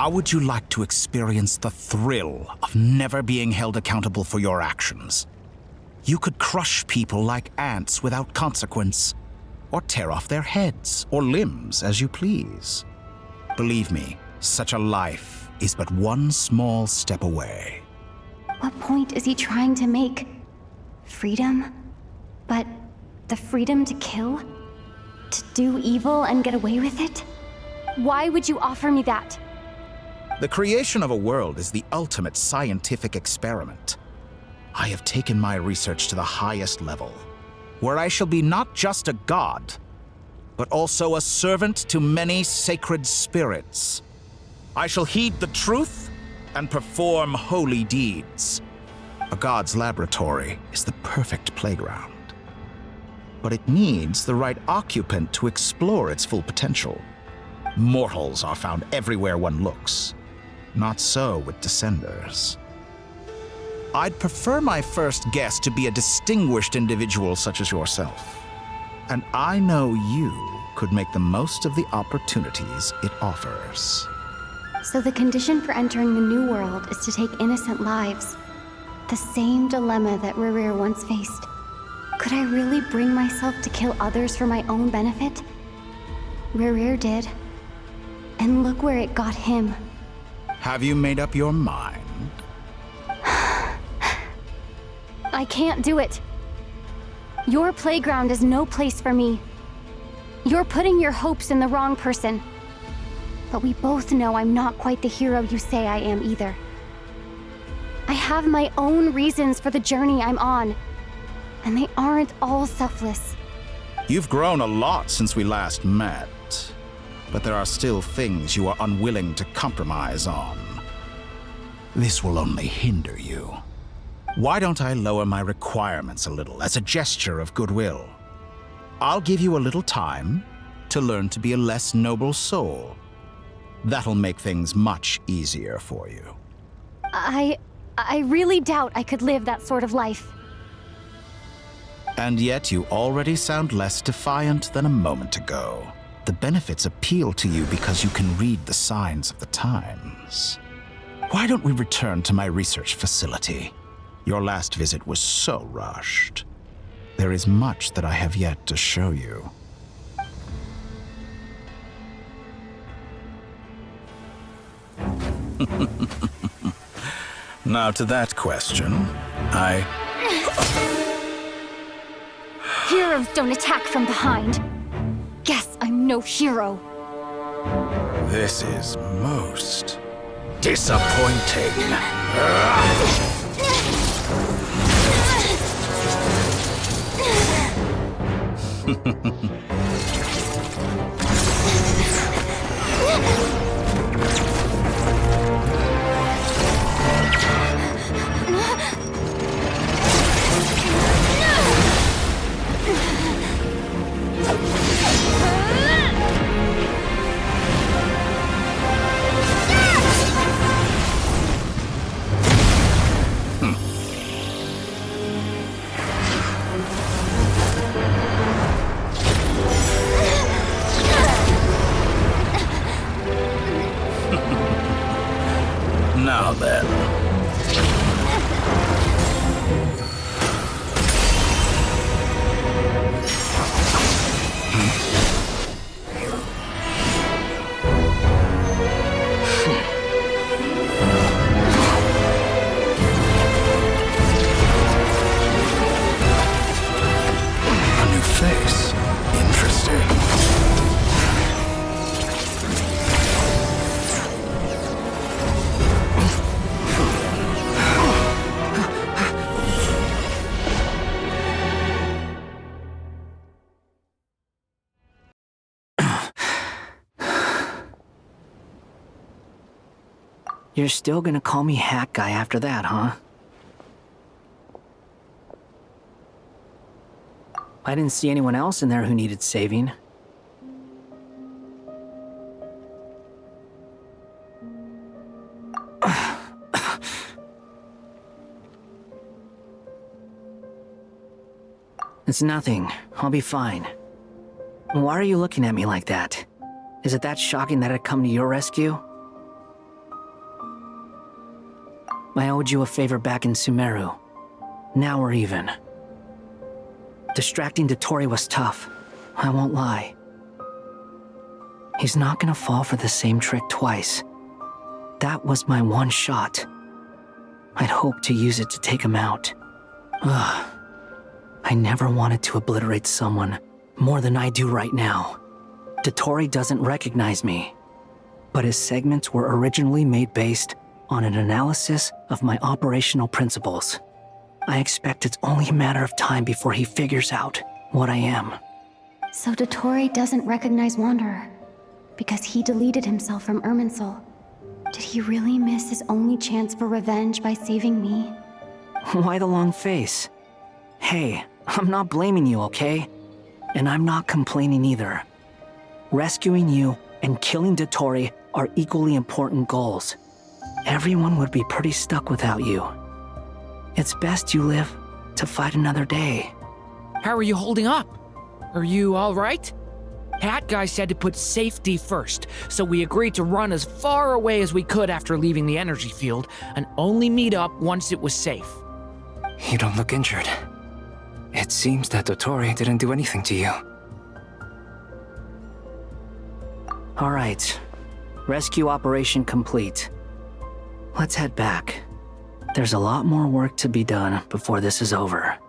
How would you like to experience the thrill of never being held accountable for your actions? You could crush people like ants without consequence, or tear off their heads or limbs as you please. Believe me, such a life is but one small step away. What point is he trying to make? Freedom? But the freedom to kill? To do evil and get away with it? Why would you offer me that? The creation of a world is the ultimate scientific experiment. I have taken my research to the highest level, where I shall be not just a god, but also a servant to many sacred spirits. I shall heed the truth and perform holy deeds. A god's laboratory is the perfect playground, but it needs the right occupant to explore its full potential. Mortals are found everywhere one looks. Not so with Descenders. I'd prefer my first guest to be a distinguished individual such as yourself. And I know you could make the most of the opportunities it offers. So the condition for entering the new world is to take innocent lives. The same dilemma that Rächer once faced. Could I really bring myself to kill others for my own benefit? Rächer did. And look where it got him. Have you made up your mind? I can't do it. Your playground is no place for me. You're putting your hopes in the wrong person. But we both know I'm not quite the hero you say I am either. I have my own reasons for the journey I'm on, and they aren't all selfless. You've grown a lot since we last met, but there are still things you are unwilling to compromise on. This will only hinder you. Why don't I lower my requirements a little as a gesture of goodwill? I'll give you a little time to learn to be a less noble soul. That'll make things much easier for you. I really doubt I could live that sort of life. And yet you already sound less defiant than a moment ago. The benefits appeal to you because you can read the signs of the times. Why don't we return to my research facility? Your last visit was so rushed. There is much that I have yet to show you. Now to that question, Heroes don't attack from behind. Guess I'm no hero. This is most disappointing. Now then. A new face. Interesting. You're still gonna call me Hack Guy after that, huh? I didn't see anyone else in there who needed saving. It's nothing. I'll be fine. Why are you looking at me like that? Is it that shocking that I'd come to your rescue? I owed you a favor back in Sumeru. Now we're even. Distracting Dottore was tough, I won't lie. He's not gonna fall for the same trick twice. That was my one shot. I'd hoped to use it to take him out. Ugh. I never wanted to obliterate someone more than I do right now. Dottore doesn't recognize me, but his segments were originally made based on an analysis of my operational principles. I expect it's only a matter of time before he figures out what I am. So Dottore doesn't recognize Wanderer because he deleted himself from Irminsul. Did he really miss his only chance for revenge by saving me? Why the long face? Hey, I'm not blaming you, okay? And I'm not complaining either. Rescuing you and killing Dottore are equally important goals. Everyone would be pretty stuck without you. It's best you live to fight another day. How are you holding up? Are you all right? Hat Guy said to put safety first, so we agreed to run as far away as we could after leaving the energy field and only meet up once it was safe. You don't look injured. It seems that Dottore didn't do anything to you. All right. Rescue operation complete. Let's head back. There's a lot more work to be done before this is over.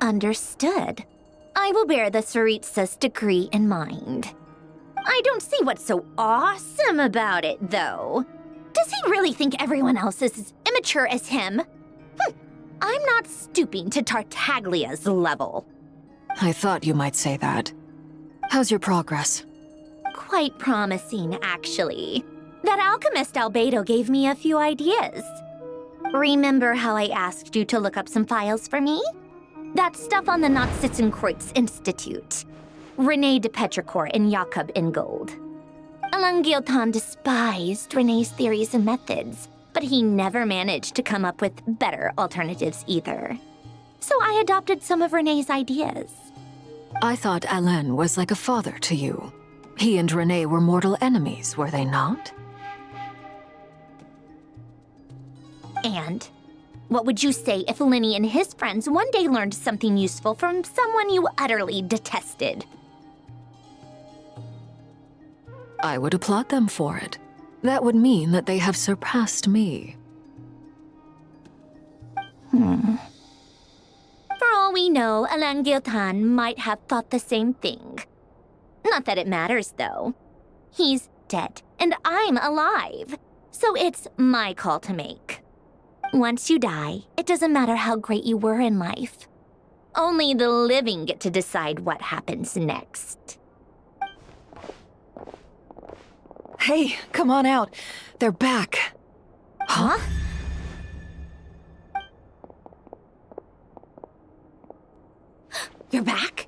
Understood. I will bear the Tsaritsa's decree in mind. I don't see what's so awesome about it, though. Does he really think everyone else is as immature as him? I'm not stooping to Tartaglia's level. I thought you might say that. How's your progress? Quite promising, actually. That alchemist Albedo gave me a few ideas. Remember how I asked you to look up some files for me? That stuff on the Nazi-Kreuz Institute. René de Petrichor and Jakob Ingold. Alain Guillotin despised René's theories and methods, but he never managed to come up with better alternatives either. So I adopted some of René's ideas. I thought Alain was like a father to you. He and René were mortal enemies, were they not? And what would you say if Lenny and his friends one day learned something useful from someone you utterly detested? I would applaud them for it. That would mean that they have surpassed me. For all we know, Alain Guillotin might have thought the same thing. Not that it matters, though. He's dead, and I'm alive. So it's my call to make. Once you die, it doesn't matter how great you were in life. Only the living get to decide what happens next. Hey, come on out. They're back. Huh? You're back?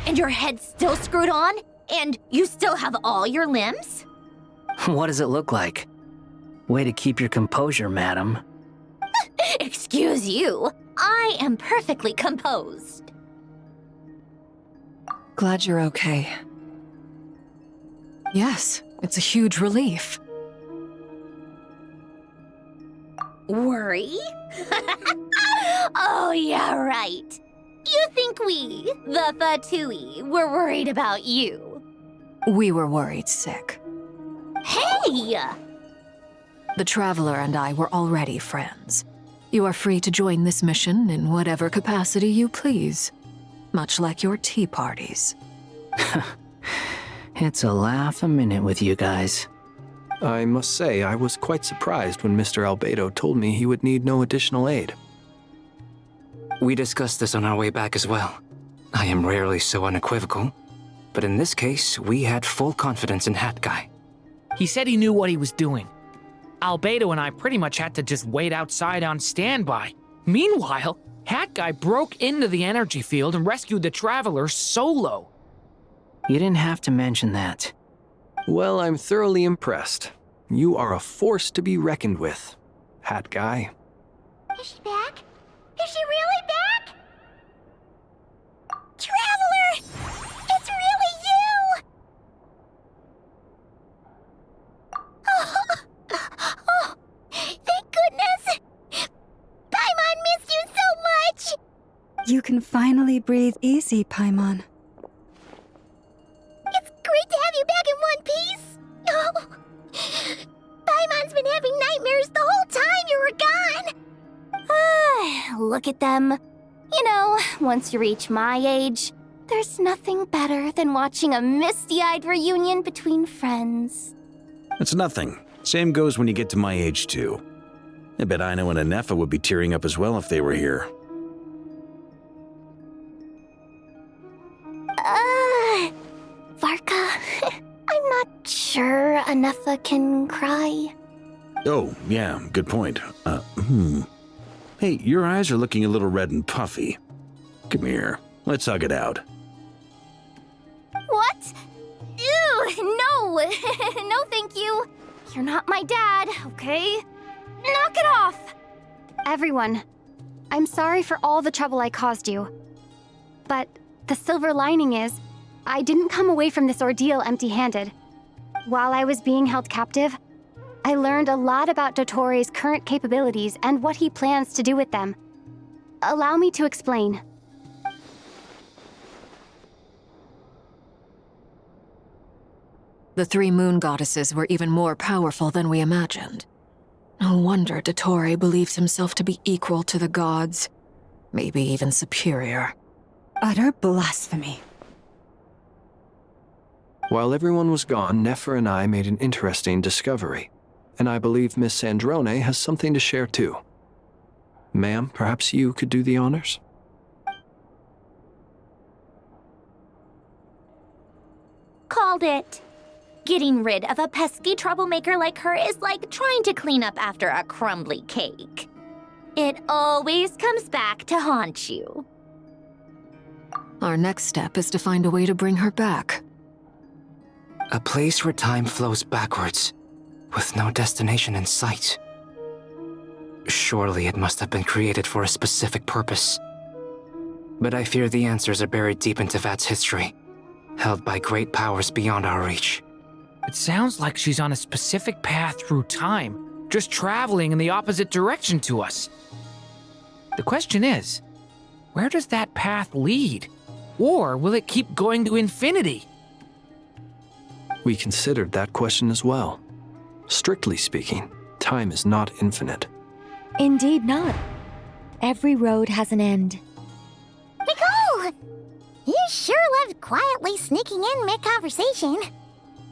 And your head's still screwed on? And you still have all your limbs? What does it look like? Way to keep your composure, madam. Excuse you. I am perfectly composed. Glad you're okay. Yes, it's a huge relief. Worry? Oh, yeah, right. You think we, the Fatui, were worried about you? We were worried sick. Hey! The Traveler and I were already friends. You are free to join this mission in whatever capacity you please. Much like your tea parties. It's a laugh a minute with you guys. I must say, I was quite surprised when Mr. Albedo told me he would need no additional aid. We discussed this on our way back as well. I am rarely so unequivocal, but in this case, we had full confidence in Hat Guy. He said he knew what he was doing. Albedo and I pretty much had to just wait outside on standby. Meanwhile, Hat Guy broke into the energy field and rescued the Traveler solo. You didn't have to mention that. Well, I'm thoroughly impressed. You are a force to be reckoned with, Hat Guy. Is she back? Is she really back? Traveler! It's really you! Oh, thank goodness! Paimon missed you so much! You can finally breathe easy, Paimon. It's great to have you back in one piece! Oh, Paimon's been having nightmares the whole time you were gone! Look at them. You know, once you reach my age, there's nothing better than watching a misty-eyed reunion between friends. It's nothing. Same goes when you get to my age, too. I bet Ino and Nefer would be tearing up as well if they were here. Varka, I'm not sure Nefer can cry. Oh, yeah, good point. Hey, your eyes are looking a little red and puffy. Come here, let's hug it out. What? Ew, no! No, thank you. You're not my dad, okay? Knock it off! Everyone, I'm sorry for all the trouble I caused you. But the silver lining is, I didn't come away from this ordeal empty-handed. While I was being held captive, I learned a lot about Dottore's current capabilities and what he plans to do with them. Allow me to explain. The 3 moon goddesses were even more powerful than we imagined. No wonder Dottore believes himself to be equal to the gods, maybe even superior. Utter blasphemy. While everyone was gone, Nefer and I made an interesting discovery, and I believe Miss Sandrone has something to share too. Ma'am, perhaps you could do the honors? Called it. Getting rid of a pesky troublemaker like her is like trying to clean up after a crumbly cake. It always comes back to haunt you. Our next step is to find a way to bring her back. A place where time flows backwards, with no destination in sight. Surely it must have been created for a specific purpose. But I fear the answers are buried deep in Teyvat's history, held by great powers beyond our reach. It sounds like she's on a specific path through time, just traveling in the opposite direction to us. The question is, where does that path lead? Or will it keep going to infinity? We considered that question as well. Strictly speaking, time is not infinite. Indeed not. Every road has an end. Nicole! You sure loved quietly sneaking in mid-conversation.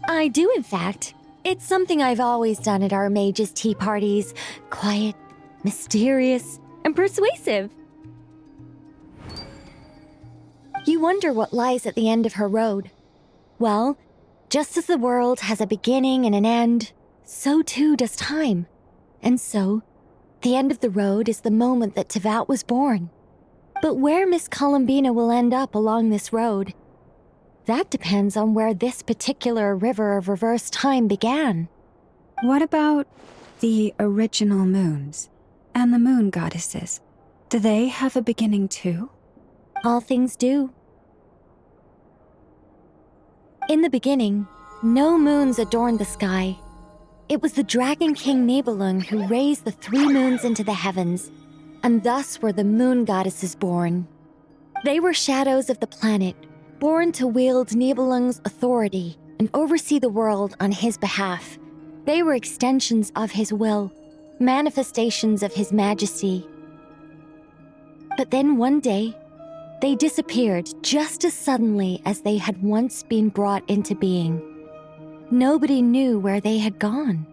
I do, in fact. It's something I've always done at our mages' tea parties. Quiet, mysterious, and persuasive. You wonder what lies at the end of her road. Well, just as the world has a beginning and an end, so too does time. And so, the end of the road is the moment that Teyvat was born. But where Miss Columbina will end up along this road, that depends on where this particular river of reverse time began. What about the original moons and the moon goddesses? Do they have a beginning too? All things do. In the beginning, no moons adorned the sky. It was the Dragon King Nibelung who raised the 3 moons into the heavens, and thus were the moon goddesses born. They were shadows of the planet, born to wield Nibelung's authority and oversee the world on his behalf. They were extensions of his will, manifestations of his majesty. But then one day, they disappeared just as suddenly as they had once been brought into being. Nobody knew where they had gone.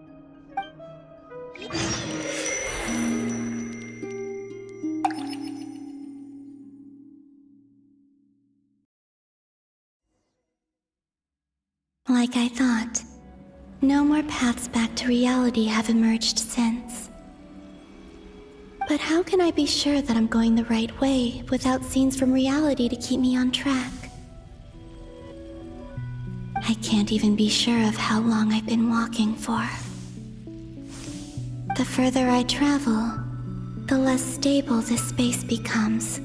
Like I thought, no more paths back to reality have emerged since. But how can I be sure that I'm going the right way without scenes from reality to keep me on track? I can't even be sure of how long I've been walking for. The further I travel, the less stable this space becomes.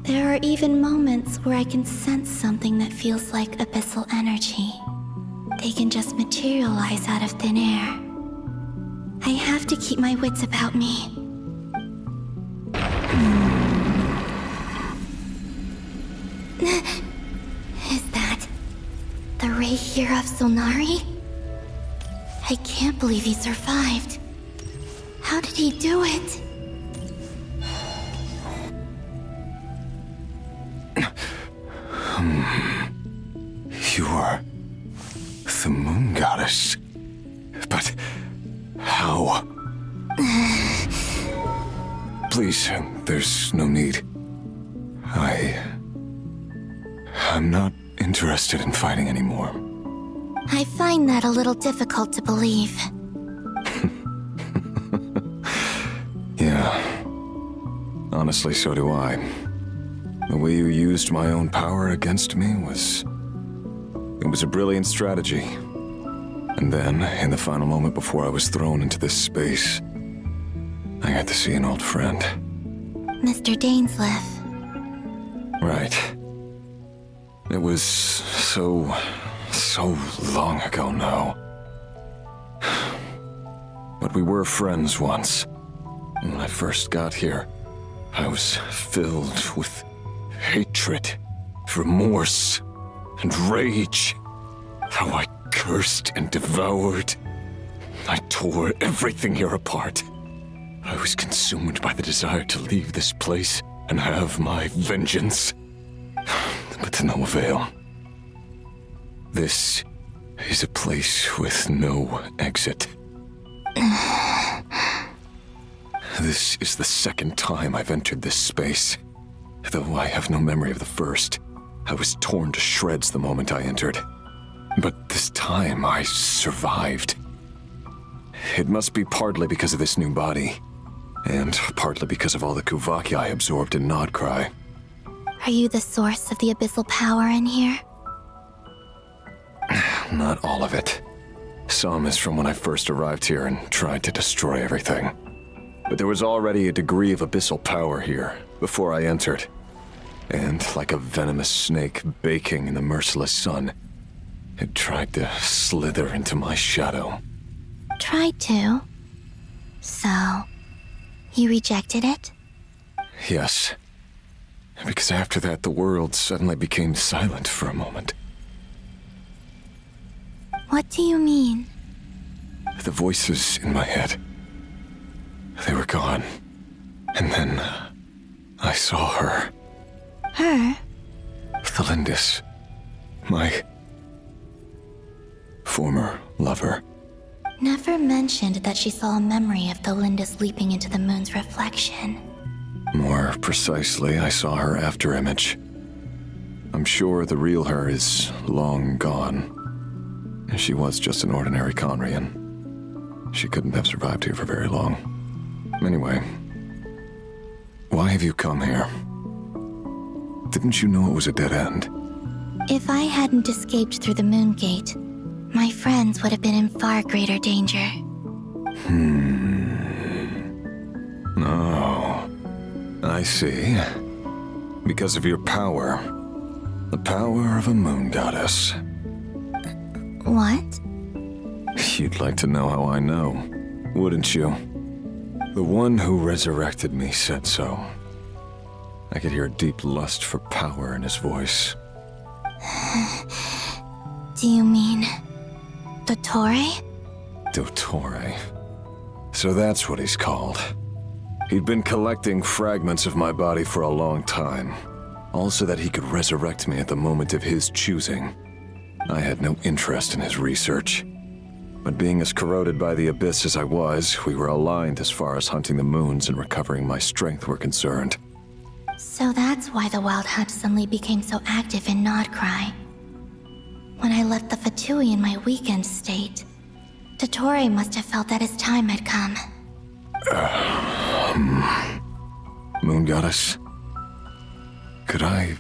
There are even moments where I can sense something that feels like abyssal energy. They can just materialize out of thin air. I have to keep my wits about me. Is that the Rächer of Solnari? I can't believe he survived. How did he do it? You are the Moon Goddess. But how? Please, there's no need. I'm not interested in fighting anymore. I find that a little difficult to believe. Yeah. Honestly, so do I. The way you used my own power against me was a brilliant strategy. And then, in the final moment before I was thrown into this space, I got to see an old friend. Mr. Dainsleif. Right. It was so long ago now. But we were friends once. When I first got here, I was filled with hatred, remorse, and rage. How I cursed and devoured. I tore everything here apart. I was consumed by the desire to leave this place and have my vengeance. But to no avail. This is a place with no exit. This is the second time I've entered this space. Though I have no memory of the first. I was torn to shreds the moment I entered. But this time I survived. It must be partly because of this new body. And partly because of all the Kuvaki I absorbed in Nod-Krai. Are you the source of the abyssal power in here? Not all of it. Some is from when I first arrived here and tried to destroy everything. But there was already a degree of abyssal power here before I entered. And like a venomous snake baking in the merciless sun, it tried to slither into my shadow. Tried to? So, you rejected it? Yes. Because after that, the world suddenly became silent for a moment. What do you mean? The voices in my head, they were gone. And then, I saw her. Her? Tholindis. My former lover. Nefer mentioned that she saw a memory of Tholindis leaping into the moon's reflection. More precisely, I saw her afterimage. I'm sure the real her is long gone. She was just an ordinary Conrian. She couldn't have survived here for very long. Anyway, why have you come here? Didn't you know it was a dead end? If I hadn't escaped through the moon gate, my friends would have been in far greater danger. Oh, I see. Because of your power. The power of a moon goddess. What? You'd like to know how I know, wouldn't you? The one who resurrected me said so. I could hear a deep lust for power in his voice. Do you mean... Dottore? Dottore. So that's what he's called. He'd been collecting fragments of my body for a long time, all so that he could resurrect me at the moment of his choosing. I had no interest in his research. But being as corroded by the abyss as I was, we were aligned as far as hunting the moons and recovering my strength were concerned. So that's why the Wild Hunt suddenly became so active in Nod-Krai. When I left the Fatui in my weakened state, Dottore must have felt that his time had come. Moon Goddess, could I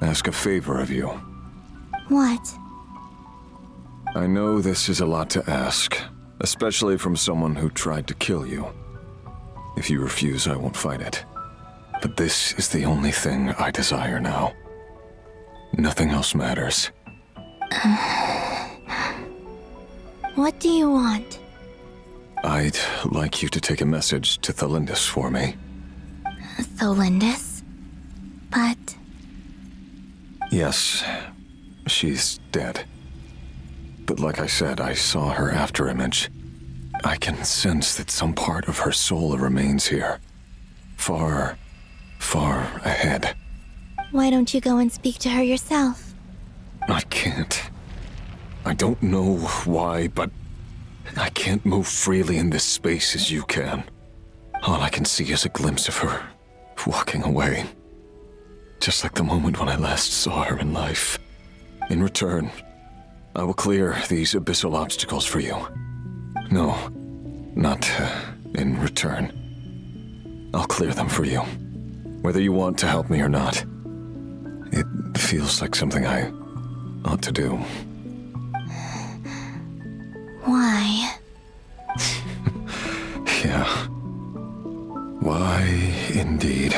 ask a favor of you? What? I know this is a lot to ask, especially from someone who tried to kill you. If you refuse, I won't fight it. But this is the only thing I desire now. Nothing else matters. What do you want? I'd like you to take a message to Tholindis for me. Tholindis? But... Yes, she's dead. But like I said, I saw her afterimage. I can sense that some part of her soul remains here. Far, far ahead. Why don't you go and speak to her yourself? I can't. I don't know why, but I can't move freely in this space as you can. All I can see is a glimpse of her walking away. Just like the moment when I last saw her in life. In return, I will clear these abyssal obstacles for you. No, not in return. I'll clear them for you. Whether you want to help me or not. It feels like something I ought to do. Why? Yeah. Why, indeed.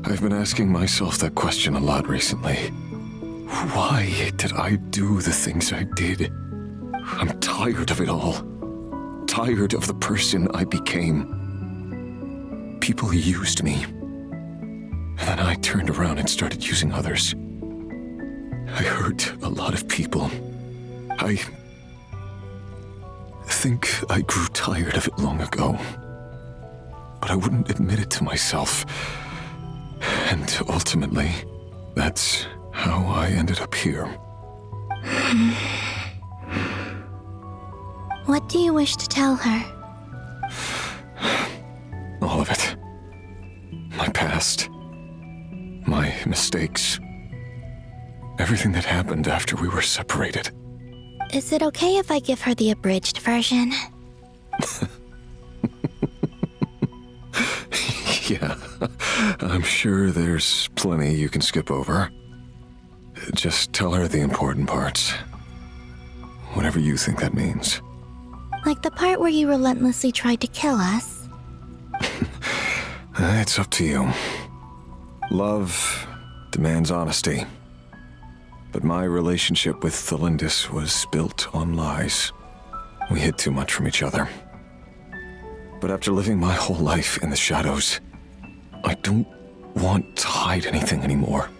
I've been asking myself that question a lot recently. Why did I do the things I did? I'm tired of it all. Tired of the person I became. People used me. And then I turned around and started using others. I hurt a lot of people. I think I grew tired of it long ago. But I wouldn't admit it to myself. And ultimately, that's how I ended up here. What do you wish to tell her? All of it. My past. My mistakes. Everything that happened after we were separated. Is it okay if I give her the abridged version? Yeah, I'm sure there's plenty you can skip over. Just tell her the important parts. Whatever you think that means. Like the part where you relentlessly tried to kill us? It's up to you. Love demands honesty. But my relationship with Tholindis was built on lies. We hid too much from each other. But after living my whole life in the shadows, I don't want to hide anything anymore.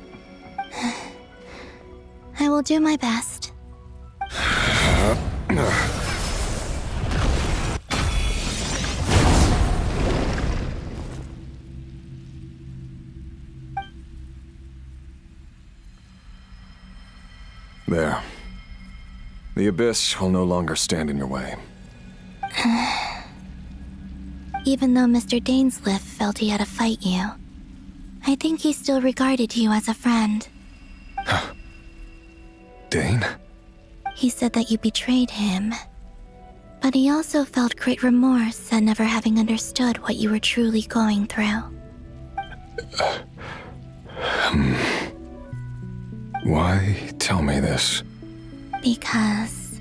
I will do my best. There. The abyss will no longer stand in your way. Even though Mr. Dainsliff felt he had to fight you, I think he still regarded you as a friend. Dane? He said that you betrayed him. But he also felt great remorse at never having understood what you were truly going through. Why tell me this? Because...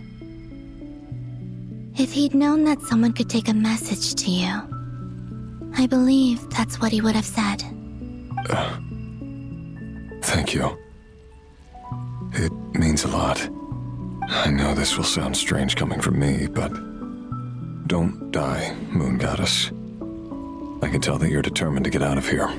if he'd known that someone could take a message to you, I believe that's what he would have said. Thank you. It means a lot. I know this will sound strange coming from me, but... don't die, Moon Goddess. I can tell that you're determined to get out of here.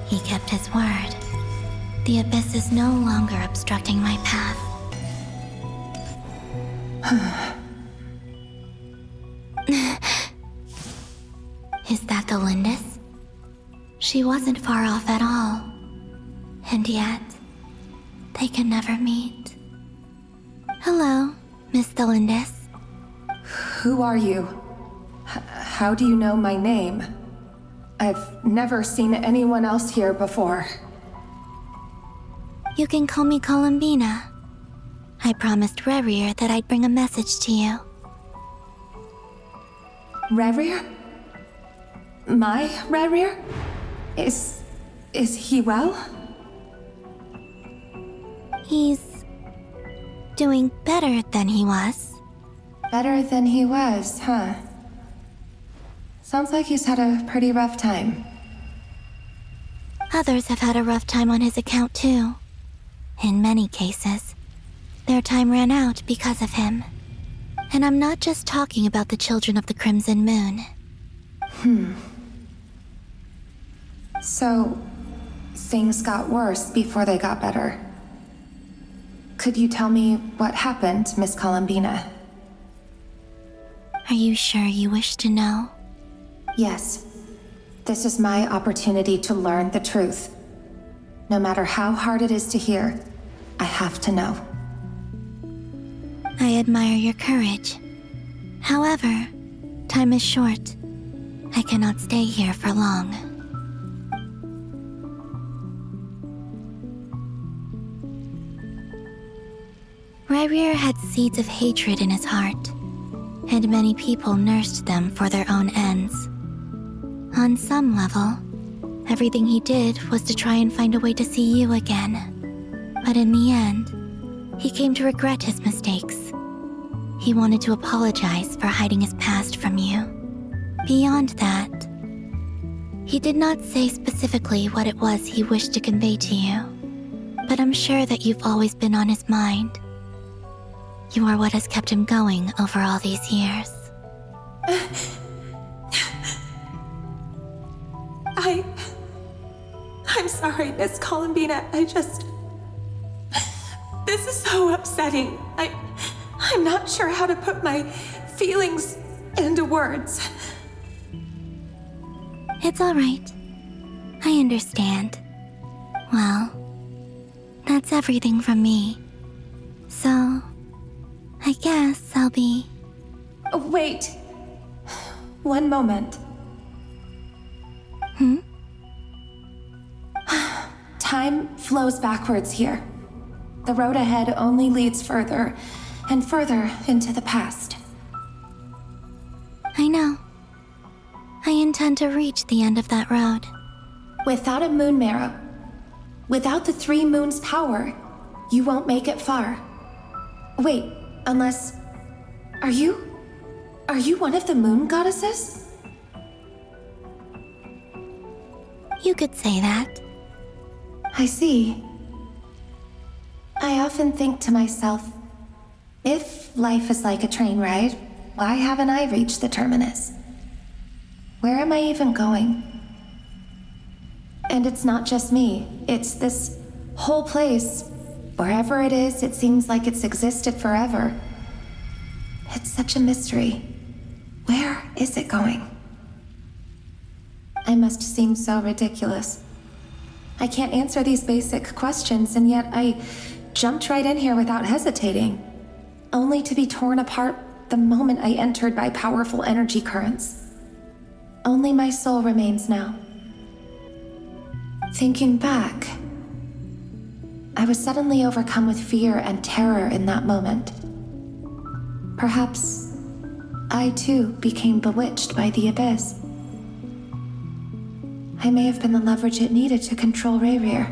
He kept his word. The abyss is no longer obstructing my path. Is that of Tholindis. She wasn't far off at all. And yet, they can never meet. Hello, Miss Tholindis. Who are you? How do you know my name? I've never seen anyone else here before. You can call me Columbina. I promised Rächer that I'd bring a message to you. Rächer? My Rächer? Is he well? He's doing better than he was. Better than he was, huh? Sounds like he's had a pretty rough time. Others have had a rough time on his account too. In many cases, their time ran out because of him. And I'm not just talking about the children of the Crimson Moon. So, things got worse before they got better. Could you tell me what happened, Miss Columbina? Are you sure you wish to know? Yes. This is my opportunity to learn the truth. No matter how hard it is to hear, I have to know. I admire your courage. However, time is short. I cannot stay here for long. Rächer had seeds of hatred in his heart, and many people nursed them for their own ends. On some level, everything he did was to try and find a way to see you again. But in the end, he came to regret his mistakes. He wanted to apologize for hiding his past from you. Beyond that, he did not say specifically what it was he wished to convey to you, but I'm sure that you've always been on his mind. You are what has kept him going over all these years. I'm sorry, Miss Columbina. This is so upsetting. I'm not sure how to put my feelings into words. It's all right. I understand. Well, that's everything from me. So, I guess I'll be... Oh, wait. One moment. Time flows backwards here. The road ahead only leads further and further into the past. I know. I intend to reach the end of that road. Without a moon marrow, without the 3 moons' power, you won't make it far. Wait, unless... Are you one of the moon goddesses? You could say that. I see. I often think to myself, if life is like a train ride, why haven't I reached the terminus? Where am I even going? And it's not just me, it's this whole place. Wherever it is, it seems like it's existed forever. It's such a mystery. Where is it going? I must seem so ridiculous. I can't answer these basic questions, and yet I jumped right in here without hesitating, only to be torn apart the moment I entered by powerful energy currents. Only my soul remains now. Thinking back, I was suddenly overcome with fear and terror in that moment. Perhaps I too became bewitched by the abyss. I may have been the leverage it needed to control Rächer.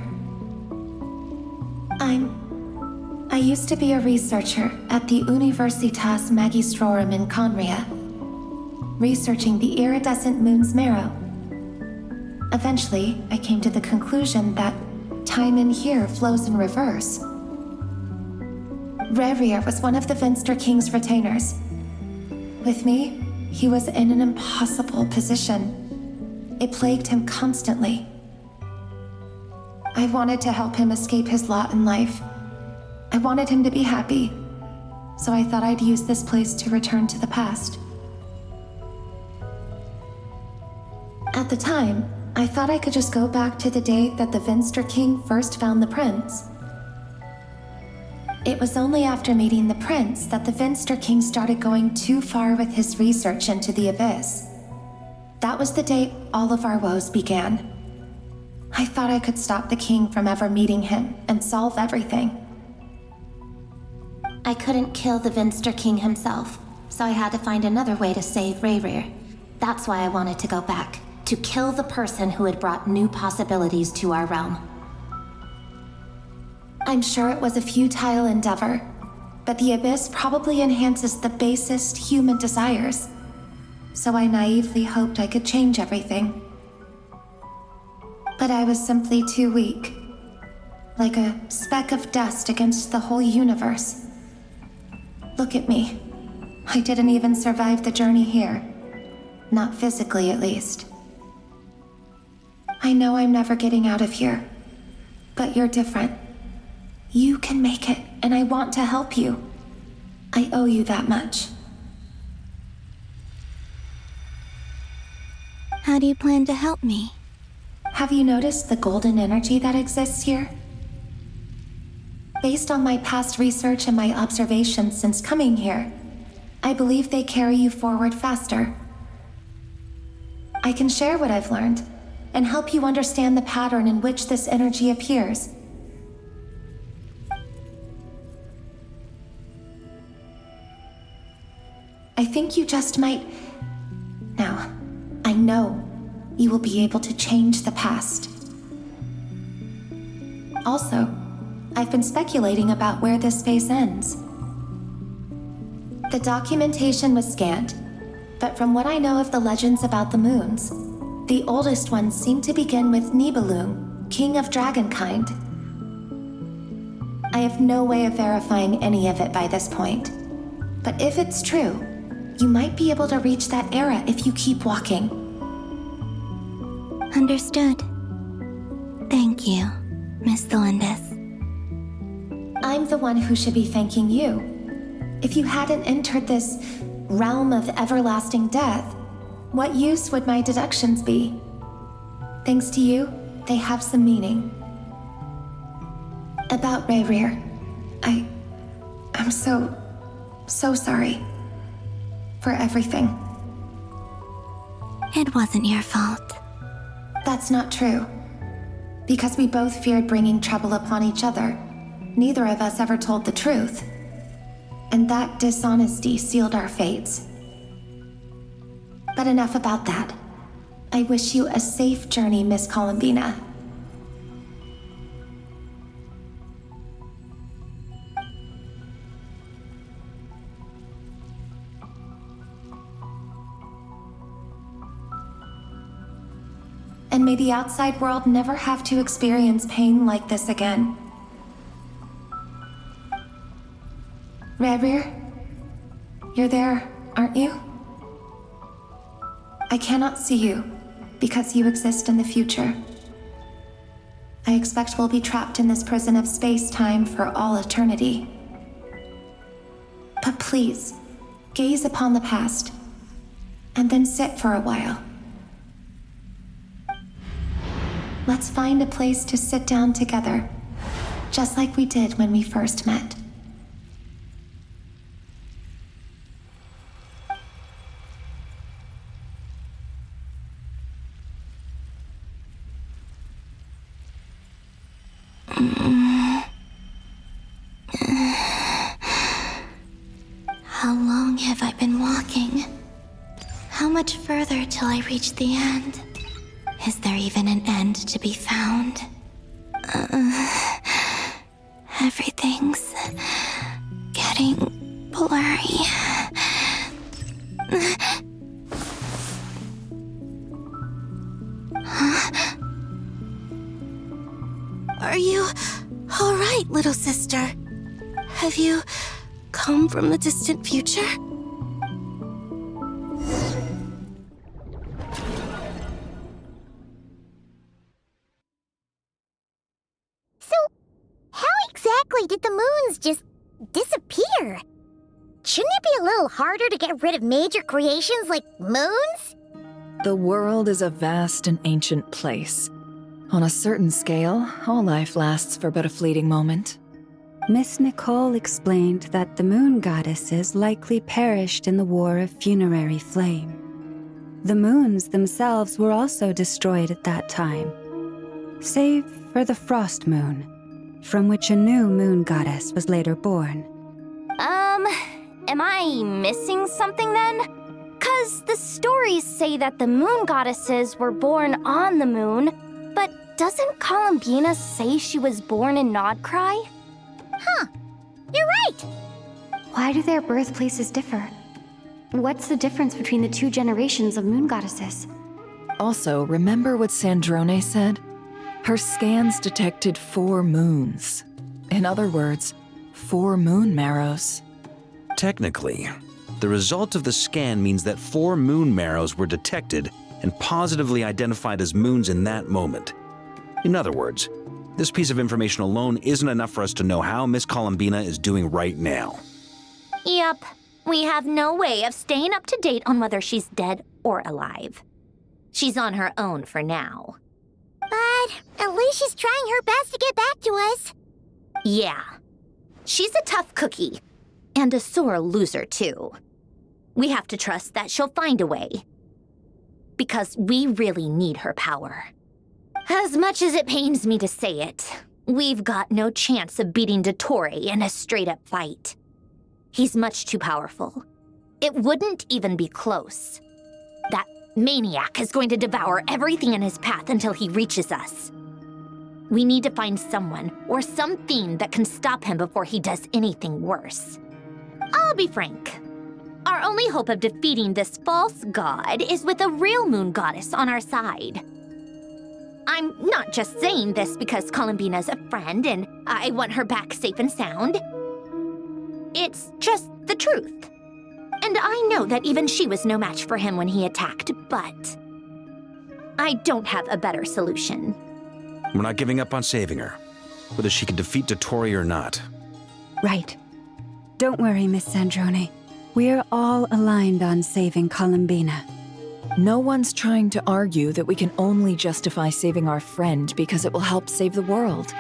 I used to be a researcher at the Universitas Magistrorum in Conria, researching the iridescent moon's marrow. Eventually, I came to the conclusion that time in here flows in reverse. Rächer was one of the Finster King's retainers. With me, he was in an impossible position. It plagued him constantly. I wanted to help him escape his lot in life. I wanted him to be happy, so I thought I'd use this place to return to the past. At the time, I thought I could just go back to the day that the Vinster King first found the prince. It was only after meeting the prince that the Vinster King started going too far with his research into the abyss. That was the day all of our woes began. I thought I could stop the king from ever meeting him and solve everything. I couldn't kill the Vinster King himself, so I had to find another way to save Rächer. That's why I wanted to go back, to kill the person who had brought new possibilities to our realm. I'm sure it was a futile endeavor, but the abyss probably enhances the basest human desires. So I naively hoped I could change everything. But I was simply too weak. Like a speck of dust against the whole universe. Look at me. I didn't even survive the journey here. Not physically, at least. I know I'm never getting out of here. But you're different. You can make it, and I want to help you. I owe you that much. How do you plan to help me? Have you noticed the golden energy that exists here? Based on my past research and my observations since coming here, I believe they carry you forward faster. I can share what I've learned and help you understand the pattern in which this energy appears. I think you just might... Now, I know you will be able to change the past. Also, I've been speculating about where this phase ends. The documentation was scanned, but from what I know of the legends about the moons, the oldest ones seem to begin with Nibelung, king of dragonkind. I have no way of verifying any of it by this point, but if it's true, you might be able to reach that era if you keep walking. Understood. Thank you, Miss Tholindis. I'm the one who should be thanking you. If you hadn't entered this realm of everlasting death, what use would my deductions be? Thanks to you, they have some meaning. About Rächer, I'm so sorry. For everything. It wasn't your fault. That's not true. Because we both feared bringing trouble upon each other, neither of us ever told the truth. And that dishonesty sealed our fates. But enough about that. I wish you a safe journey, Miss Columbina. And may the outside world never have to experience pain like this again. Rächer, you're there, aren't you? I cannot see you, because you exist in the future. I expect we'll be trapped in this prison of space-time for all eternity. But please, gaze upon the past, and then sit for a while. Let's find a place to sit down together, just like we did when we first met. How long have I been walking? How much further till I reach the end? Is there even an end to be found? Everything's getting blurry. Are you all right, little sister? Have you come from the distant future? Did the moons just disappear? Shouldn't it be a little harder to get rid of major creations like moons? The world is a vast and ancient place. On a certain scale, all life lasts for but a fleeting moment. Miss Nicole explained that the moon goddesses likely perished in the War of Funerary Flame. The moons themselves were also destroyed at that time, save for the Frost Moon, from which a new moon goddess was later born. Am I missing something then? 'Cause the stories say that the moon goddesses were born on the moon, but doesn't Columbina say she was born in Nod-Krai? Huh. You're right! Why do their birthplaces differ? What's the difference between the two generations of moon goddesses? Also, remember what Sandrone said? Her scans detected 4 moons. In other words, 4 moon marrows. Technically, the result of the scan means that 4 moon marrows were detected and positively identified as moons in that moment. In other words, this piece of information alone isn't enough for us to know how Miss Columbina is doing right now. Yep. We have no way of staying up to date on whether she's dead or alive. She's on her own for now. But at least she's trying her best to get back to us. Yeah. She's a tough cookie. And a sore loser, too. We have to trust that she'll find a way. Because we really need her power. As much as it pains me to say it, we've got no chance of beating Dottore in a straight-up fight. He's much too powerful. It wouldn't even be close. That maniac is going to devour everything in his path until he reaches us. We need to find someone or something that can stop him before he does anything worse. I'll be frank. Our only hope of defeating this false god is with a real moon goddess on our side. I'm not just saying this because Columbina's a friend and I want her back safe and sound. It's just the truth. And I know that even she was no match for him when he attacked, but I don't have a better solution. We're not giving up on saving her, whether she can defeat Dottore or not. Right. Don't worry, Miss Sandrone. We're all aligned on saving Columbina. No one's trying to argue that we can only justify saving our friend because it will help save the world.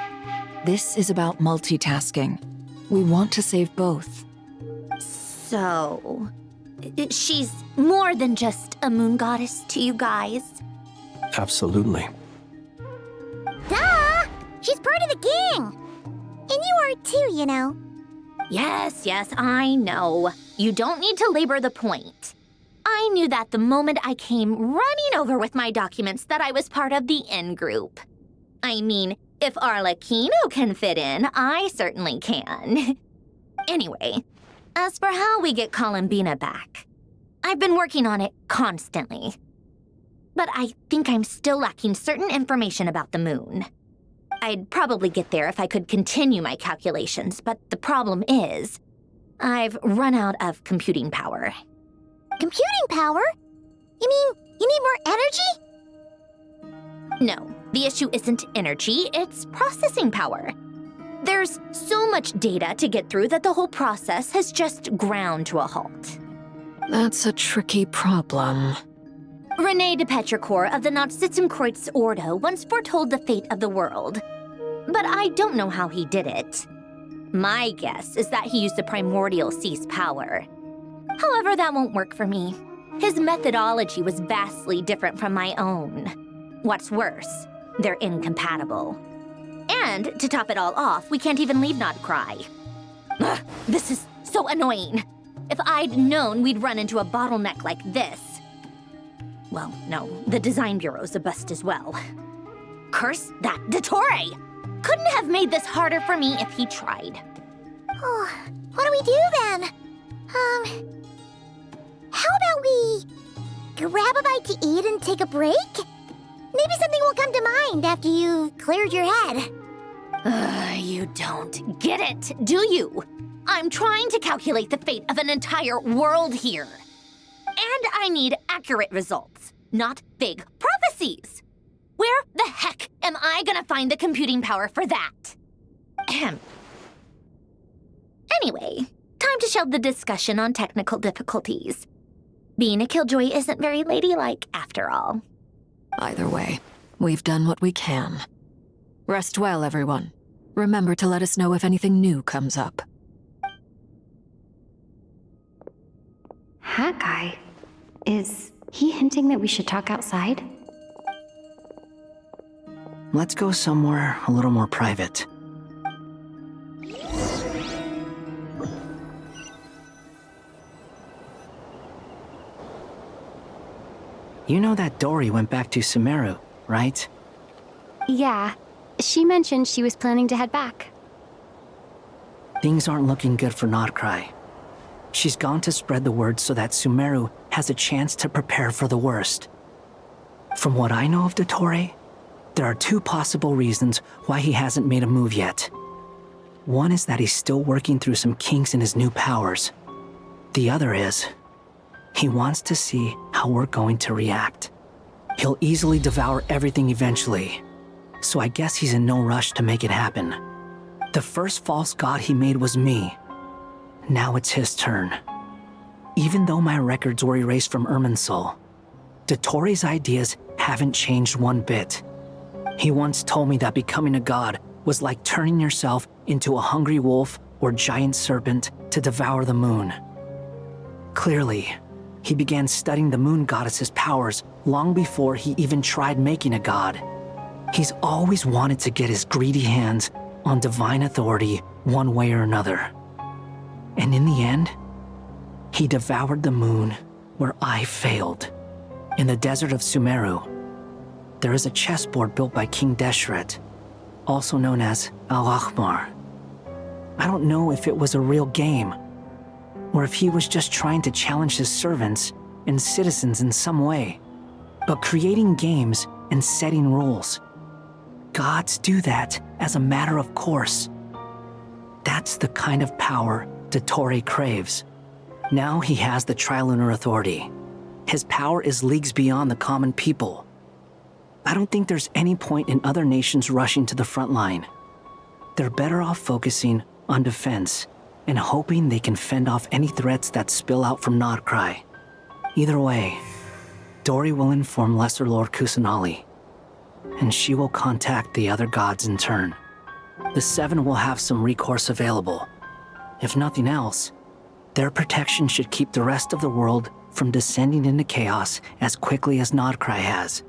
This is about multitasking. We want to save both. So, she's more than just a moon goddess to you guys? Absolutely. Duh! She's part of the gang! And you are too, you know. Yes, I know. You don't need to labor the point. I knew that the moment I came running over with my documents that I was part of the in-group. I mean, if Arlecchino can fit in, I certainly can. Anyway, as for how we get Columbina back, I've been working on it constantly. But I think I'm still lacking certain information about the moon. I'd probably get there if I could continue my calculations, but the problem is, I've run out of computing power. Computing power? You mean you need more energy? No, the issue isn't energy, it's processing power. There's so much data to get through that the whole process has just ground to a halt. That's a tricky problem. René de Petrichor of the Nazissenkreuz Ordo once foretold the fate of the world. But I don't know how he did it. My guess is that he used the primordial sea's power. However, that won't work for me. His methodology was vastly different from my own. What's worse, they're incompatible. And to top it all off, we can't even leave Nod-Krai. Ugh, this is so annoying. If I'd known we'd run into a bottleneck like this. Well, no, the design bureau's a bust as well. Curse that Dottore! Couldn't have made this harder for me if he tried. Oh, what do we do then? How about we grab a bite to eat and take a break? Maybe something will come to mind after you've cleared your head. You don't get it, do you? I'm trying to calculate the fate of an entire world here. And I need accurate results, not vague prophecies. Where the heck am I gonna find the computing power for that? Anyway, time to shelve the discussion on technical difficulties. Being a killjoy isn't very ladylike, after all. Either way, we've done what we can. Rest well, everyone. Remember to let us know if anything new comes up. Hat guy? Is he hinting that we should talk outside? Let's go somewhere a little more private. You know that Dori went back to Sumeru, right? Yeah. She mentioned she was planning to head back. Things aren't looking good for Nod-Krai. She's gone to spread the word so that Sumeru has a chance to prepare for the worst. From what I know of Dottore, there are two possible reasons why he hasn't made a move yet. One is that he's still working through some kinks in his new powers. The other is, he wants to see how we're going to react. He'll easily devour everything eventually, so I guess he's in no rush to make it happen. The first false god he made was me. Now it's his turn. Even though my records were erased from Irminsul, Dottore's ideas haven't changed one bit. He once told me that becoming a god was like turning yourself into a hungry wolf or giant serpent to devour the moon. Clearly, he began studying the moon goddess's powers long before he even tried making a god. He's always wanted to get his greedy hands on divine authority one way or another. And in the end, he devoured the moon where I failed. In the desert of Sumeru, there is a chessboard built by King Deshret, also known as Al-Ahmar. I don't know if it was a real game, or if he was just trying to challenge his servants and citizens in some way. But creating games and setting rules, gods do that as a matter of course. That's the kind of power Dottore craves. Now he has the Trilunar Authority. His power is leagues beyond the common people. I don't think there's any point in other nations rushing to the front line. They're better off focusing on defense and hoping they can fend off any threats that spill out from Nod-Krai. Either way, Dori will inform Lesser Lord Kusanali, and she will contact the other gods in turn. The Seven will have some recourse available. If nothing else, their protection should keep the rest of the world from descending into chaos as quickly as Nod-Krai has.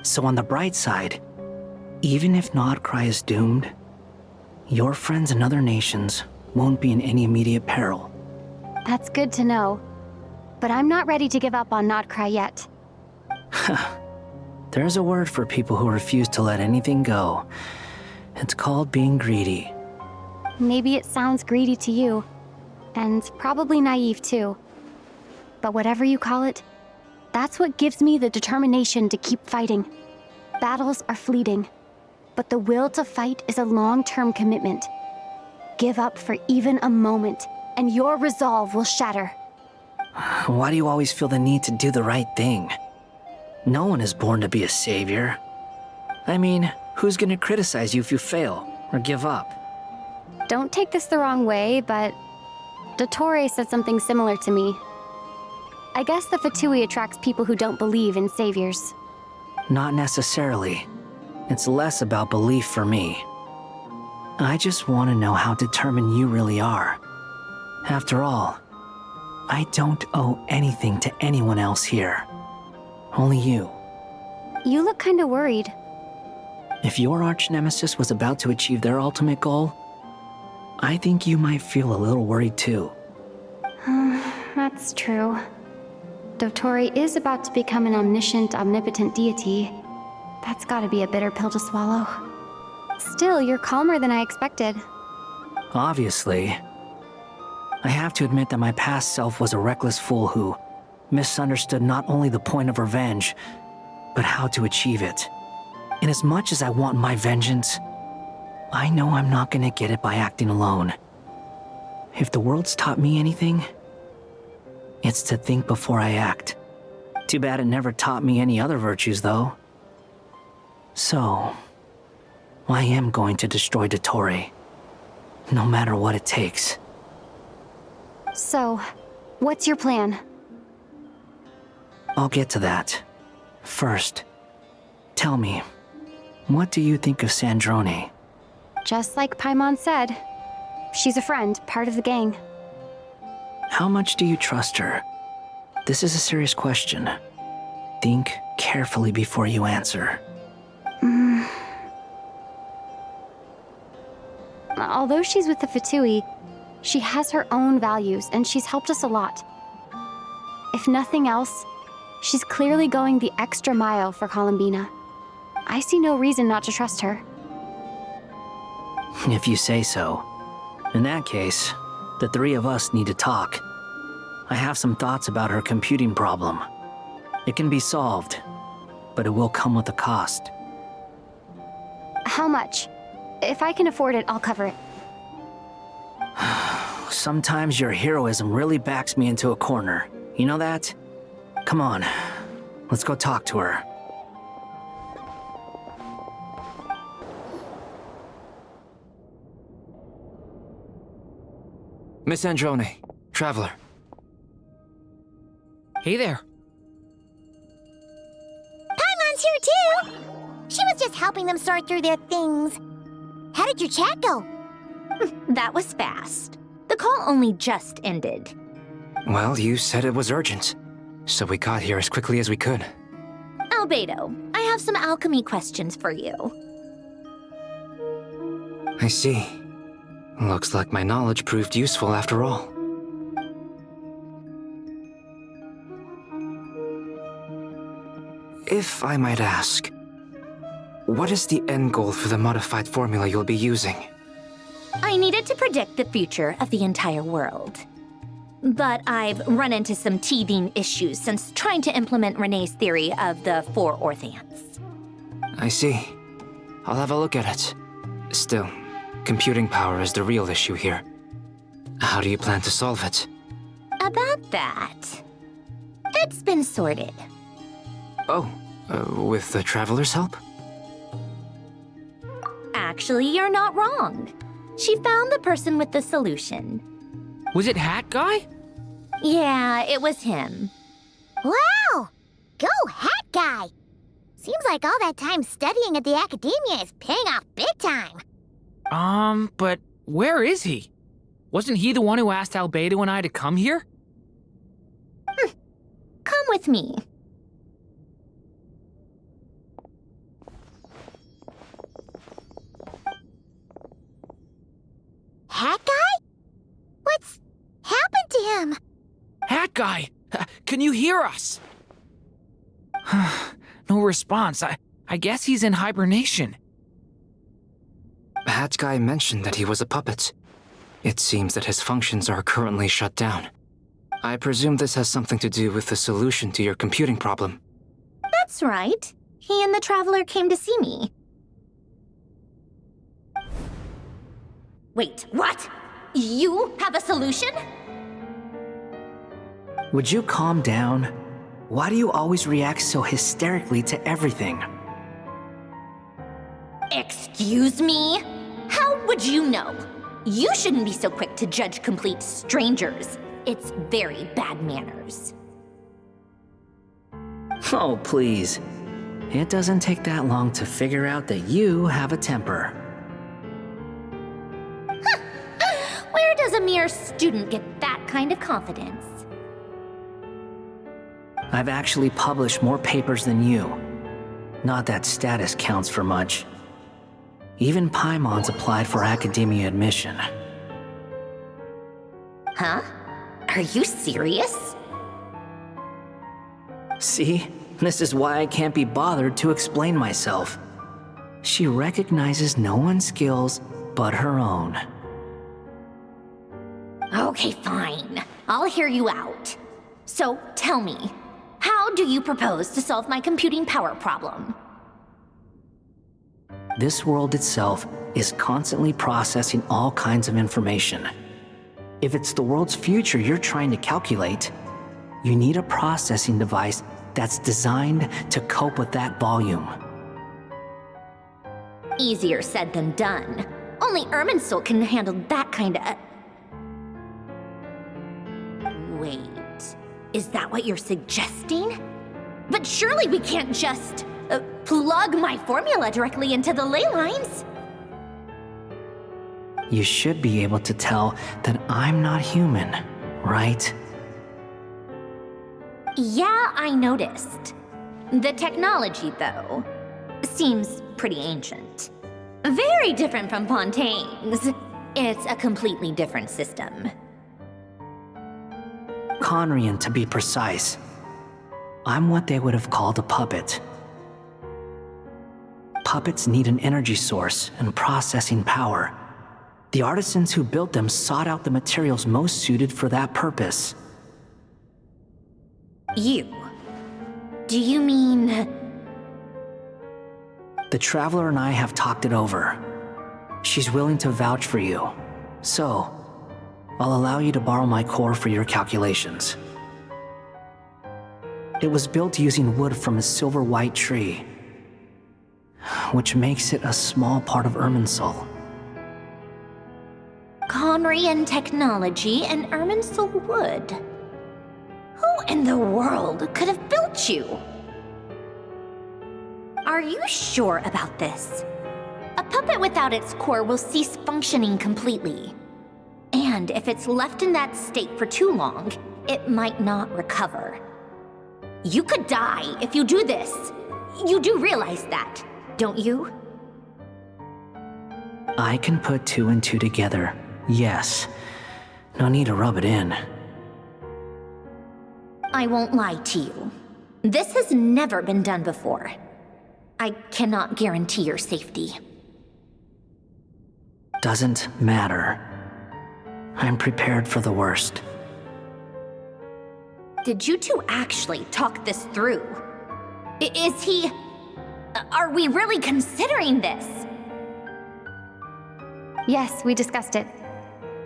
So on the bright side, even if Nod-Krai is doomed, your friends in other nations won't be in any immediate peril. That's good to know. But I'm not ready to give up on Nod-Krai yet. There's a word for people who refuse to let anything go. It's called being greedy. Maybe it sounds greedy to you, and probably naive too. But whatever you call it, that's what gives me the determination to keep fighting. Battles are fleeting, but the will to fight is a long-term commitment. Give up for even a moment, and your resolve will shatter. Why do you always feel the need to do the right thing? No one is born to be a savior. I mean, who's gonna criticize you if you fail or give up? Don't take this the wrong way, but Dottore said something similar to me. I guess the Fatui attracts people who don't believe in saviors. Not necessarily. It's less about belief for me. I just want to know how determined you really are. After all, I don't owe anything to anyone else here. Only you. You look kinda worried. If your arch-nemesis was about to achieve their ultimate goal, I think you might feel a little worried too. That's true. Dottore is about to become an omniscient, omnipotent deity. That's gotta be a bitter pill to swallow. Still, you're calmer than I expected. Obviously. I have to admit that my past self was a reckless fool who misunderstood not only the point of revenge, but how to achieve it. And as much as I want my vengeance, I know I'm not gonna get it by acting alone. If the world's taught me anything, it's to think before I act. Too bad it never taught me any other virtues, though. So, I am going to destroy Dottore, no matter what it takes. So, what's your plan? I'll get to that. First, tell me, what do you think of Sandrone? Just like Paimon said, she's a friend, part of the gang. How much do you trust her? This is a serious question. Think carefully before you answer. Although she's with the Fatui, she has her own values and she's helped us a lot. If nothing else, she's clearly going the extra mile for Columbina. I see no reason not to trust her. If you say so. In that case, the three of us need to talk. I have some thoughts about her computing problem. It can be solved, but it will come with a cost. How much? If I can afford it, I'll cover it. Sometimes your heroism really backs me into a corner. You know that? Come on, let's go talk to her. Miss Sandrone, Traveler. Hey there. Paimon's here too! She was just helping them sort through their things. How did your chat go? That was fast. The call only just ended. Well, you said it was urgent, so we got here as quickly as we could. Albedo, I have some alchemy questions for you. I see. Looks like my knowledge proved useful after all. If I might ask, what is the end goal for the modified formula you'll be using? I needed to predict the future of the entire world. But I've run into some teething issues since trying to implement Renee's theory of the 4 Orthants. I see. I'll have a look at it. Still, computing power is the real issue here. How do you plan to solve it? About that, it's been sorted. Oh, with the Traveler's help? Actually, you're not wrong. She found the person with the solution. Was it Hat Guy? Yeah, it was him. Wow! Go Hat Guy! Seems like all that time studying at the Academia is paying off big time. But where is he? Wasn't he the one who asked Albedo and I to come here? Come with me. Hat Guy? What's happened to him? Hat Guy! Can you hear us? No response. I guess he's in hibernation. Hat Guy mentioned that he was a puppet. It seems that his functions are currently shut down. I presume this has something to do with the solution to your computing problem. That's right. He and the Traveler came to see me. Wait, what? You have a solution? Would you calm down? Why do you always react so hysterically to everything? Excuse me? How would you know? You shouldn't be so quick to judge complete strangers. It's very bad manners. Oh, please. It doesn't take that long to figure out that you have a temper. Where does a mere student get that kind of confidence? I've actually published more papers than you. Not that status counts for much. Even Paimon's applied for academia admission. Huh? Are you serious? See? This is why I can't be bothered to explain myself. She recognizes no one's skills but her own. Okay, fine. I'll hear you out. So, tell me, how do you propose to solve my computing power problem? This world itself is constantly processing all kinds of information. If it's the world's future you're trying to calculate, you need a processing device that's designed to cope with that volume. Easier said than done. Only Irminsul can handle that kind of... Wait, is that what you're suggesting? But surely we can't just plug my formula directly into the ley lines. You should be able to tell that I'm not human, right? Yeah, I noticed. The technology, though, seems pretty ancient. Very different from Fontaine's. It's a completely different system. Conrian, to be precise. I'm what they would have called a puppet. Puppets need an energy source and processing power. The artisans who built them sought out the materials most suited for that purpose. You? Do you mean... The Traveler and I have talked it over. She's willing to vouch for you. So, I'll allow you to borrow my core for your calculations. It was built using wood from a silver-white tree, which makes it a small part of Irminsul. Conrian technology and Irminsul wood. Who in the world could have built you? Are you sure about this? A puppet without its core will cease functioning completely. And if it's left in that state for too long, it might not recover. You could die if you do this. You do realize that, don't you? I can put 2 and 2 together, yes. No need to rub it in. I won't lie to you. This has never been done before. I cannot guarantee your safety. Doesn't matter. I'm prepared for the worst. Did you two actually talk this through? Is he... Are we really considering this? Yes, we discussed it.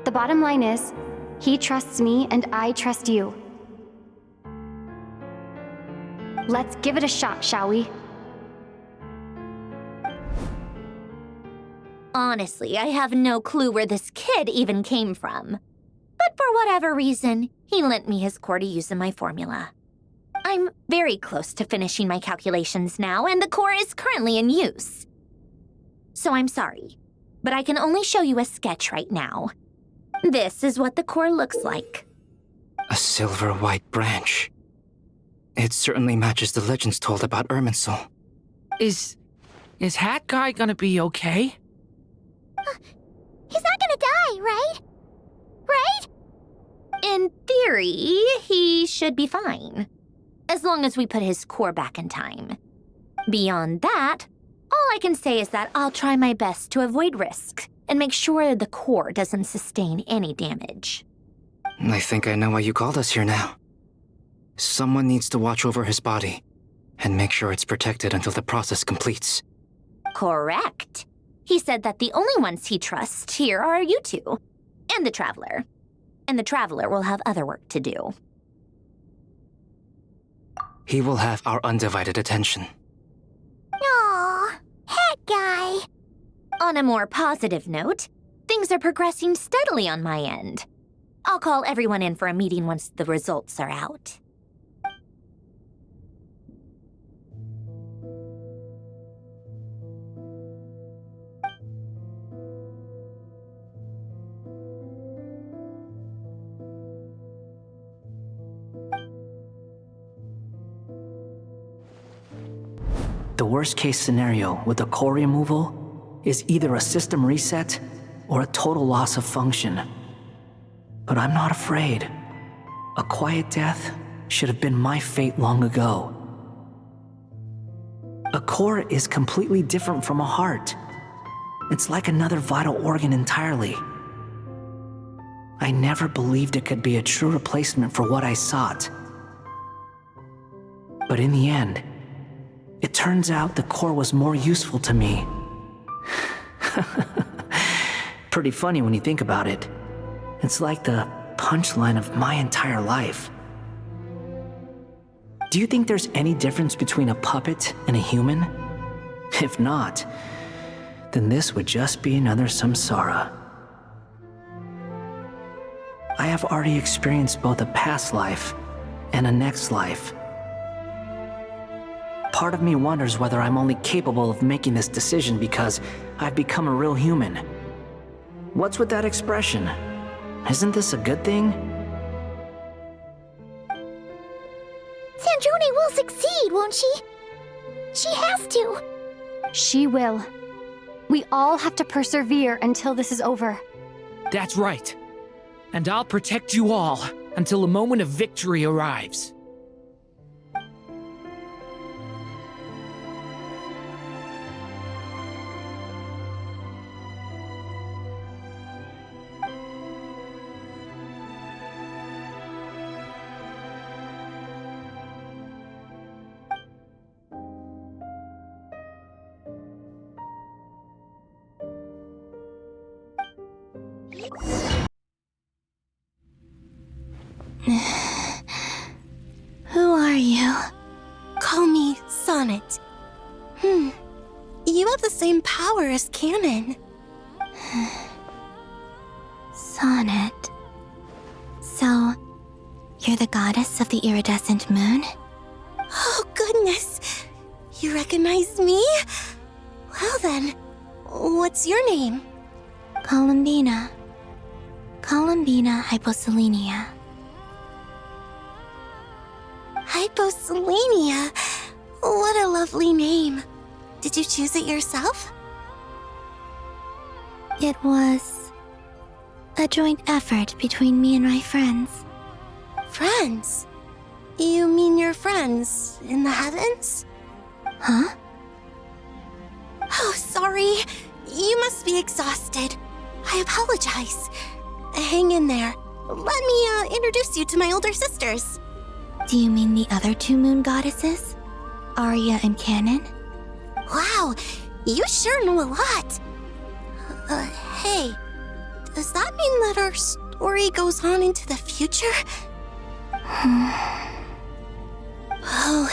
The bottom line is, he trusts me and I trust you. Let's give it a shot, shall we? Honestly, I have no clue where this kid even came from. But for whatever reason, he lent me his core to use in my formula. I'm very close to finishing my calculations now, and the core is currently in use. So I'm sorry, but I can only show you a sketch right now. This is what the core looks like. A silver-white branch. It certainly matches the legends told about Irminsul. Is Hat Guy gonna be okay? He's not gonna die, right? Right? In theory, he should be fine. As long as we put his core back in time. Beyond that, all I can say is that I'll try my best to avoid risk and make sure the core doesn't sustain any damage. I think I know why you called us here now. Someone needs to watch over his body and make sure it's protected until the process completes. Correct. He said that the only ones he trusts here are you two, and the Traveler. And the Traveler will have other work to do. He will have our undivided attention. Aw, Hat Guy. On a more positive note, things are progressing steadily on my end. I'll call everyone in for a meeting once the results are out. The worst-case scenario with the core removal is either a system reset or a total loss of function. But I'm not afraid. A quiet death should have been my fate long ago. A core is completely different from a heart. It's like another vital organ entirely. I never believed it could be a true replacement for what I sought. But in the end, it turns out the core was more useful to me. Pretty funny when you think about it. It's like the punchline of my entire life. Do you think there's any difference between a puppet and a human? If not, then this would just be another samsara. I have already experienced both a past life and a next life. part of me wonders whether I'm only capable of making this decision because I've become a real human. What's with that expression? Isn't this a good thing? Sandrone will succeed, won't she? She has to. She will. We all have to persevere until this is over. That's right. And I'll protect you all until a moment of victory arrives. Who are you? Call me Sonnet. You have the same power as Canon. Sonnet. So, you're the goddess of the iridescent moon? Oh, goodness. You recognize me? Well then, what's your name? Columbina. Columbina Hyposelenia. Hyposelenia? What a lovely name. Did you choose it yourself? It was a joint effort between me and my friends. Friends? You mean your friends in the heavens? Huh? Oh, sorry. You must be exhausted. I apologize. Hang in there. Let me introduce you to my older sisters. Do you mean the other two moon goddesses? Aria and Canon? Wow, you sure know a lot. Hey, does that mean that our story goes on into the future? Oh,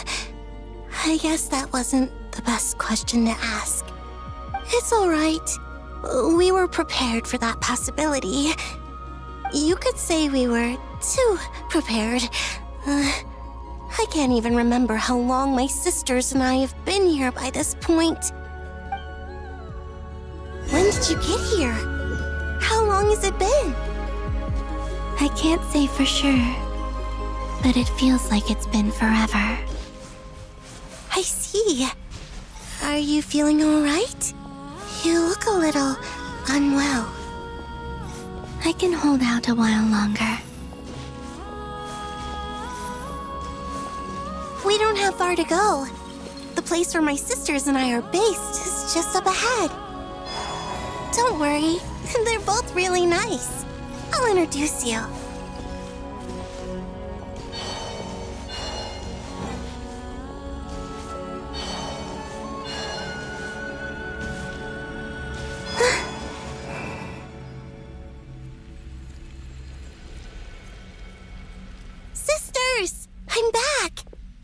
I guess that wasn't the best question to ask. It's all right. We were prepared for that possibility. You could say we were too prepared. I can't even remember how long my sisters and I have been here by this point. When did you get here? How long has it been? I can't say for sure, but it feels like it's been forever. I see. Are you feeling all right? You look a little unwell. I can hold out a while longer. We don't have far to go. The place where my sisters and I are based is just up ahead. Don't worry, they're both really nice. I'll introduce you. Sisters! I'm back!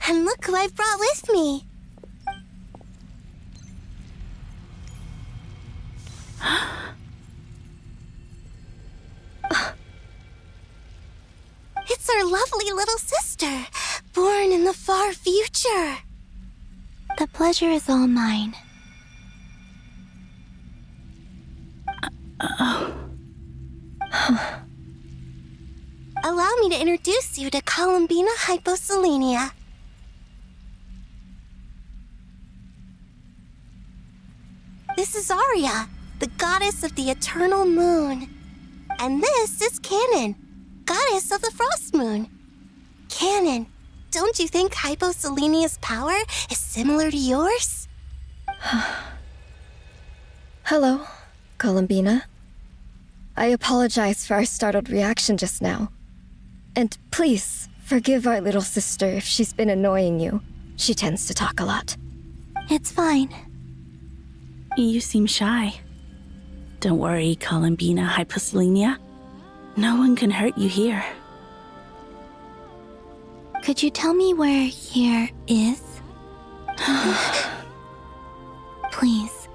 And look who I've brought with me. It's our lovely little sister, born in the far future. The pleasure is all mine. Allow me to introduce you to Columbina Hyposelenia. This is Aria, the goddess of the eternal moon. And this is Canon, goddess of the frost moon. Canon, don't you think Hyposelenia's power is similar to yours? Hello, Columbina. I apologize for our startled reaction just now. And please, forgive our little sister if she's been annoying you. She tends to talk a lot. It's fine. You seem shy. Don't worry, Columbina Hyposelenia. No one can hurt you here. Could you tell me where here is? Please.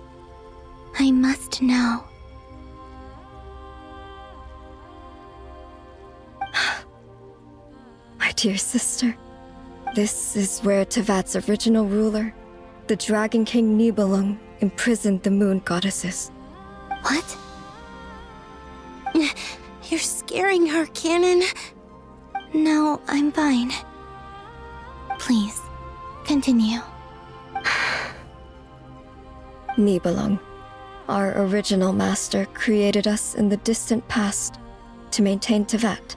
I must know. My dear sister, This is where Teyvat's original ruler, the Dragon King Nibelung, imprisoned the moon goddesses. What? You're scaring her, Canon. No, I'm fine. Please, continue. Nibelung, our original master, created us in the distant past to maintain Teyvat.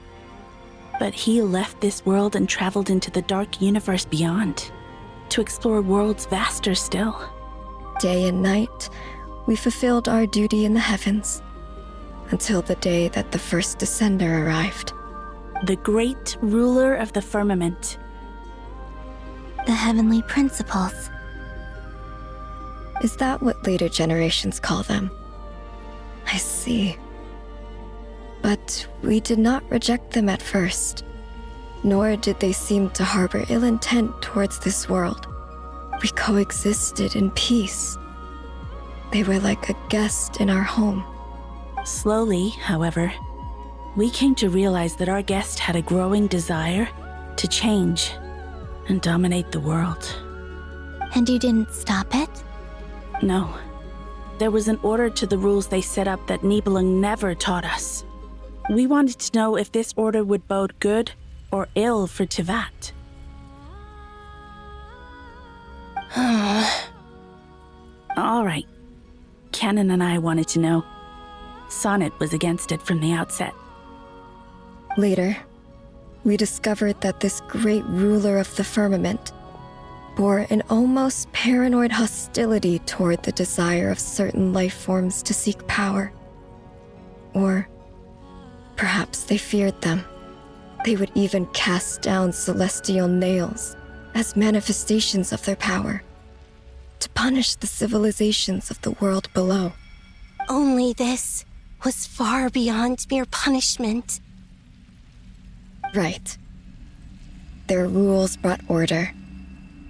But he left this world and traveled into the dark universe beyond, to explore worlds vaster still. Day and night, we fulfilled our duty in the heavens, until the day that the first Descender arrived. The great ruler of the firmament. The heavenly principles. Is that what later generations call them? I see. But we did not reject them at first, nor did they seem to harbor ill intent towards this world. We coexisted in peace. They were like a guest in our home. Slowly, however, we came to realize that our guest had a growing desire to change and dominate the world. And you didn't stop it? No. There was an order to the rules they set up that Nibelung never taught us. We wanted to know if this order would bode good or ill for Teyvat. All right. Canon and I wanted to know. Sonnet was against it from the outset. Later, we discovered that this great ruler of the firmament bore an almost paranoid hostility toward the desire of certain life forms to seek power. Or perhaps they feared them. They would even cast down celestial nails as manifestations of their power, to punish the civilizations of the world below. Only this was far beyond mere punishment. Right. Their rules brought order,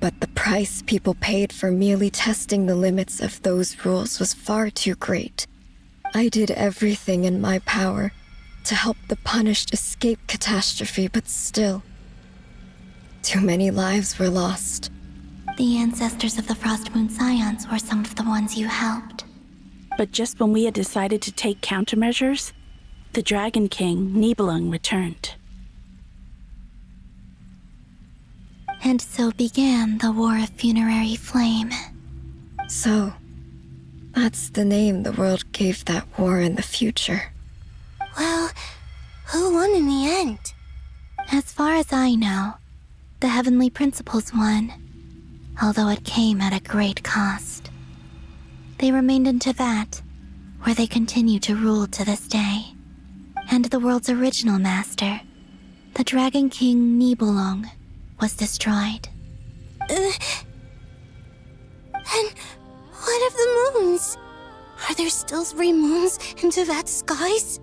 but the price people paid for merely testing the limits of those rules was far too great. I did everything in my power to help the punished escape catastrophe, but still, too many lives were lost. The ancestors of the Frost Moon Scions were some of the ones you helped. But just when we had decided to take countermeasures, the Dragon King, Nibelung, returned. And so began the War of Funerary Flame. So, that's the name the world gave that war in the future. Well, who won in the end? As far as I know, the Heavenly Principles won, although it came at a great cost. They remained in Teyvat, where they continue to rule to this day. And the world's original master, the Dragon King Nibelung, was destroyed. And what of the moons? Are there still 3 moons in Teyvat's skies?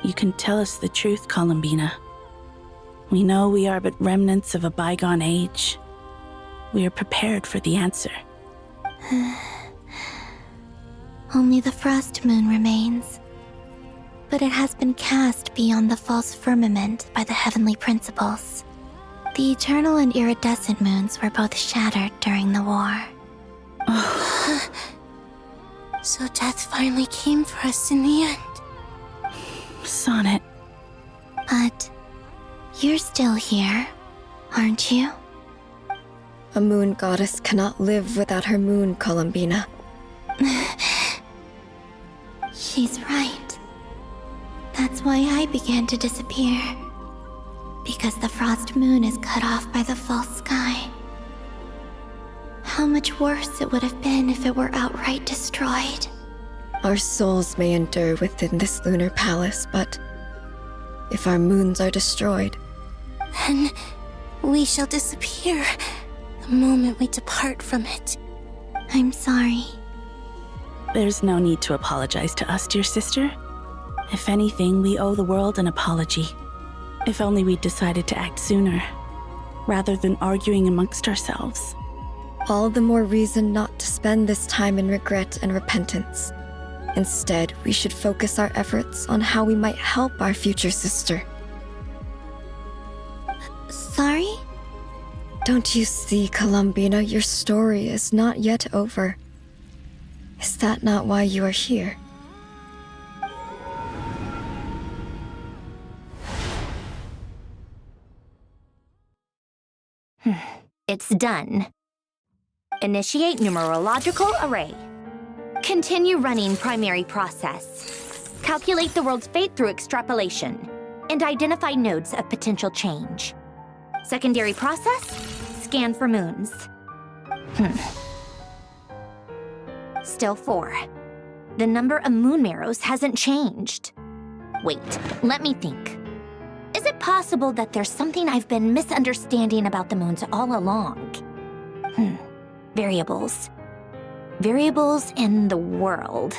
You can tell us the truth, Columbina. We know we are but remnants of a bygone age. We are prepared for the answer. Only the Frost Moon remains. But it has been cast beyond the false firmament by the Heavenly Principles. The Eternal and Iridescent moons were both shattered during the war. So death finally came for us in the end. Sonnet. But you're still here, aren't you? A moon goddess cannot live without her moon, Columbina. She's right. That's why I began to disappear. Because the Frost Moon is cut off by the false sky. How much worse it would have been if it were outright destroyed. Our souls may endure within this lunar palace, but if our moons are destroyed, then we shall disappear the moment we depart from it. I'm sorry. There's no need to apologize to us, dear sister. If anything, we owe the world an apology. If only we'd decided to act sooner, rather than arguing amongst ourselves. All the more reason not to spend this time in regret and repentance. Instead, we should focus our efforts on how we might help our future sister. Sorry? Don't you see, Columbina, your story is not yet over. Is that not why you are here? It's done. Initiate numerological array. Continue running primary process. Calculate the world's fate through extrapolation. And identify nodes of potential change. Secondary process, scan for moons. Still 4. The number of moon marrows hasn't changed. Wait, let me think. Is it possible that there's something I've been misunderstanding about the moons all along? Variables. Variables in the world.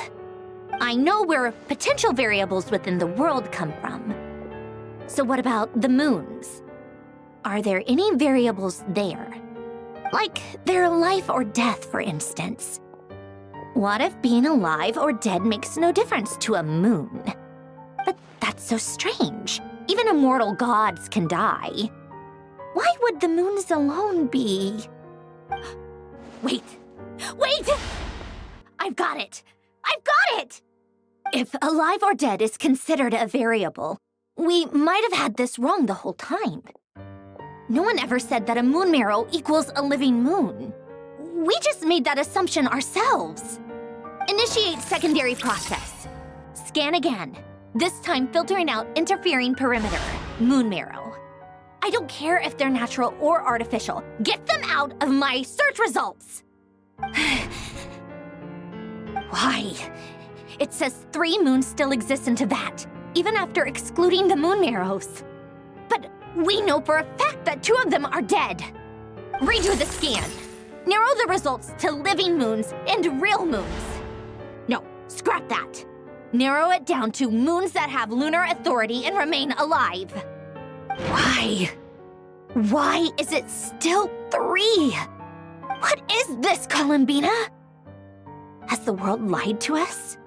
I know where potential variables within the world come from. So what about the moons? Are there any variables there? Like their life or death, for instance. What if being alive or dead makes no difference to a moon? But that's so strange. Even immortal gods can die. Why would the moons alone be? Wait! I've got it! If alive or dead is considered a variable, we might have had this wrong the whole time. No one ever said that a moon marrow equals a living moon. We just made that assumption ourselves. Initiate secondary process. Scan again. This time filtering out interfering perimeter, moon marrow. I don't care if they're natural or artificial. Get them out of my search results! Why? It says 3 moons still exist in Teyvat, even after excluding the moon marrows. But we know for a fact that 2 of them are dead. Redo the scan. Narrow the results to living moons and real moons. No, scrap that. Narrow it down to moons that have lunar authority and remain alive. Why? Why is it still 3? What is this, Columbina? Has the world lied to us?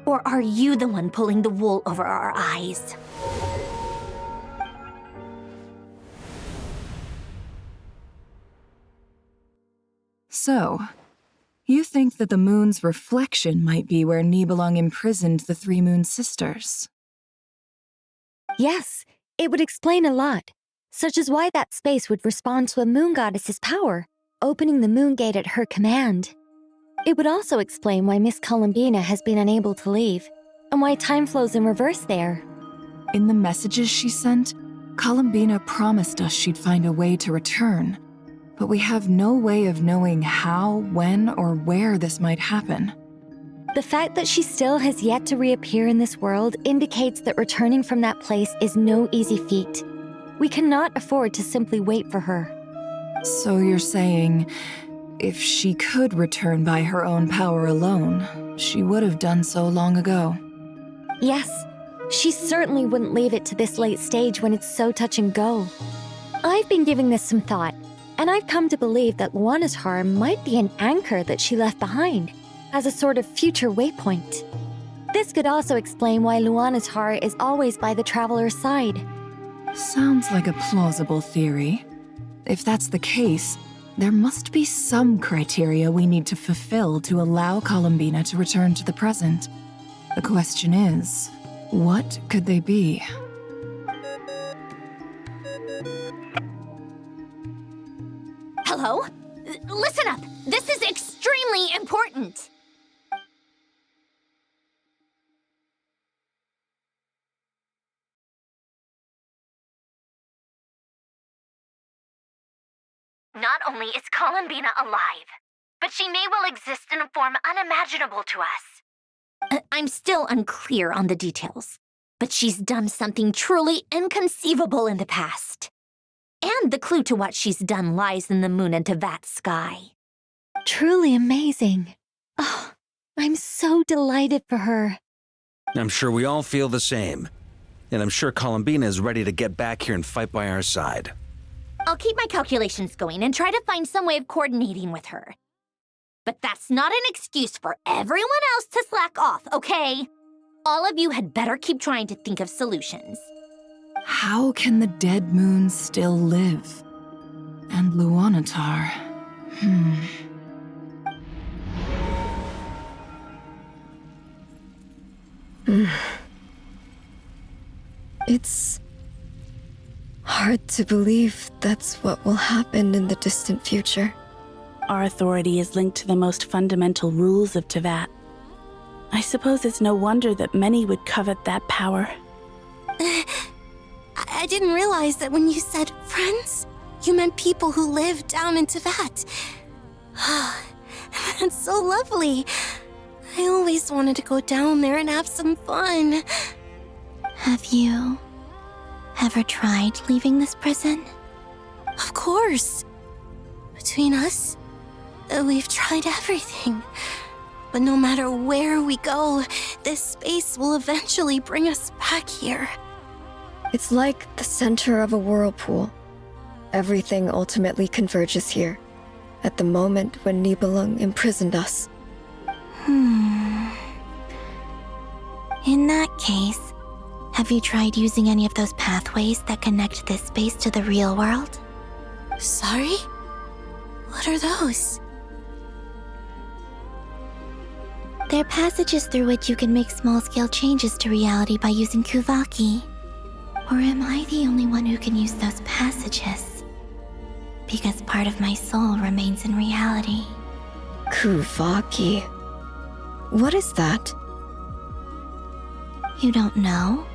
Or are you the one pulling the wool over our eyes? So, you think that the moon's reflection might be where Nibelung imprisoned the 3 moon sisters? Yes, it would explain a lot, such as why that space would respond to a moon goddess's power, opening the moon gate at her command. It would also explain why Miss Columbina has been unable to leave, and why time flows in reverse there. In the messages she sent, Columbina promised us she'd find a way to return, but we have no way of knowing how, when, or where this might happen. The fact that she still has yet to reappear in this world indicates that returning from that place is no easy feat. We cannot afford to simply wait for her. So you're saying, if she could return by her own power alone, she would have done so long ago. Yes, she certainly wouldn't leave it to this late stage when it's so touch and go. I've been giving this some thought, and I've come to believe that Luonnotar might be an anchor that she left behind, as a sort of future waypoint. This could also explain why Luonnotar is always by the traveler's side. Sounds like a plausible theory. If that's the case, there must be some criteria we need to fulfill to allow Columbina to return to the present. The question is, what could they be? Hello? Listen up! This is extremely important! Not only is Columbina alive, but she may well exist in a form unimaginable to us. I'm still unclear on the details, but she's done something truly inconceivable in the past. And the clue to what she's done lies in the moon and Teyvat sky. Truly amazing. Oh, I'm so delighted for her. I'm sure we all feel the same. And I'm sure Columbina is ready to get back here and fight by our side. I'll keep my calculations going and try to find some way of coordinating with her. But that's not an excuse for everyone else to slack off, okay? All of you had better keep trying to think of solutions. How can the dead moon still live? And Luonnotar... It's hard to believe that's what will happen in the distant future. Our authority is linked to the most fundamental rules of Teyvat. I suppose it's no wonder that many would covet that power. I didn't realize that when you said friends, you meant people who live down in Teyvat. That's so lovely. I always wanted to go down there and have some fun. Have you ever tried leaving this prison? Of course. Between us, we've tried everything. But no matter where we go, this space will eventually bring us back here. It's like the center of a whirlpool. Everything ultimately converges here, at the moment when Nibelung imprisoned us. In that case, have you tried using any of those pathways that connect this space to the real world? Sorry? What are those? They're passages through which you can make small-scale changes to reality by using Kuvaki. Or am I the only one who can use those passages? Because part of my soul remains in reality. Kuvaki. What is that? You don't know?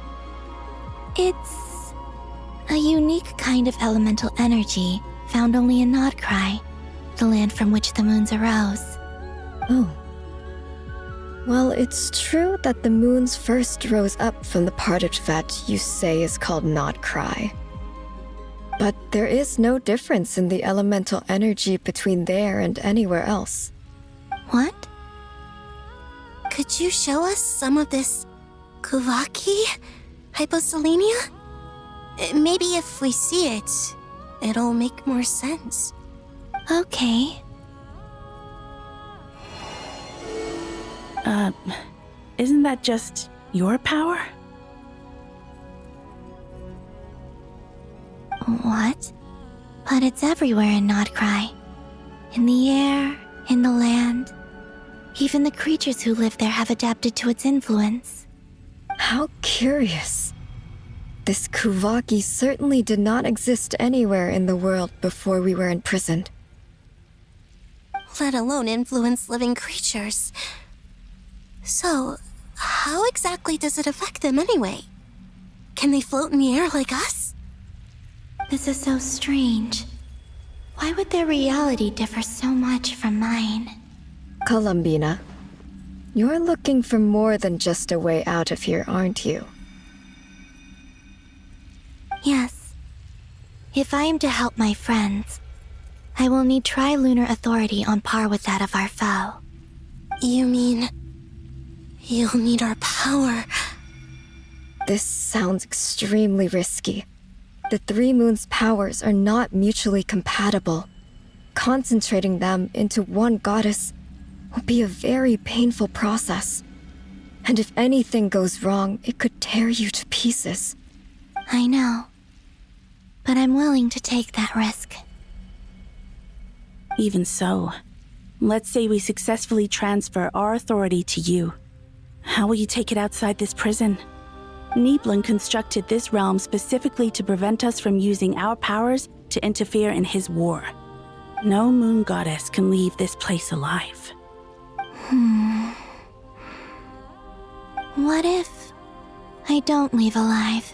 It's a unique kind of elemental energy found only in Nod-Krai, the land from which the moons arose. Oh. Well, it's true that the moons first rose up from the part of Teyvat you say is called Nod-Krai. But there is no difference in the elemental energy between there and anywhere else. What? Could you show us some of this Kuvaki? Hyposelenia? Maybe if we see it, it'll make more sense. Okay. Isn't that just your power? What? But it's everywhere in Nod-Krai. In the air, in the land. Even the creatures who live there have adapted to its influence. How curious. This Kuvaki certainly did not exist anywhere in the world before we were imprisoned. Let alone influence living creatures. So, how exactly does it affect them anyway? Can they float in the air like us? This is so strange. Why would their reality differ so much from mine? Columbina, you're looking for more than just a way out of here, aren't you? Yes. If I am to help my friends, I will need trilunar authority on par with that of our foe. You mean... you'll need our power? This sounds extremely risky. The Three Moons' powers are not mutually compatible. Concentrating them into one goddess will be a very painful process. And if anything goes wrong, it could tear you to pieces. I know. But I'm willing to take that risk. Even so, let's say we successfully transfer our authority to you. How will you take it outside this prison? Nibelung constructed this realm specifically to prevent us from using our powers to interfere in his war. No moon goddess can leave this place alive. What if I don't leave alive?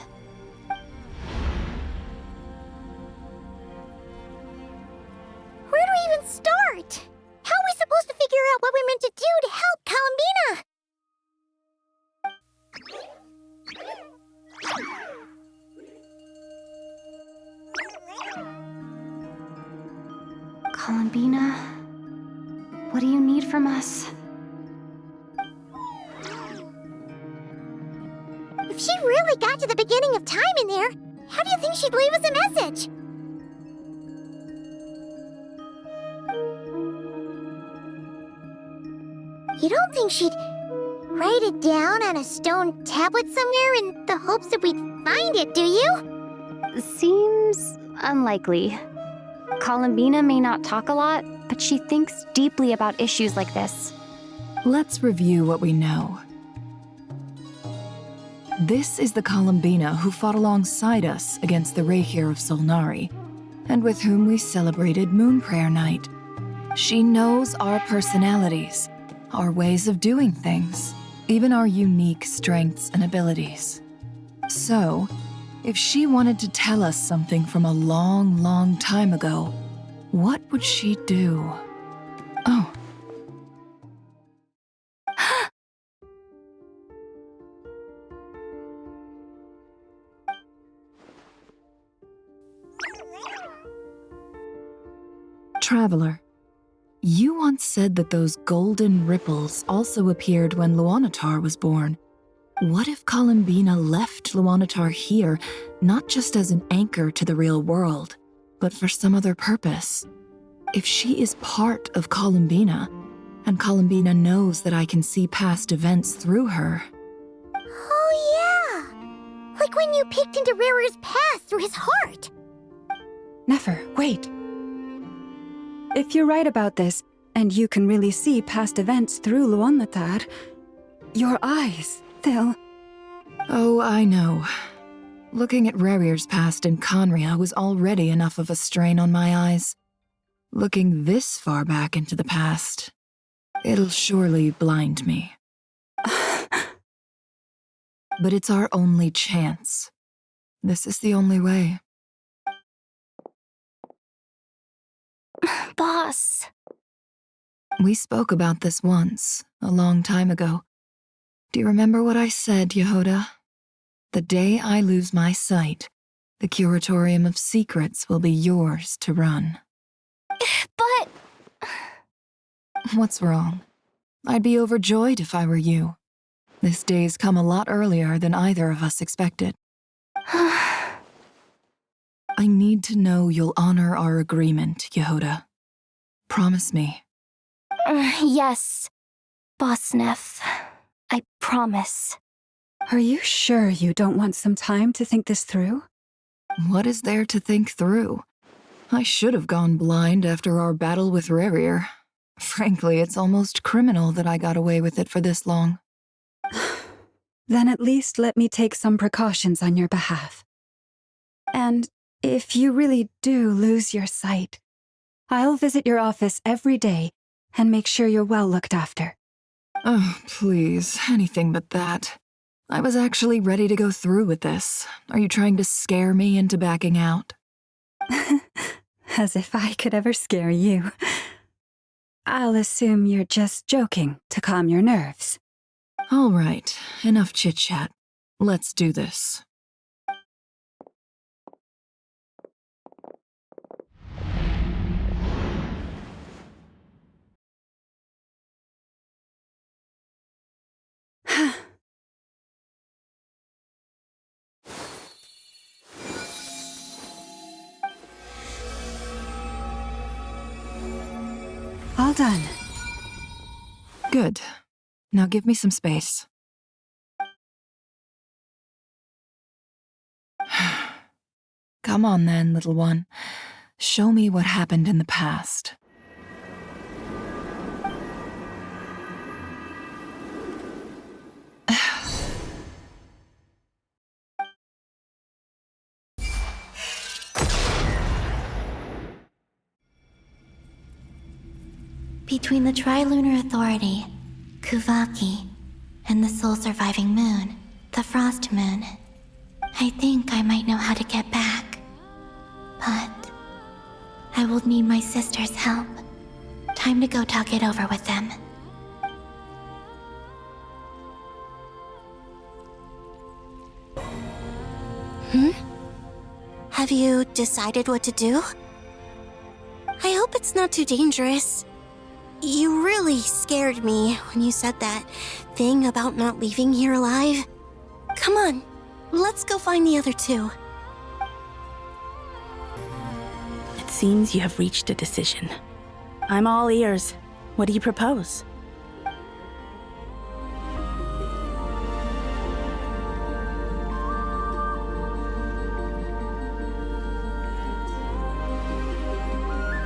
Where do we even start? How are we supposed to figure out what we're meant to do to help Columbina? Columbina, what do you need from us? If she really got to the beginning of time in there, how do you think she'd leave us a message? You don't think she'd write it down on a stone tablet somewhere in the hopes that we'd find it, do you? Seems unlikely. Columbina may not talk a lot, but she thinks deeply about issues like this. Let's review what we know. This is the Columbina who fought alongside us against the Rächer of Solnari, and with whom we celebrated Moon Prayer Night. She knows our personalities, our ways of doing things, even our unique strengths and abilities. So, if she wanted to tell us something from a long, long time ago, what would she do? Oh. Traveler, you once said that those golden ripples also appeared when Luonnotar was born. What if Columbina left Luonnotar here, not just as an anchor to the real world, but for some other purpose? If she is part of Columbina, and Columbina knows that I can see past events through her... Oh yeah! Like when you peeked into Rächer's past through his heart! Nefer, wait! If you're right about this, and you can really see past events through Luonnotar, your eyes, they'll... Oh, I know. Looking at Rächer's past in Conria was already enough of a strain on my eyes. Looking this far back into the past, it'll surely blind me. But it's our only chance. This is the only way. Boss. We spoke about this once, a long time ago. Do you remember what I said, Jahoda? The day I lose my sight, the Curatorium of Secrets will be yours to run. But... What's wrong? I'd be overjoyed if I were you. This day's come a lot earlier than either of us expected. I need to know you'll honor our agreement, Jahoda. Promise me. Yes, Boss Nef. I promise. Are you sure you don't want some time to think this through? What is there to think through? I should have gone blind after our battle with Rächer. Frankly, it's almost criminal that I got away with it for this long. Then at least let me take some precautions on your behalf. And if you really do lose your sight, I'll visit your office every day and make sure you're well looked after. Oh, please, anything but that. I was actually ready to go through with this. Are you trying to scare me into backing out? As if I could ever scare you. I'll assume you're just joking to calm your nerves. All right, enough chit-chat. Let's do this. All done. Good. Now give me some space. Come on then, little one. Show me what happened in the past. Between the Trilunar Authority, Kuvaki, and the sole-surviving moon, the Frost Moon, I think I might know how to get back. But I will need my sister's help. Time to go talk it over with them. Have you decided what to do? I hope it's not too dangerous. You really scared me when you said that thing about not leaving here alive. Come on, let's go find the other two. It seems you have reached a decision. I'm all ears. What do you propose?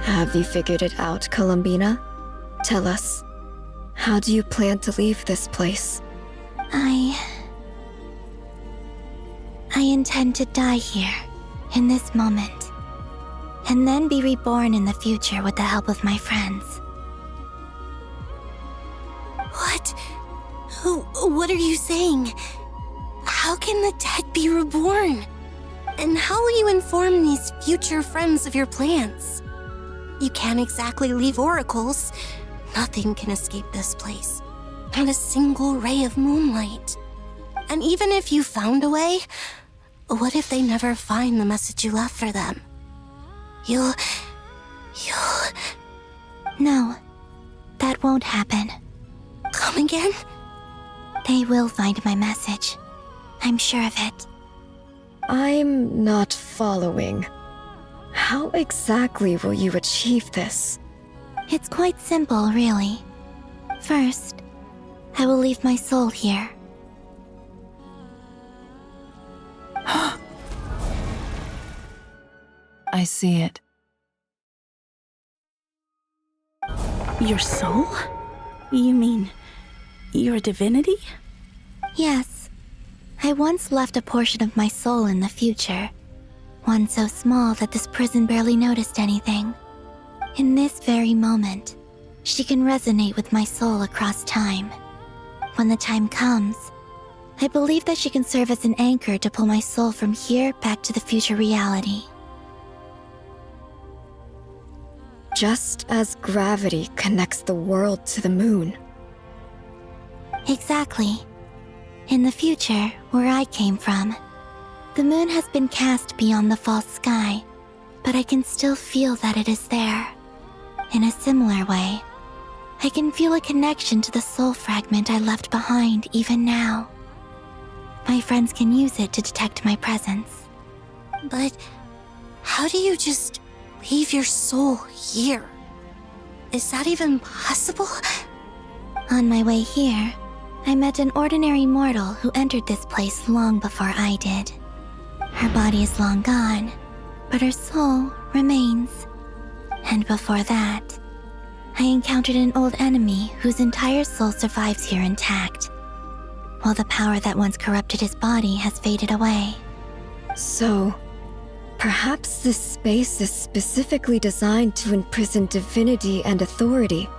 Have you figured it out, Columbina? Tell us, how do you plan to leave this place? I intend to die here, in this moment, and then be reborn in the future with the help of my friends. What? What are you saying? How can the dead be reborn? And how will you inform these future friends of your plans? You can't exactly leave oracles. Nothing can escape this place. Not a single ray of moonlight. And even if you found a way, what if they never find the message you left for them? You'll... No, that won't happen. Come again? They will find my message. I'm sure of it. I'm not following. How exactly will you achieve this? It's quite simple, really. First, I will leave my soul here. I see it. Your soul? You mean you're a divinity? Yes. I once left a portion of my soul in the future. One so small that this prison barely noticed anything. In this very moment, she can resonate with my soul across time. When the time comes, I believe that she can serve as an anchor to pull my soul from here back to the future reality. Just as gravity connects the world to the moon. Exactly. In the future, where I came from, the moon has been cast beyond the false sky, but I can still feel that it is there. In a similar way, I can feel a connection to the soul fragment I left behind even now. My friends can use it to detect my presence. But how do you just leave your soul here? Is that even possible? On my way here, I met an ordinary mortal who entered this place long before I did. Her body is long gone, but her soul remains. And before that, I encountered an old enemy whose entire soul survives here intact, while the power that once corrupted his body has faded away. So, perhaps this space is specifically designed to imprison divinity and authority,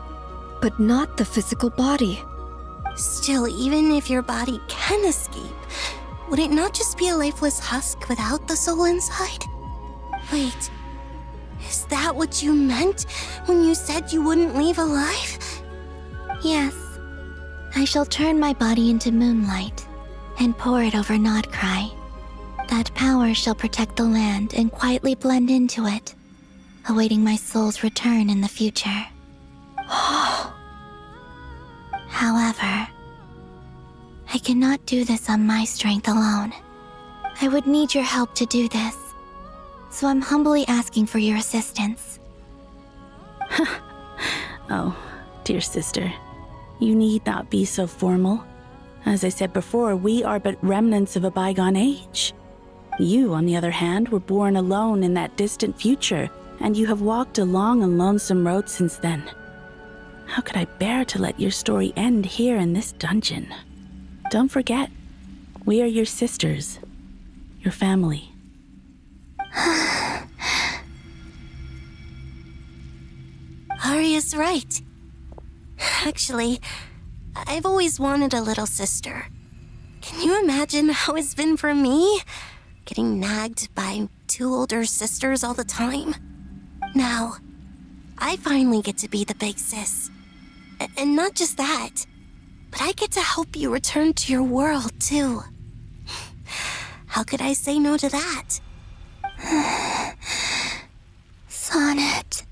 but not the physical body. Still, even if your body can escape, would it not just be a lifeless husk without the soul inside? Wait, is that what you meant when you said you wouldn't leave alive? Yes. I shall turn my body into moonlight and pour it over Nod-Krai. That power shall protect the land and quietly blend into it, awaiting my soul's return in the future. However, I cannot do this on my strength alone. I would need your help to do this, so I'm humbly asking for your assistance. Oh, dear sister, you need not be so formal. As I said before, we are but remnants of a bygone age. You, on the other hand, were born alone in that distant future, and you have walked a long and lonesome road since then. How could I bear to let your story end here in this dungeon? Don't forget, we are your sisters, your family. Aria's right. Actually, I've always wanted a little sister. Can you imagine how it's been for me? Getting nagged by two older sisters all the time. Now, I finally get to be the big sis. And not just that, but I get to help you return to your world, too. How could I say no to that? Sonnet.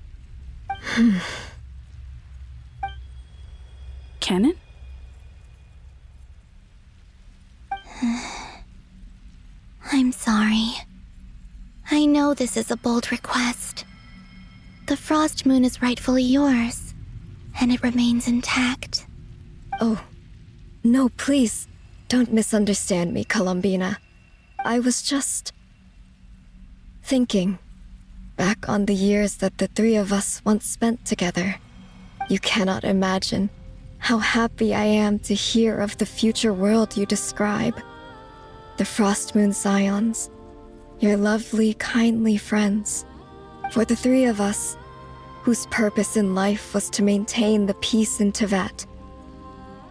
Canon? I'm sorry. I know this is a bold request. The Frost Moon is rightfully yours, and it remains intact. Oh, no, please, don't misunderstand me, Columbina. I was just thinking back on the years that the three of us once spent together, you cannot imagine how happy I am to hear of the future world you describe. The Frost Moon Scions, your lovely, kindly friends. For the three of us, whose purpose in life was to maintain the peace in Teyvat,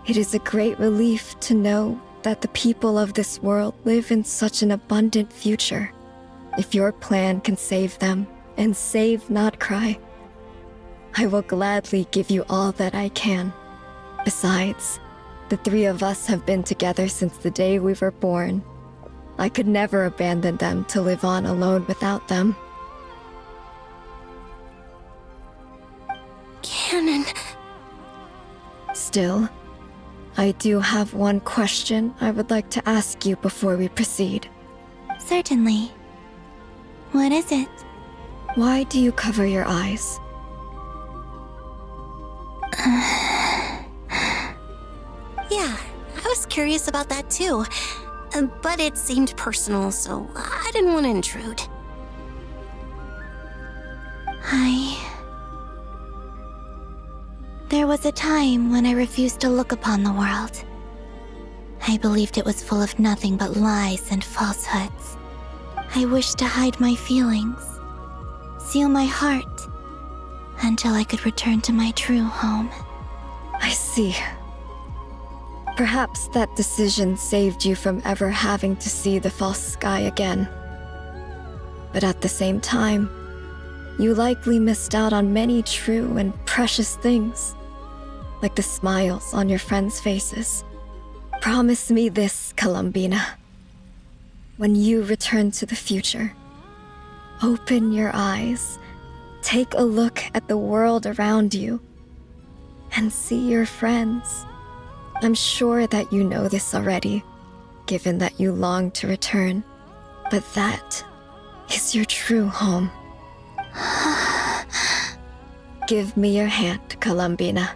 it is a great relief to know that the people of this world live in such an abundant future. If your plan can save them and save Nod-Krai, I will gladly give you all that I can. Besides, the three of us have been together since the day we were born. I could never abandon them to live on alone without them. Canon. Still, I do have one question I would like to ask you before we proceed. Certainly. What is it? Why do you cover your eyes? Yeah, I was curious about that too. But it seemed personal, so I didn't want to intrude. There was a time when I refused to look upon the world. I believed it was full of nothing but lies and falsehoods. I wished to hide my feelings, seal my heart, until I could return to my true home. I see. Perhaps that decision saved you from ever having to see the false sky again. But at the same time, you likely missed out on many true and precious things, like the smiles on your friends' faces. Promise me this, Columbina. When you return to the future, open your eyes, take a look at the world around you, and see your friends. I'm sure that you know this already, given that you long to return, but that is your true home. Give me your hand, Columbina.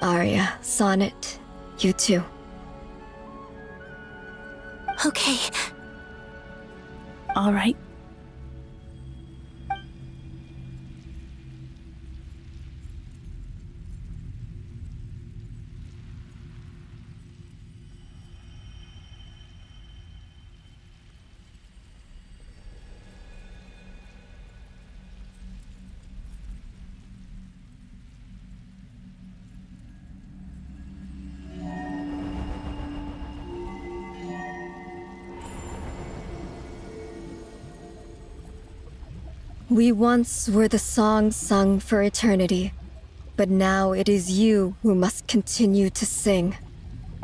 Aria, Sonnet, you too. Okay. All right. We once were the songs sung for eternity, but now it is you who must continue to sing.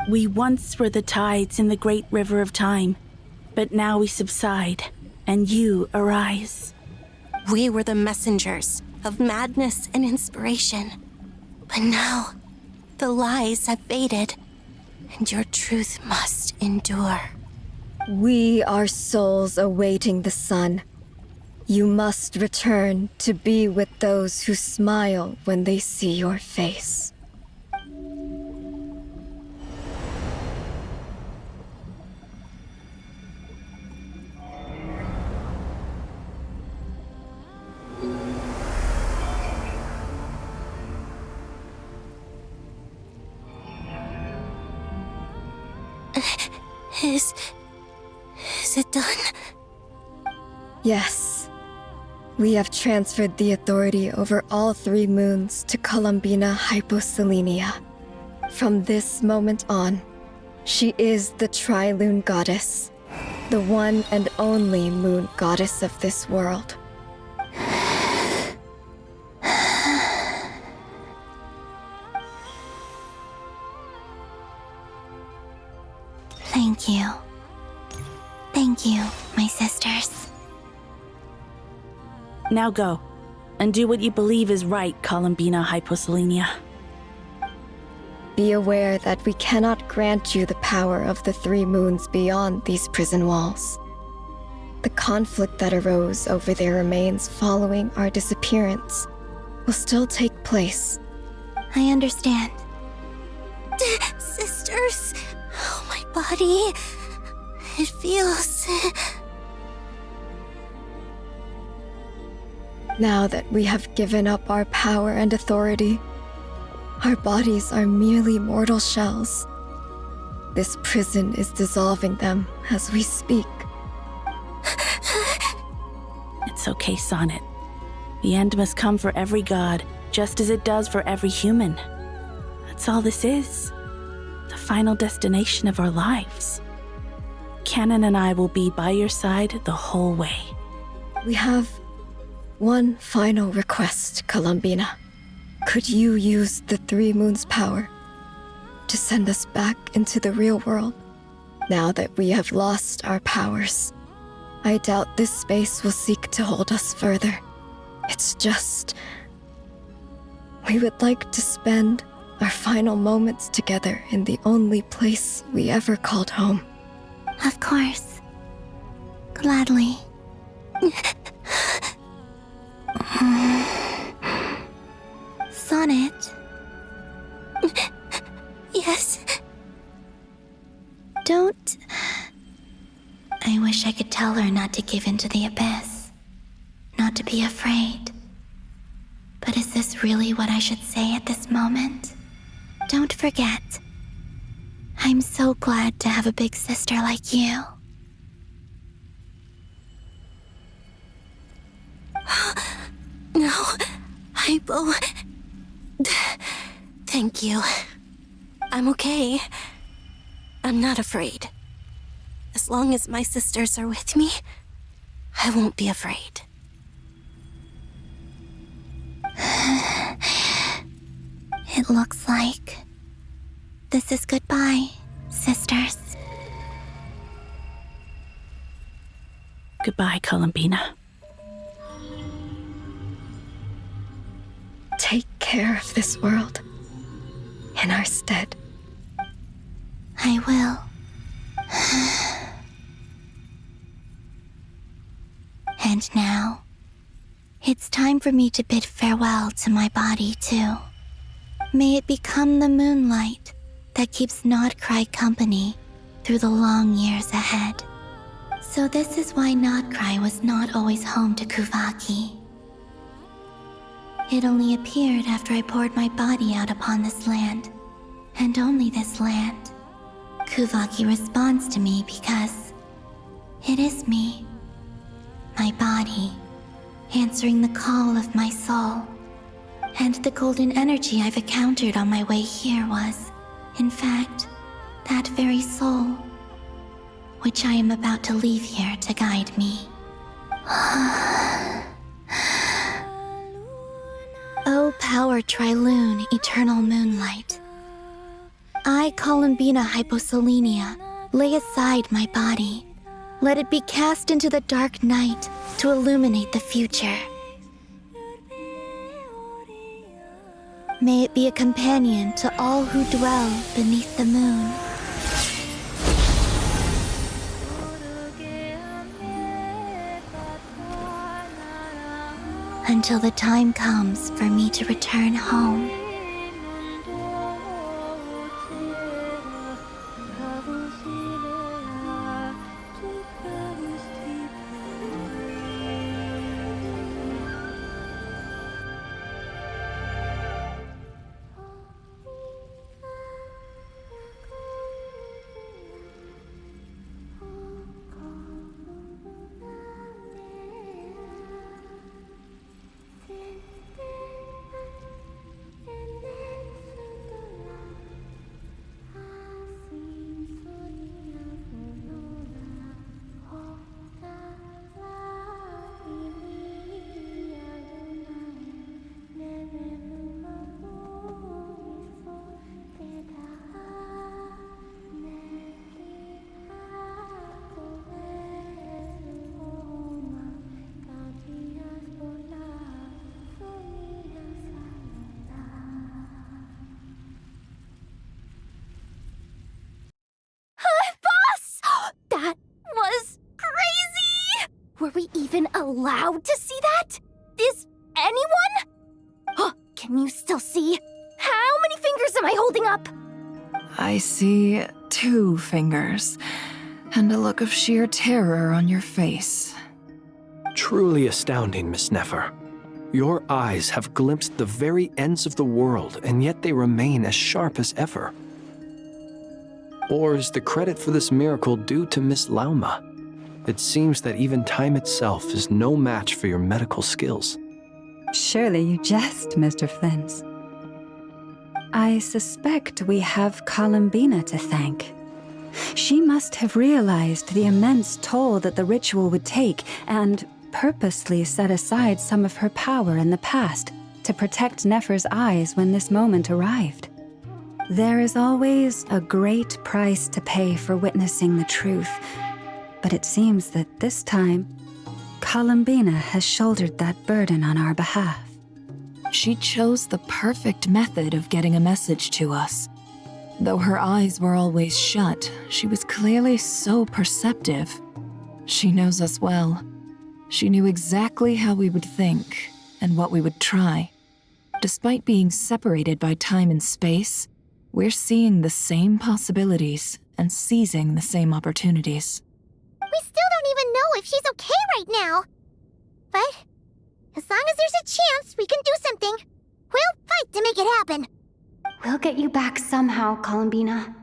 We once were the tides in the great river of time, but now we subside, and you arise. We were the messengers of madness and inspiration, but now the lies have faded, and your truth must endure. We are souls awaiting the sun. You must return to be with those who smile when they see your face. Is it done? Yes. We have transferred the authority over all 3 moons to Columbina Hyposelenia. From this moment on, she is the Trilune Goddess, the one and only moon goddess of this world. Thank you. Thank you, my sisters. Now go, and do what you believe is right, Columbina Hyposelenia. Be aware that we cannot grant you the power of the 3 moons beyond these prison walls. The conflict that arose over their remains following our disappearance will still take place. I understand. Sisters, oh, my body, it feels... Now that we have given up our power and authority, our bodies are merely mortal shells. This prison is dissolving them as we speak. It's okay, Sonnet. The end must come for every god, just as it does for every human. That's all this is. The final destination of our lives. Canon and I will be by your side the whole way. We have one final request, Columbina. Could you use the Three Moons' power to send us back into the real world? Now that we have lost our powers, I doubt this space will seek to hold us further. It's just... we would like to spend our final moments together in the only place we ever called home. Of course. Gladly. Sonnet? Yes? Don't... I wish I could tell her not to give in to the abyss. Not to be afraid. But is this really what I should say at this moment? Don't forget. I'm so glad to have a big sister like you. No, I will... Thank you. I'm okay. I'm not afraid. As long as my sisters are with me, I won't be afraid. It looks like this is goodbye, sisters. Goodbye, Columbina. Take care of this world in our stead. I will. And now, it's time for me to bid farewell to my body, too. May it become the moonlight that keeps Nod-Krai company through the long years ahead. So this is why Nod-Krai was not always home to Kuvaki. It only appeared after I poured my body out upon this land, and only this land. Kuvaki responds to me because it is me, my body, answering the call of my soul. And the golden energy I've encountered on my way here was, in fact, that very soul, which I am about to leave here to guide me. O power Trilune, eternal moonlight. I, Columbina Hyposelenia, lay aside my body. Let it be cast into the dark night to illuminate the future. May it be a companion to all who dwell beneath the moon. Until the time comes for me to return home. Were we even allowed to see that? Is anyone? Oh, can you still see? How many fingers am I holding up? I see 2 fingers, and a look of sheer terror on your face. Truly astounding, Miss Nefer. Your eyes have glimpsed the very ends of the world, and yet they remain as sharp as ever. Or is the credit for this miracle due to Miss Lauma? It seems that even time itself is no match for your medical skills. Surely you jest, Mr. Flins. I suspect we have Columbina to thank. She must have realized the immense toll that the ritual would take and purposely set aside some of her power in the past to protect Nefer's eyes when this moment arrived. There is always a great price to pay for witnessing the truth, but it seems that this time, Columbina has shouldered that burden on our behalf. She chose the perfect method of getting a message to us. Though her eyes were always shut, she was clearly so perceptive. She knows us well. She knew exactly how we would think and what we would try. Despite being separated by time and space, we're seeing the same possibilities and seizing the same opportunities. We still don't even know if she's okay right now. But as long as there's a chance we can do something, we'll fight to make it happen. We'll get you back somehow, Columbina.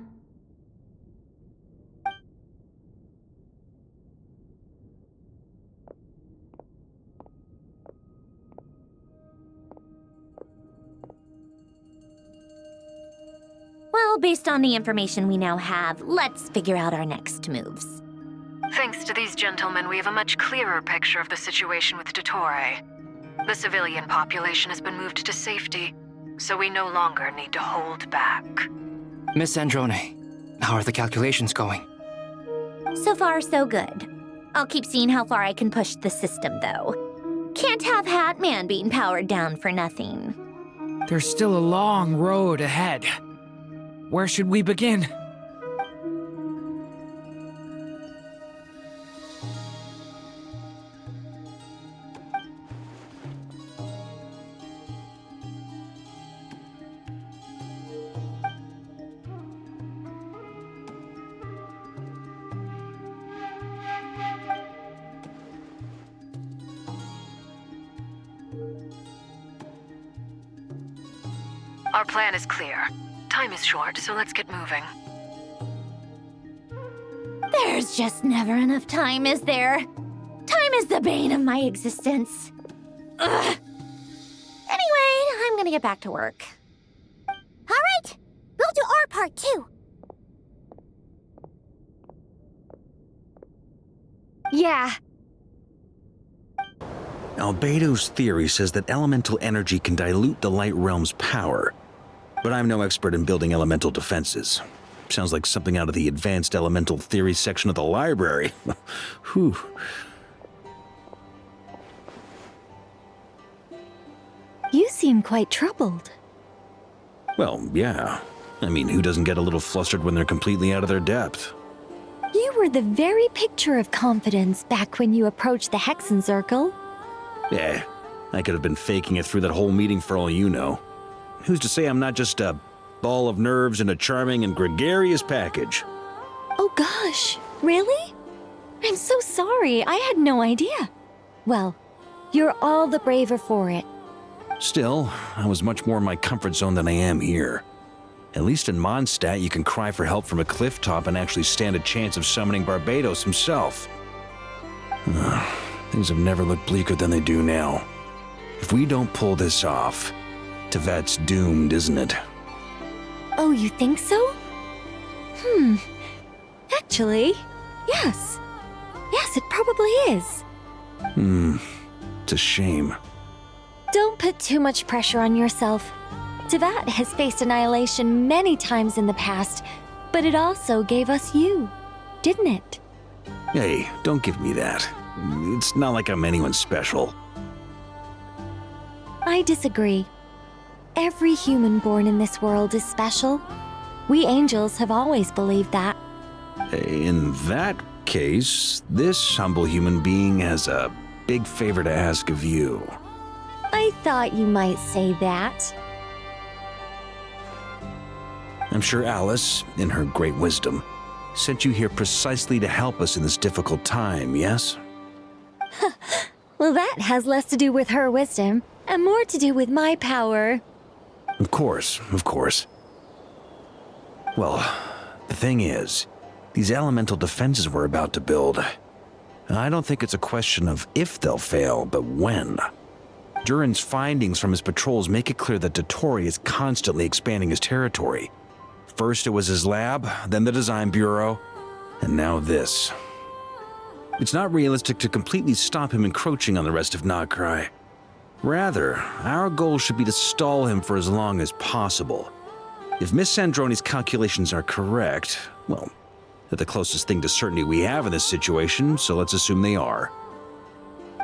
Well, based on the information we now have, let's figure out our next moves. Thanks to these gentlemen, we have a much clearer picture of the situation with Dottore. The civilian population has been moved to safety, so we no longer need to hold back. Miss Sandrone, how are the calculations going? So far, so good. I'll keep seeing how far I can push the system, though. Can't have Hat Man being powered down for nothing. There's still a long road ahead. Where should we begin? Our plan is clear. Time is short, so let's get moving. There's just never enough time, is there? Time is the bane of my existence. Ugh. Anyway, I'm gonna get back to work. All right, we'll do our part too. Yeah. Albedo's theory says that elemental energy can dilute the light realm's power, but I'm no expert in building elemental defenses. Sounds like something out of the advanced elemental theory section of the library. Whew. You seem quite troubled. Well, yeah. I mean, who doesn't get a little flustered when they're completely out of their depth? You were the very picture of confidence back when you approached the Hexen Circle. Yeah, I could have been faking it through that whole meeting for all you know. Who's to say I'm not just a ball of nerves in a charming and gregarious package? Oh gosh, really? I'm so sorry, I had no idea. Well, you're all the braver for it. Still, I was much more in my comfort zone than I am here. At least in Mondstadt, you can cry for help from a cliff top and actually stand a chance of summoning Barbados himself. Things have never looked bleaker than they do now. If we don't pull this off, Teyvat's doomed, isn't it? Oh, you think so? Actually, yes. Yes, it probably is. It's a shame. Don't put too much pressure on yourself. Teyvat has faced annihilation many times in the past, but it also gave us you, didn't it? Hey, don't give me that. It's not like I'm anyone special. I disagree. Every human born in this world is special. We angels have always believed that. In that case, this humble human being has a big favor to ask of you. I thought you might say that. I'm sure Alice, in her great wisdom, sent you here precisely to help us in this difficult time, yes? Well, that has less to do with her wisdom and more to do with my power. Of course, of course. Well, the thing is, these elemental defenses we're about to build, I don't think it's a question of if they'll fail, but when. Durin's findings from his patrols make it clear that Dottore is constantly expanding his territory. First it was his lab, then the design bureau, and now this. It's not realistic to completely stop him encroaching on the rest of Nod-Krai. Rather, our goal should be to stall him for as long as possible. If Miss Sandrone's calculations are correct, well, they're the closest thing to certainty we have in this situation, so let's assume they are.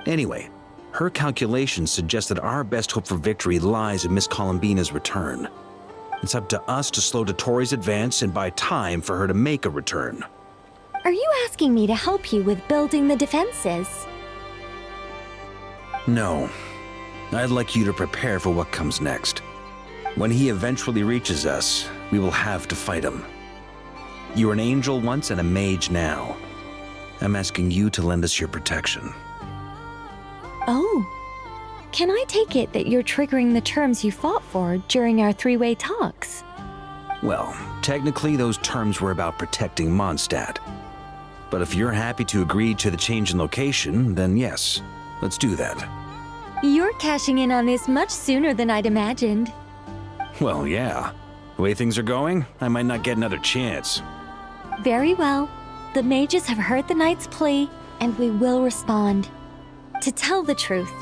Anyway, her calculations suggest that our best hope for victory lies in Miss Columbina's return. It's up to us to slow Dottore's advance and buy time for her to make a return. Are you asking me to help you with building the defenses? No. I'd like you to prepare for what comes next. When he eventually reaches us, we will have to fight him. You were an angel once and a mage now. I'm asking you to lend us your protection. Oh. Can I take it that you're triggering the terms you fought for during our three-way talks? Well, technically those terms were about protecting Mondstadt. But if you're happy to agree to the change in location, then yes, let's do that. You're cashing in on this much sooner than I'd imagined. Well, yeah. The way things are going, I might not get another chance. Very well. The mages have heard the knight's plea, and we will respond. To tell the truth,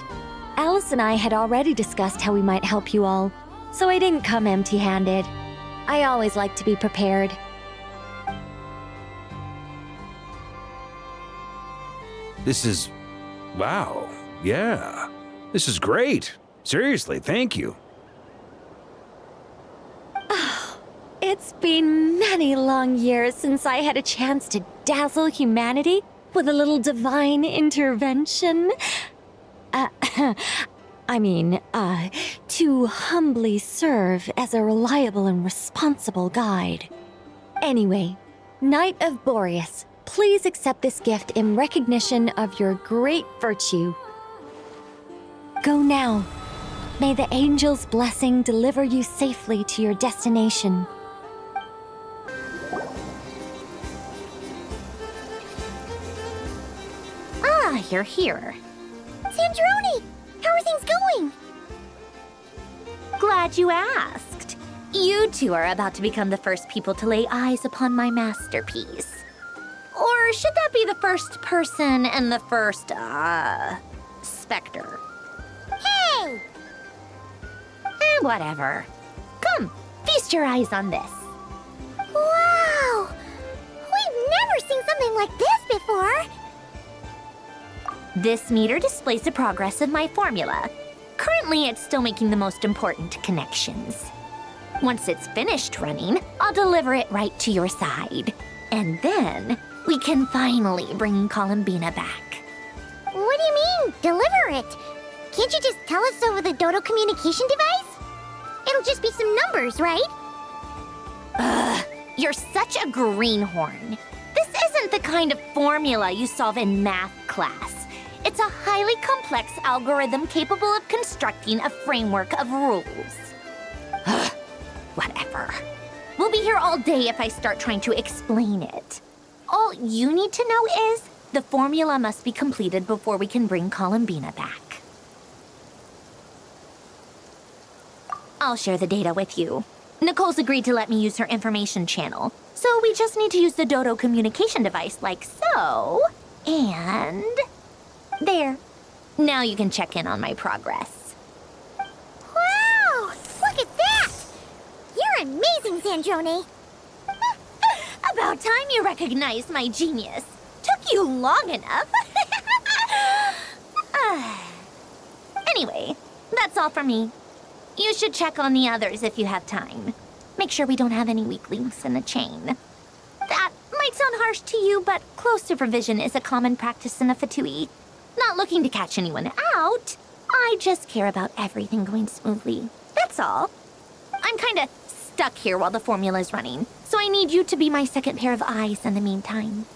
Alice and I had already discussed how we might help you all, so I didn't come empty-handed. I always like to be prepared. This is... wow. Yeah. This is great. Seriously, thank you. It's been many long years since I had a chance to dazzle humanity with a little divine intervention. To humbly serve as a reliable and responsible guide. Anyway, Knight of Boreas, please accept this gift in recognition of your great virtue. Go now. May the angel's blessing deliver you safely to your destination. Ah, you're here. Sandrone! How are things going? Glad you asked. You two are about to become the first people to lay eyes upon my masterpiece. Or should that be the first person and the first, specter? Hey! Whatever. Come, feast your eyes on this. Wow! We've never seen something like this before! This meter displays the progress of my formula. Currently, it's still making the most important connections. Once it's finished running, I'll deliver it right to your side. And then, we can finally bring Columbina back. What do you mean, deliver it? Can't you just tell us over the Dodo communication device? It'll just be some numbers, right? Ugh, you're such a greenhorn. This isn't the kind of formula you solve in math class. It's a highly complex algorithm capable of constructing a framework of rules. Ugh, whatever. We'll be here all day if I start trying to explain it. All you need to know is the formula must be completed before we can bring Columbina back. I'll share the data with you. Nicole's agreed to let me use her information channel, so we just need to use the Dodo communication device like so, and... there. Now you can check in on my progress. Wow! Look at that! You're amazing, Sandrone! About time you recognized my genius. Took you long enough. Anyway, that's all from me. You should check on the others if you have time. Make sure we don't have any weak links in the chain. That might sound harsh to you, but close supervision is a common practice in the Fatui. Not looking to catch anyone out. I just care about everything going smoothly. That's all. I'm kinda stuck here while the formula's running, so I need you to be my second pair of eyes in the meantime.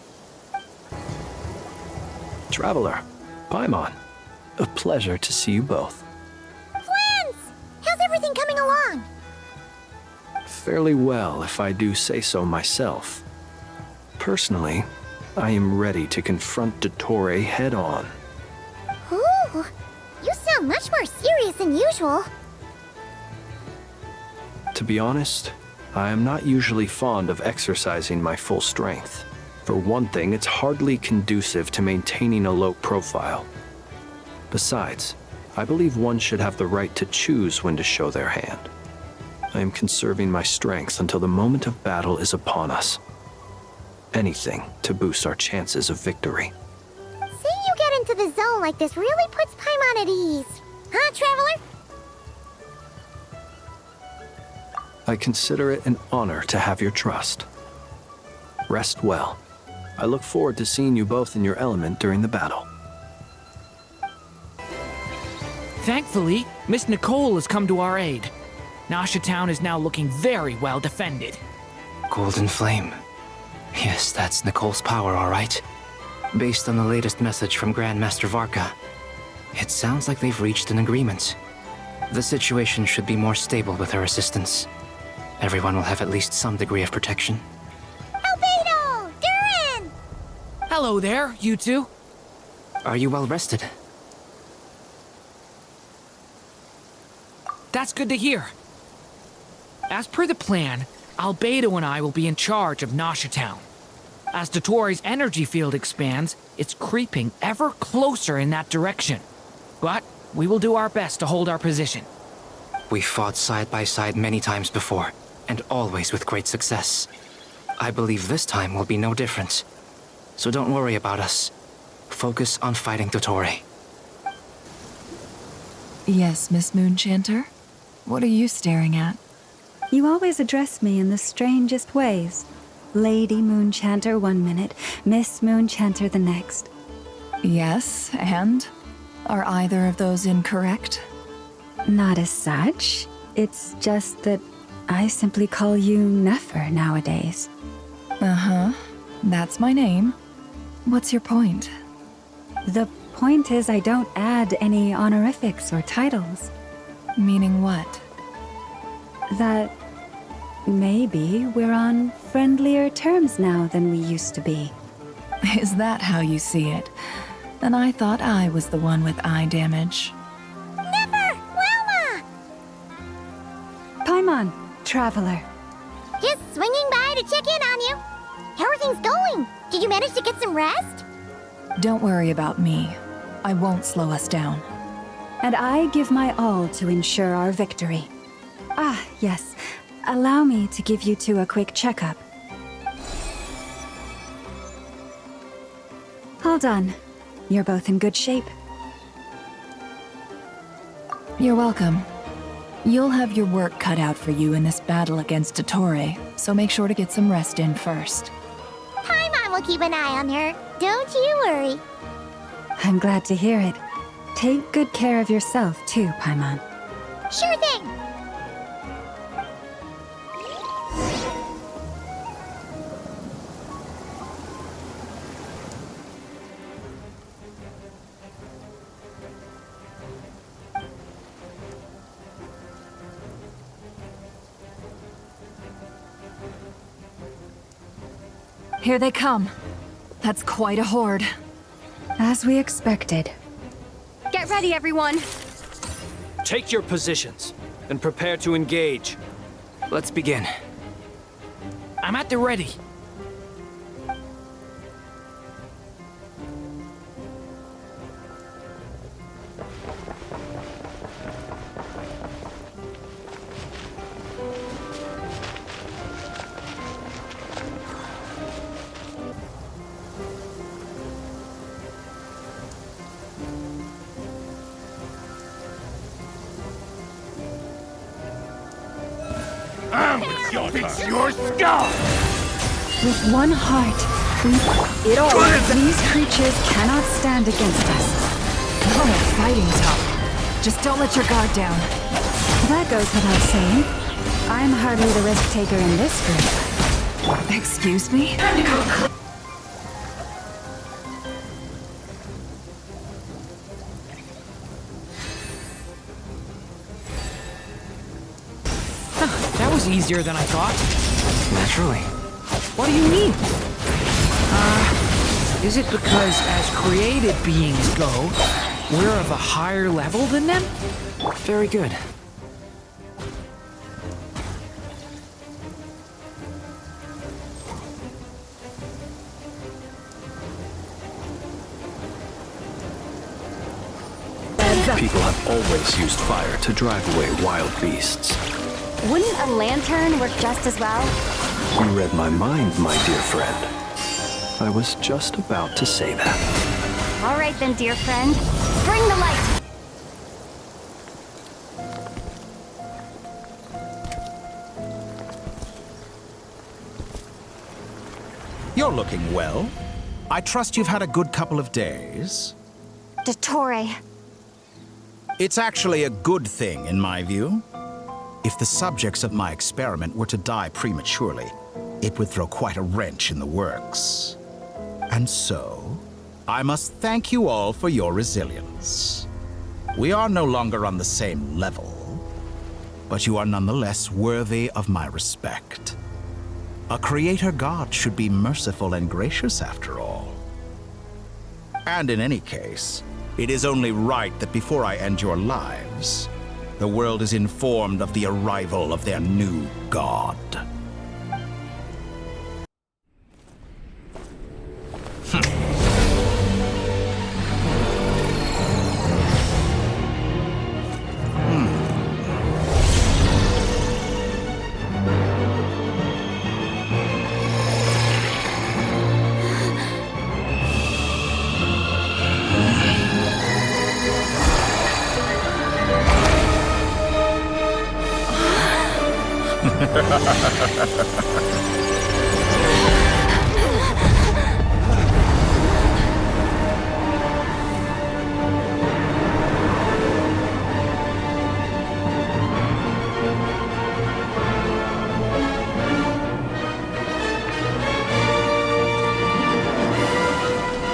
Traveler, Paimon, a pleasure to see you both. everything coming along? Fairly well, if I do say so myself. Personally, I am ready to confront Dottore head-on. Ooh, you sound much more serious than usual. To be honest, I am not usually fond of exercising my full strength. For one thing, it's hardly conducive to maintaining a low profile. Besides, I believe one should have the right to choose when to show their hand. I am conserving my strength until the moment of battle is upon us. Anything to boost our chances of victory. Seeing you get into the zone like this really puts Paimon at ease. Huh, Traveler? I consider it an honor to have your trust. Rest well. I look forward to seeing you both in your element during the battle. Thankfully, Miss Nicole has come to our aid. Nasha Town is now looking very well defended. Golden Flame. Yes, that's Nicole's power, all right. Based on the latest message from Grandmaster Varka, it sounds like they've reached an agreement. The situation should be more stable with her assistance. Everyone will have at least some degree of protection. Albedo! Durin! Hello there, you two. Are you well rested? That's good to hear. As per the plan, Albedo and I will be in charge of Nasha Town. As Dottore's energy field expands, it's creeping ever closer in that direction. But we will do our best to hold our position. We fought side by side many times before, and always with great success. I believe this time will be no different. So don't worry about us. Focus on fighting Dottore. Yes, Miss Moonchanter? What are you staring at? You always address me in the strangest ways. Lady Moonchanter one minute, Miss Moonchanter the next. Yes, and? Are either of those incorrect? Not as such. It's just that I simply call you Nefer nowadays. Uh-huh. That's my name. What's your point? The point is I don't add any honorifics or titles. Meaning what? That maybe we're on friendlier terms now than we used to be. Is that how you see it? Then I thought I was the one with eye damage. Nefer! Lauma! Paimon, Traveler. Just swinging by to check in on you. How are things going? Did you manage to get some rest? Don't worry about me. I won't slow us down. And I give my all to ensure our victory. Ah, yes. Allow me to give you two a quick checkup. All done. You're both in good shape. You're welcome. You'll have your work cut out for you in this battle against Dottore, so make sure to get some rest in first. Paimon will keep an eye on her. Don't you worry. I'm glad to hear it. Take good care of yourself, too, Paimon. Sure thing! Here they come. That's quite a horde. As we expected. Get ready, everyone! Take your positions and prepare to engage. Let's begin. I'm at the ready. Your skull! With one heart, these creatures cannot stand against us. Oh, fighting tough. Just don't let your guard down. That goes without saying. I'm hardly the risk taker in this group. Excuse me? was easier than I thought. Naturally. What do you mean? Is it because as created beings go, we're of a higher level than them? Very good. People have always used fire to drive away wild beasts. Wouldn't a lantern work just as well? You read my mind, my dear friend. I was just about to say that. All right then, dear friend. Bring the light! You're looking well. I trust you've had a good couple of days. Dottore. It's actually a good thing, in my view. If the subjects of my experiment were to die prematurely, it would throw quite a wrench in the works. And so, I must thank you all for your resilience. We are no longer on the same level, but you are nonetheless worthy of my respect. A creator god should be merciful and gracious after all. And in any case, it is only right that before I end your lives, the world is informed of the arrival of their new god.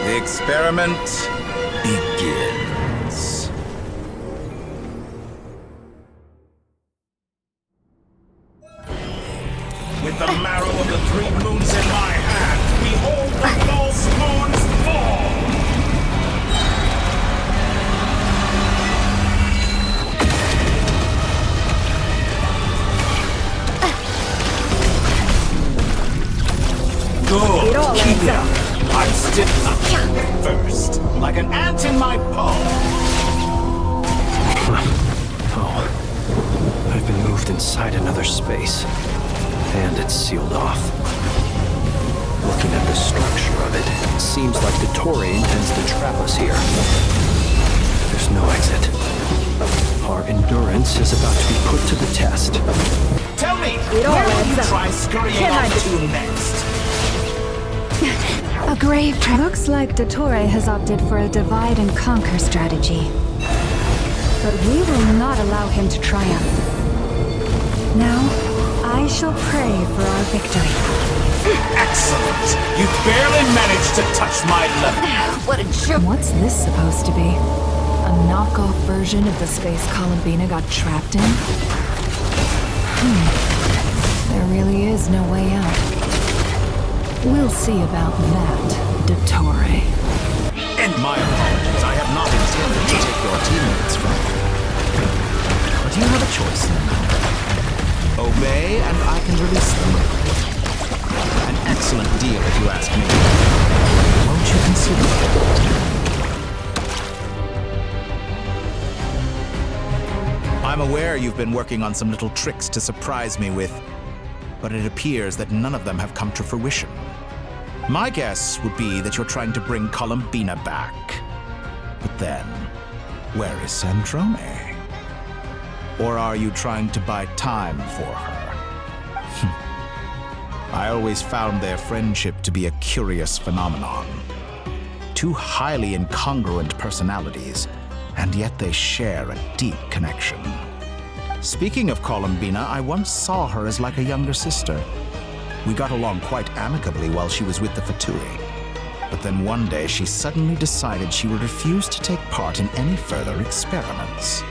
The experiment begins. With the marrow of the 3 moons in my hand, behold the false moons fall! Good, keep it up. I'm still up first, like an ant in my palm. Oh, I've been moved inside another space. And it's sealed off. Looking at the structure of it, it seems like Dottore intends to trap us here. There's no exit. Our endurance is about to be put to the test. Tell me, where will you try scurrying off to next? A grave trap. Looks like Dottore has opted for a divide and conquer strategy. But we will not allow him to triumph. Now, I shall pray for our victory. Excellent! You barely managed to touch my level. What a jerk! What's this supposed to be? A knockoff version of the space Columbina got trapped in? There really is no way out. We'll see about that, Dottore. And my apologies, I have not intended to take your teammates from you. But you have a choice in the matter. Obey, and I can release them. An excellent deal, if you ask me. Won't you consider it? I'm aware you've been working on some little tricks to surprise me with, but it appears that none of them have come to fruition. My guess would be that you're trying to bring Columbina back. But then, where is Sandrone? Or are you trying to buy time for her? I always found their friendship to be a curious phenomenon. 2 highly incongruent personalities, and yet they share a deep connection. Speaking of Columbina, I once saw her as like a younger sister. We got along quite amicably while she was with the VIII. But then one day she suddenly decided she would refuse to take part in any further experiments.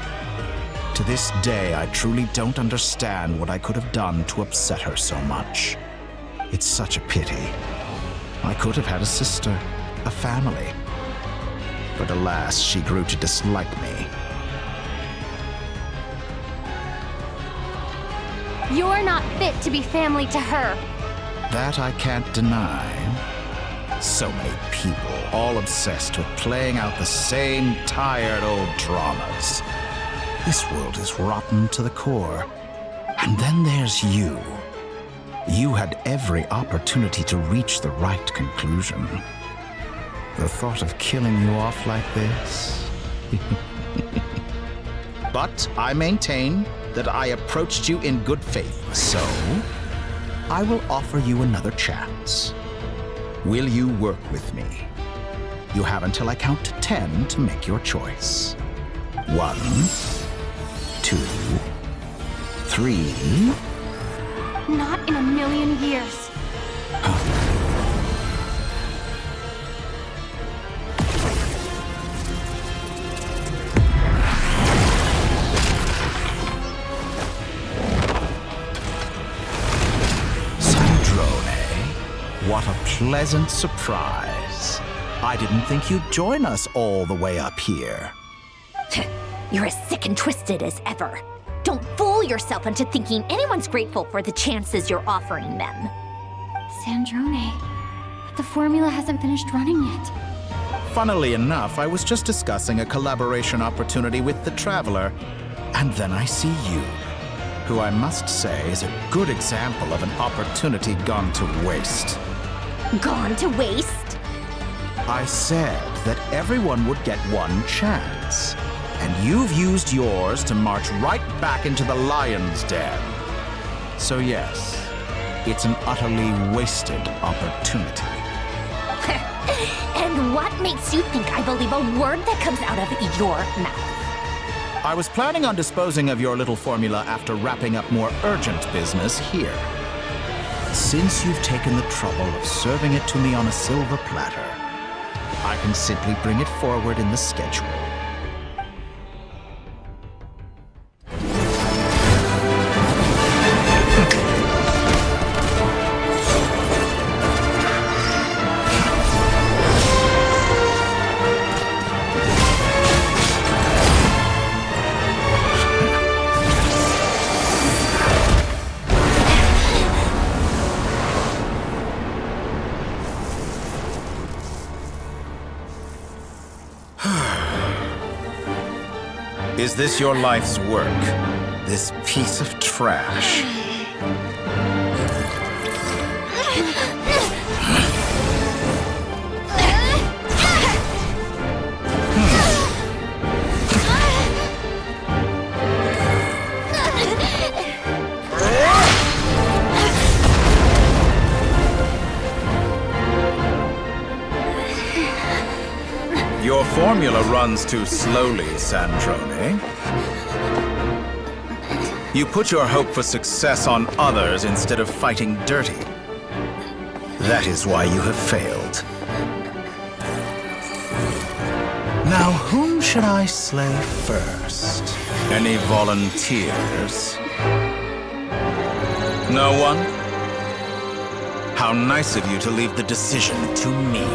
To this day, I truly don't understand what I could have done to upset her so much. It's such a pity. I could have had a sister, a family. But alas, she grew to dislike me. You're not fit to be family to her. That I can't deny. So many people, all obsessed with playing out the same tired old dramas. This world is rotten to the core. And then there's you. You had every opportunity to reach the right conclusion. The thought of killing you off like this? But I maintain that I approached you in good faith, so I will offer you another chance. Will you work with me? You have until I count to 10 to make your choice. 1, 2, 3. Not in a million years. What a pleasant surprise. I didn't think you'd join us all the way up here. You're as sick and twisted as ever. Don't fool yourself into thinking anyone's grateful for the chances you're offering them. Sandrone, but the formula hasn't finished running yet. Funnily enough, I was just discussing a collaboration opportunity with the Traveler, and then I see you, who I must say is a good example of an opportunity gone to waste. Gone to waste? I said that everyone would get one chance, and you've used yours to march right back into the lion's den. So yes, it's an utterly wasted opportunity. And what makes you think I believe a word that comes out of your mouth? I was planning on disposing of your little formula after wrapping up more urgent business here. Since you've taken the trouble of serving it to me on a silver platter, I can simply bring it forward in the schedule. Is this your life's work? This piece of trash? Your formula runs too slowly, Sandrone. You put your hope for success on others instead of fighting dirty. That is why you have failed. Now, whom should I slay first? Any volunteers? No one? How nice of you to leave the decision to me.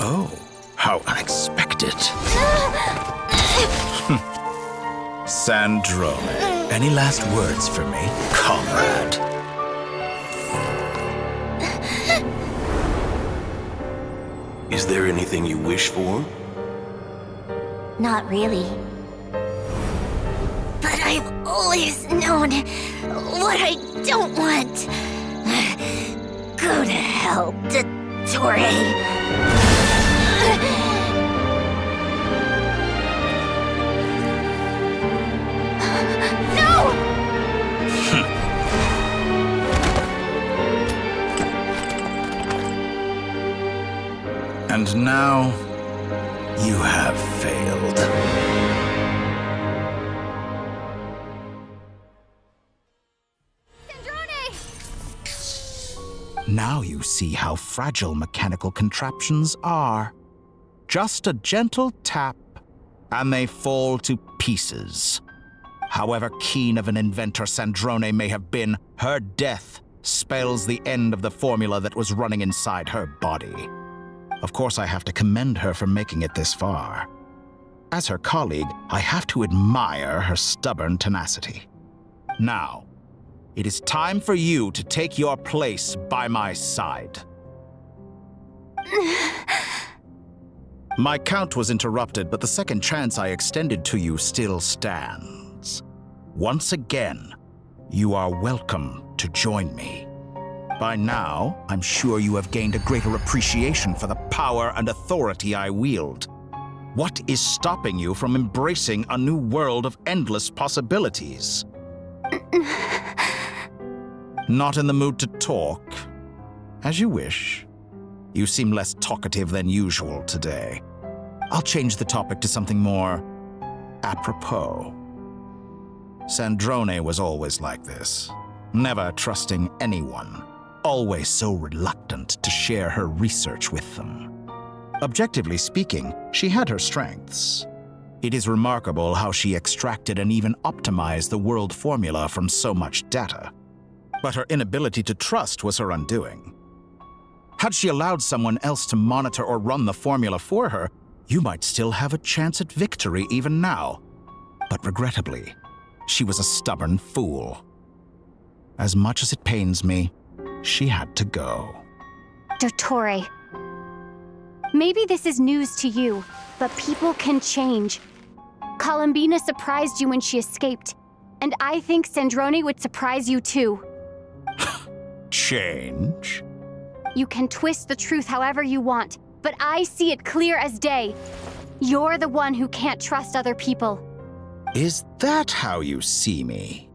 Oh, how unexpected. Sandrone, any last words for me, comrade? Is there anything you wish for? Not really. But I've always known what I don't want. Go to hell, Dottore. And now, you have failed. Now you see how fragile mechanical contraptions are. Just a gentle tap, and they fall to pieces. However keen of an inventor Sandrone may have been, her death spells the end of the formula that was running inside her body. Of course, I have to commend her for making it this far. As her colleague, I have to admire her stubborn tenacity. Now, it is time for you to take your place by my side. My count was interrupted, but the second chance I extended to you still stands. Once again, you are welcome to join me. By now, I'm sure you have gained a greater appreciation for the power and authority I wield. What is stopping you from embracing a new world of endless possibilities? Not in the mood to talk? As you wish. You seem less talkative than usual today. I'll change the topic to something more apropos. Sandrone was always like this, never trusting anyone, always so reluctant to share her research with them. Objectively speaking, she had her strengths. It is remarkable how she extracted and even optimized the world formula from so much data. But her inability to trust was her undoing. Had she allowed someone else to monitor or run the formula for her, you might still have a chance at victory even now. But regrettably, she was a stubborn fool. As much as it pains me, she had to go. Dottore, maybe this is news to you, but people can change. Columbina surprised you when she escaped, and I think Sandrone would surprise you too. Change? You can twist the truth however you want, but I see it clear as day. You're the one who can't trust other people. Is that how you see me?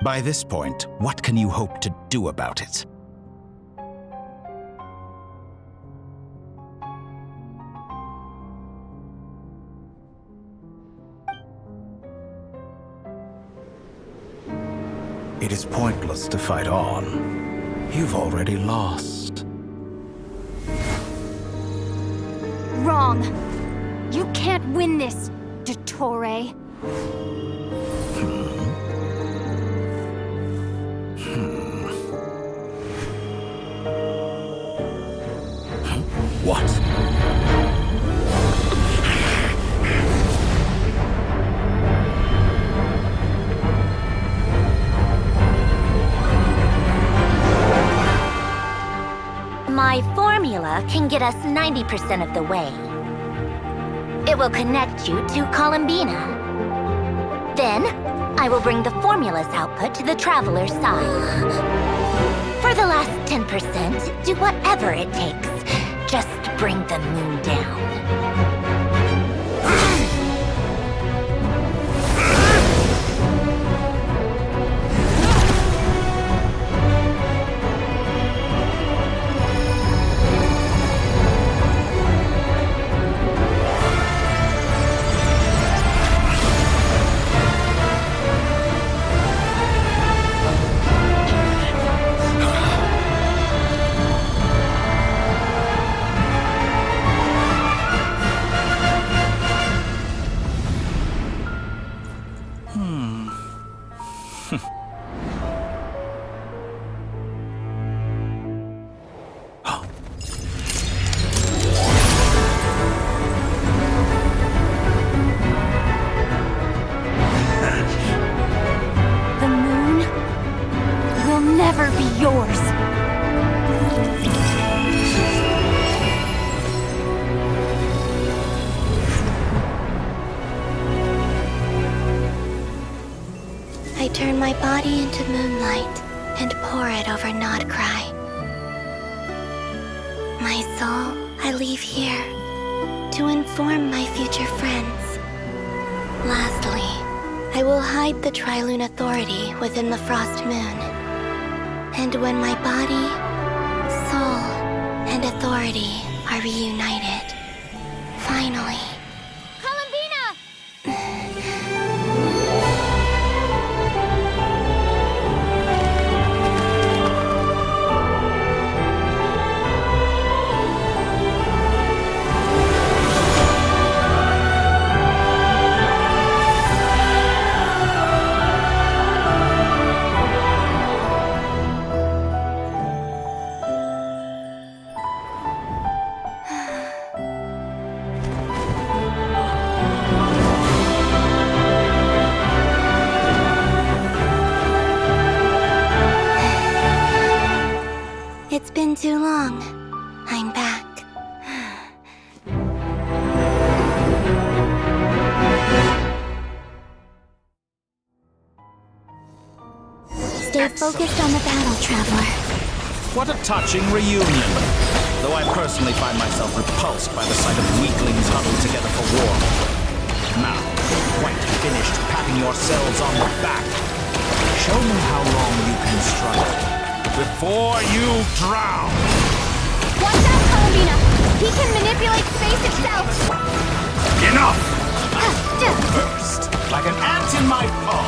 By this point, what can you hope to do about it? It is pointless to fight on. You've already lost. Wrong. You can't win this, Dottore. What? My formula can get us 90% of the way. It will connect you to Columbina. Then, I will bring the formula's output to the Traveler's side. For the last 10%, do whatever it takes. Just bring the moon down. Turn my body into moonlight and pour it over Nod-Krai. My soul, I leave here to inform my future friends. Lastly, I will hide the Trilune Authority within the Frost Moon. And when my body, soul, authority are reunited. Finally. It's been too long. I'm back. Stay focused on the battle, Traveler. What a touching reunion. Though I personally find myself repulsed by the sight of weaklings huddled together for war. Now, quite finished patting yourselves on the back. Show me how long you can struggle before you drown. Watch out, Columbina! He can manipulate space itself! Enough! Burst like an ant in my paw.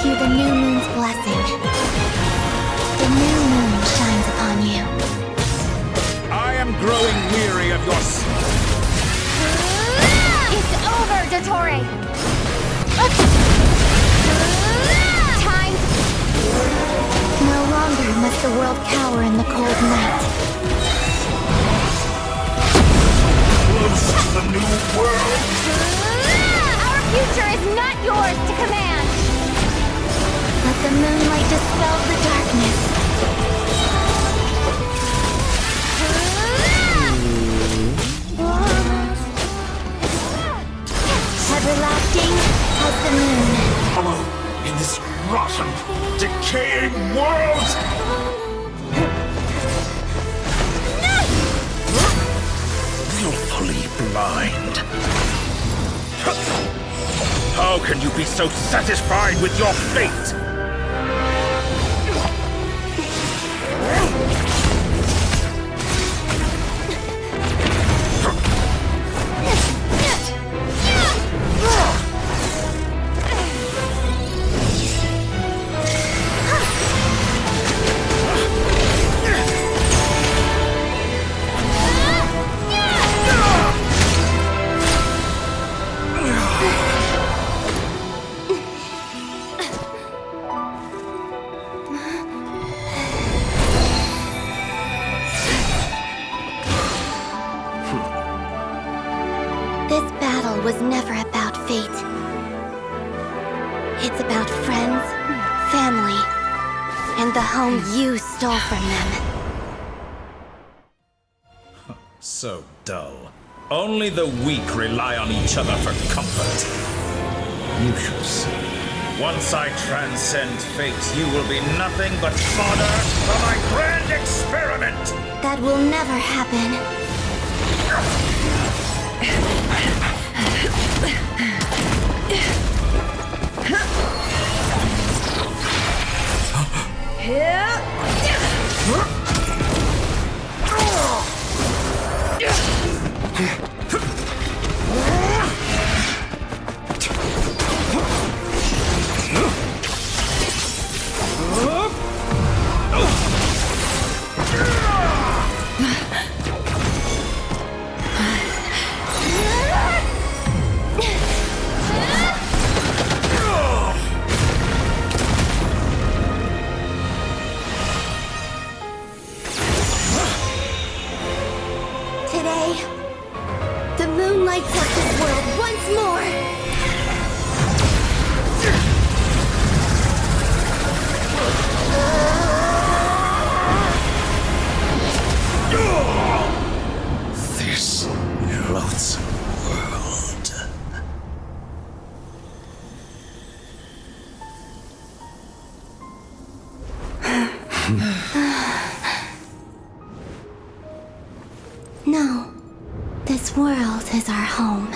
You the new moon's blessing. The new moon shines upon you. I am growing weary of your... It's over, Dottore! Time! No longer must the world cower in the cold night. Close to the new world! Our future is not yours to command! Let the moonlight dispel the darkness. Everlasting as the moon. Follow in this rotten, decaying world! Willfully blind. How can you be so satisfied with your fate? Was never about fate. It's about friends, family, and the home you stole from them. So dull. Only the weak rely on each other for comfort. You shall see. Once I transcend fate, you will be nothing but fodder for my grand experiment! That will never happen. No. This world is our home.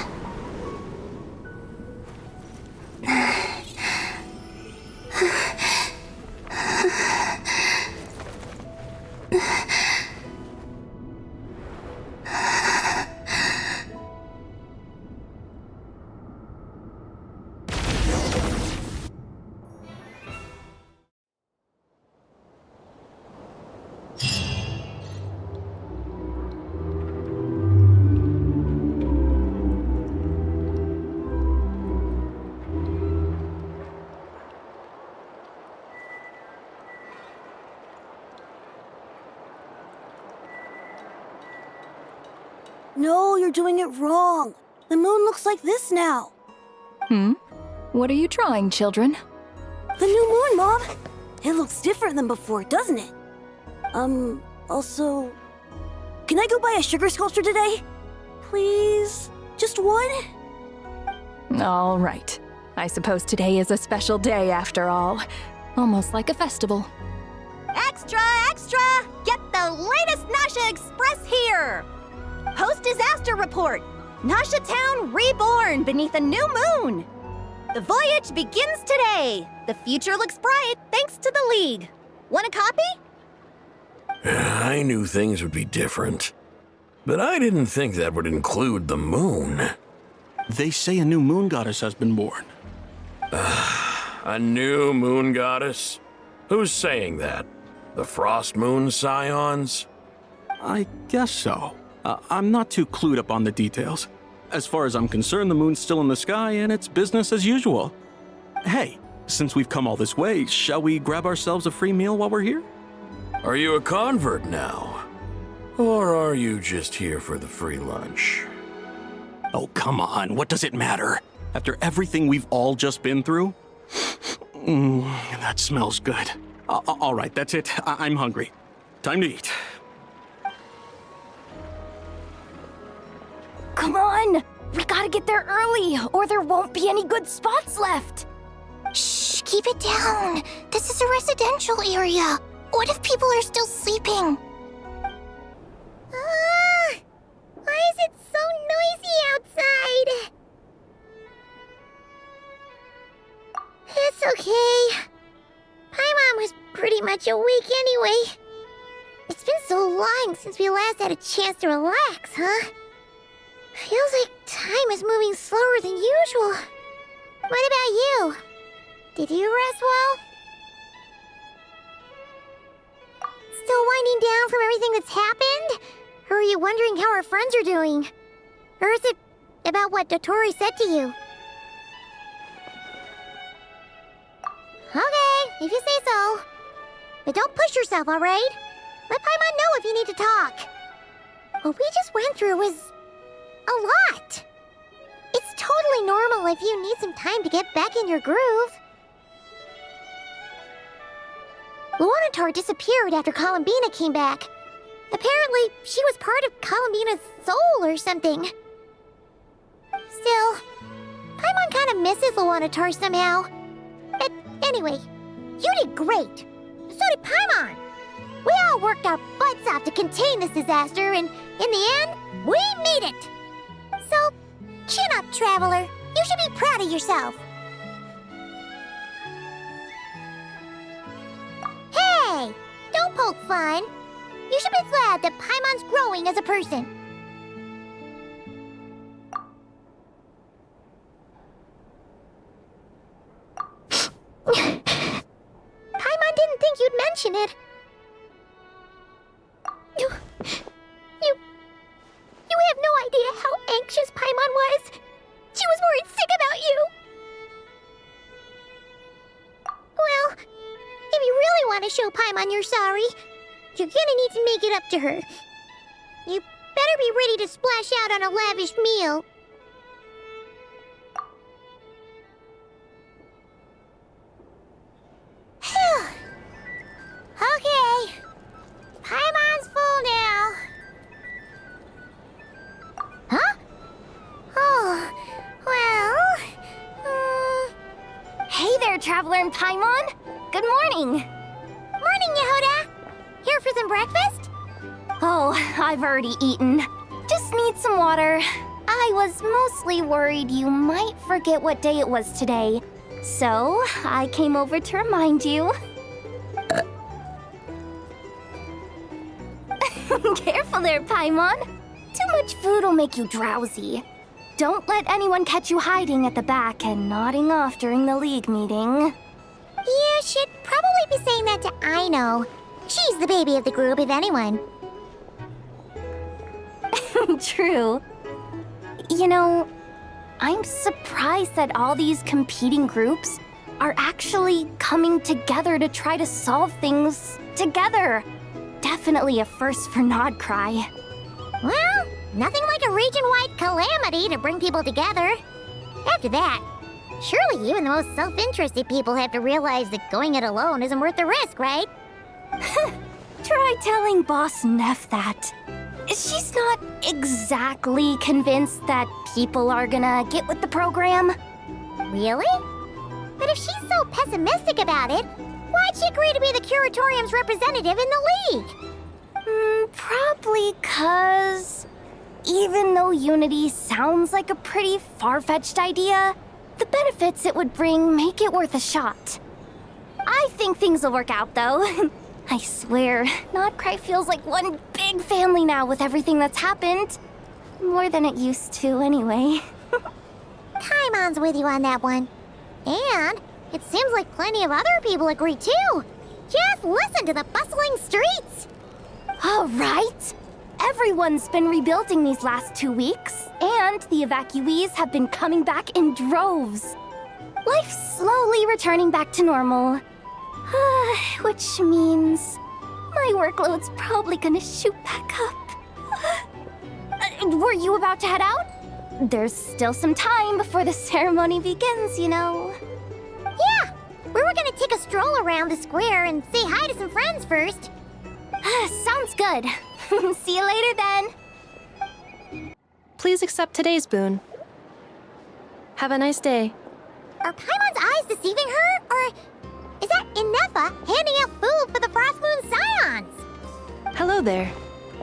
No, you're doing it wrong. The moon looks like this now. What are you drawing, children? The new moon, Mom! It looks different than before, doesn't it? Also... Can I go buy a sugar sculpture today? Please? Just one? All right. I suppose today is a special day after all. Almost like a festival. Extra, extra! Get the latest Nasha Express here! Post-disaster report! Nasha Town reborn beneath a new moon! The voyage begins today! The future looks bright thanks to the League. Want a copy? I knew things would be different, but I didn't think that would include the moon. They say a new moon goddess has been born. A new moon goddess? Who's saying that? The Frost Moon Scions? I guess so. I'm not too clued up on the details. As far as I'm concerned, the moon's still in the sky and it's business as usual. Hey, since we've come all this way, shall we grab ourselves a free meal while we're here? Are you a convert now? Or are you just here for the free lunch? Oh, come on, what does it matter? After everything we've all just been through? That smells good. All right, that's it. I'm hungry. Time to eat. Come on! We gotta get there early, or there won't be any good spots left! Shh, keep it down. This is a residential area. What if people are still sleeping? Why is it so noisy outside? It's okay. Paimon was pretty much awake anyway. It's been so long since we last had a chance to relax, huh? Feels like time is moving slower than usual. What about you? Did you rest well? Still winding down from everything that's happened? Or are you wondering how our friends are doing? Or is it about what Dottore said to you? Okay, if you say so. But don't push yourself, alright? Let Paimon know if you need to talk. What we just went through was a lot. It's totally normal if you need some time to get back in your groove. Luonnotar disappeared after Columbina came back. Apparently, she was part of Columbina's soul or something. Still, Paimon kind of misses Luonnotar somehow. But anyway, you did great. So did Paimon. We all worked our butts off to contain this disaster, and in the end, we made it. So, chin up, Traveler. You should be proud of yourself. Hey! Don't poke fun. You should be glad that Paimon's growing as a person. Paimon didn't think you'd mention it. You have no idea how anxious Paimon was. She was worried sick about you. Well, if you really want to show Paimon you're sorry, you're gonna need to make it up to her. You better be ready to splash out on a lavish meal. Okay. Paimon's full now. Huh? Oh, well... Hey there, Traveler and Paimon! Good morning! Morning, Jahoda! Here for some breakfast? Oh, I've already eaten. Just need some water. I was mostly worried you might forget what day it was today. So, I came over to remind you. Careful there, Paimon. Too much food will make you drowsy. Don't let anyone catch you hiding at the back and nodding off during the league meeting. You should probably be saying that to Aino. She's the baby of the group, if anyone. True. You know, I'm surprised that all these competing groups are actually coming together to try to solve things together. Definitely a first for Nod-Krai. Well, nothing like a region-wide calamity to bring people together. After that, surely even the most self-interested people have to realize that going it alone isn't worth the risk, right? Try telling Boss Neff that. She's not exactly convinced that people are gonna get with the program. Really? But if she's so pessimistic about it, why'd she agree to be the Curatorium's representative in the league? Probably 'cause even though Unity sounds like a pretty far-fetched idea, the benefits it would bring make it worth a shot. I think things will work out, though. I swear, Nod-Krai feels like one big family now with everything that's happened. More than it used to, anyway. Paimon's with you on that one. And it seems like plenty of other people agree, too. Just listen to the bustling streets. All right. Everyone's been rebuilding these last 2 weeks, and the evacuees have been coming back in droves. Life's slowly returning back to normal. Which means my workload's probably gonna shoot back up. Were you about to head out? There's still some time before the ceremony begins, you know. Yeah, we were gonna take a stroll around the square and say hi to some friends first. Sounds good. See you later then. Please accept today's boon. Have a nice day. Are Paimon's eyes deceiving her? Or is that Nefer handing out food for the Frost Moon Scions? Hello there.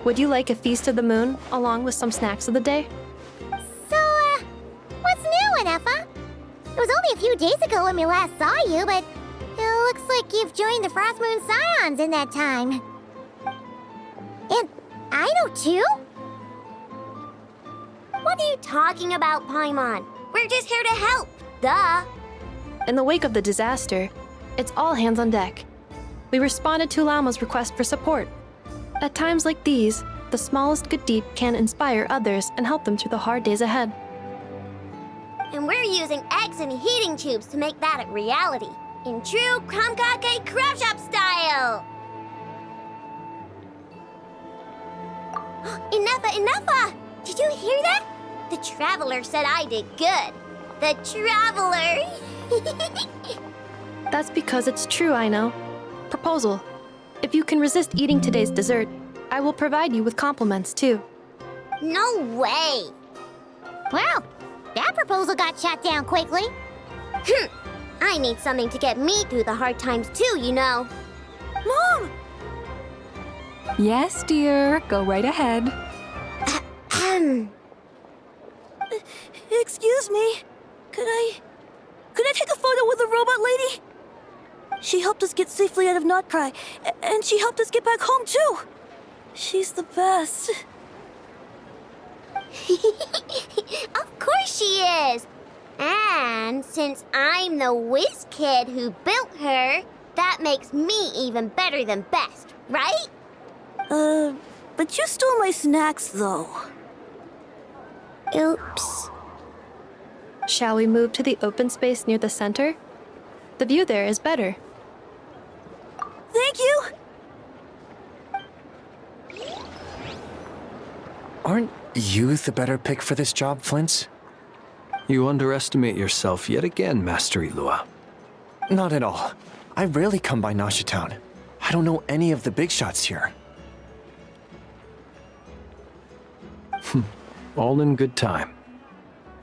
Would you like a feast of the moon along with some snacks of the day? So, what's new, Nefer? It was only a few days ago when we last saw you, but it looks like you've joined the Frost Moon Scions in that time. And I know too? What are you talking about, Paimon? We're just here to help. Duh. In the wake of the disaster, it's all hands on deck. We responded to Lauma's request for support. At times like these, the smallest good deed can inspire others and help them through the hard days ahead. And we're using eggs and heating tubes to make that a reality. In true Kromkake Crab Shop style! Enough! Did you hear that? The Traveler said I did good. The Traveler! That's because it's true, I know. Proposal. If you can resist eating today's dessert, I will provide you with compliments, too. No way! Well, that proposal got shot down quickly. I need something to get me through the hard times, too, you know. Mom! Yes, dear. Go right ahead. Excuse me. Could I take a photo with the robot lady? She helped us get safely out of Nod-Krai, and she helped us get back home, too. She's the best. Of course she is! And since I'm the whiz kid who built her, that makes me even better than best, right? But you stole my snacks, though. Oops. Shall we move to the open space near the center? The view there is better. Thank you! Aren't you the better pick for this job, Flins? You underestimate yourself yet again, Master Ilua. Not at all. I rarely come by Nasha Town. I don't know any of the big shots here. All in good time.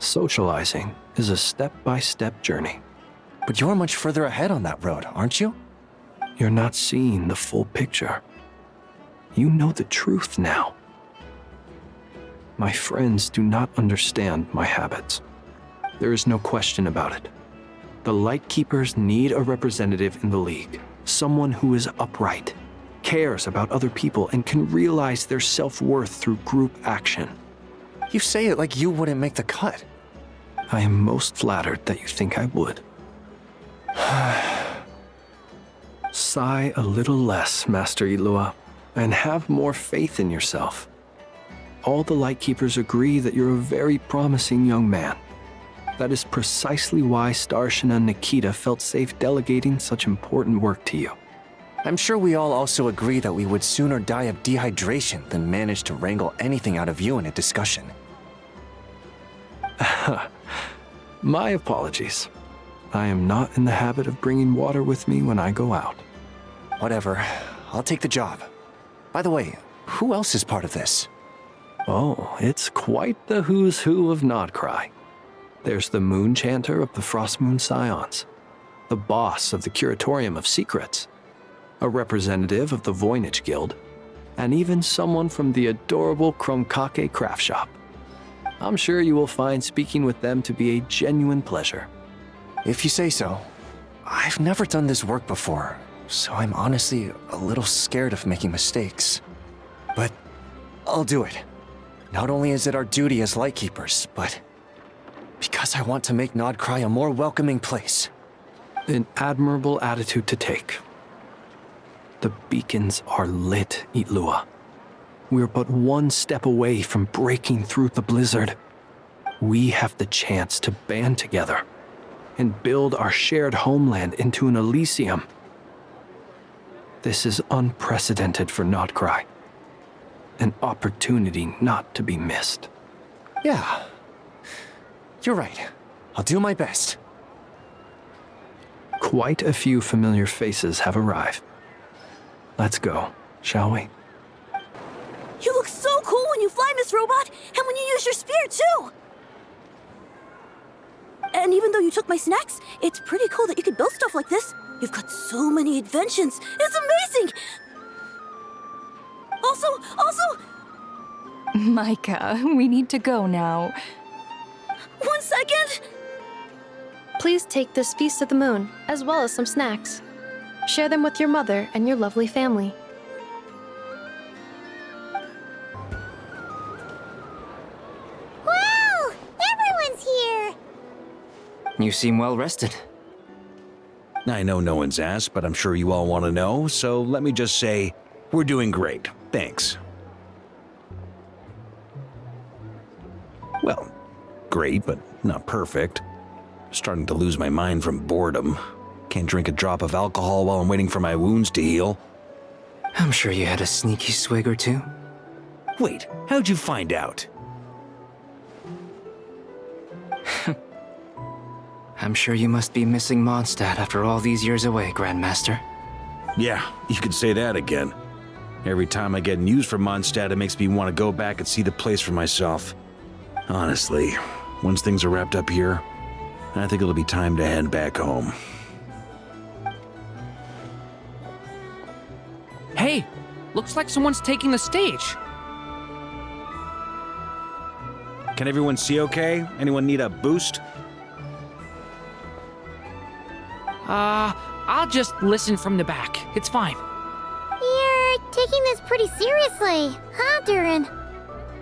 Socializing is a step-by-step journey. But you're much further ahead on that road, aren't you? You're not seeing the full picture. You know the truth now. My friends do not understand my habits. There is no question about it. The Lightkeepers need a representative in the League. Someone who is upright, cares about other people, and can realize their self-worth through group action. You say it like you wouldn't make the cut. I am most flattered that you think I would. Sigh a little less, Master Ilua, and have more faith in yourself. All the Lightkeepers agree that you're a very promising young man. That is precisely why Starshin and Nikita felt safe delegating such important work to you. I'm sure we all also agree that we would sooner die of dehydration than manage to wrangle anything out of you in a discussion. My apologies. I am not in the habit of bringing water with me when I go out. Whatever. I'll take the job. By the way, who else is part of this? Oh, it's quite the who's who of Nod-Krai. There's the Moon Chanter of the Frostmoon Scions, the boss of the Curatorium of Secrets, a representative of the Voynich Guild, and even someone from the adorable Krumkake craft shop. I'm sure you will find speaking with them to be a genuine pleasure. If you say so. I've never done this work before, so I'm honestly a little scared of making mistakes. But I'll do it. Not only is it our duty as Lightkeepers, but because I want to make Nod-Krai a more welcoming place. An admirable attitude to take. The beacons are lit, Ilua. We're but one step away from breaking through the blizzard. We have the chance to band together and build our shared homeland into an Elysium. This is unprecedented for Nod-Krai. An opportunity not to be missed. Yeah. You're right. I'll do my best. Quite a few familiar faces have arrived. Let's go, shall we? You look so cool when you fly, Miss Robot, and when you use your spear, too! And even though you took my snacks, it's pretty cool that you could build stuff like this. You've got so many inventions. It's amazing! Also... Micah, we need to go now. 1 second! Please take this Feast of the Moon, as well as some snacks. Share them with your mother and your lovely family. Wow! Everyone's here! You seem well rested. I know no one's asked, but I'm sure you all want to know, so let me just say, we're doing great. Thanks. Well, great, but not perfect. Starting to lose my mind from boredom. Can't drink a drop of alcohol while I'm waiting for my wounds to heal. I'm sure you had a sneaky swig or two. Wait, how'd you find out? I'm sure you must be missing Mondstadt after all these years away, Grandmaster. Yeah, you could say that again. Every time I get news from Mondstadt, it makes me want to go back and see the place for myself. Honestly, once things are wrapped up here, I think it'll be time to head back home. Hey, looks like someone's taking the stage. Can everyone see okay? Anyone need a boost? I'll just listen from the back. It's fine. You're taking this pretty seriously, huh, Durin?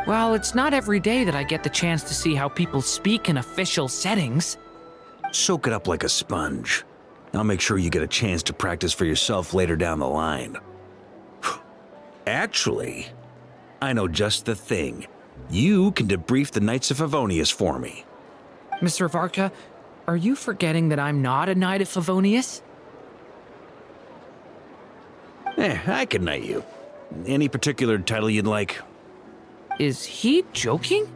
Well, it's not every day that I get the chance to see how people speak in official settings. Soak it up like a sponge. I'll make sure you get a chance to practice for yourself later down the line. Actually, I know just the thing. You can debrief the Knights of Favonius for me. Mr. Varka, are you forgetting that I'm not a Knight of Favonius? I can knight you. Any particular title you'd like? Is he joking?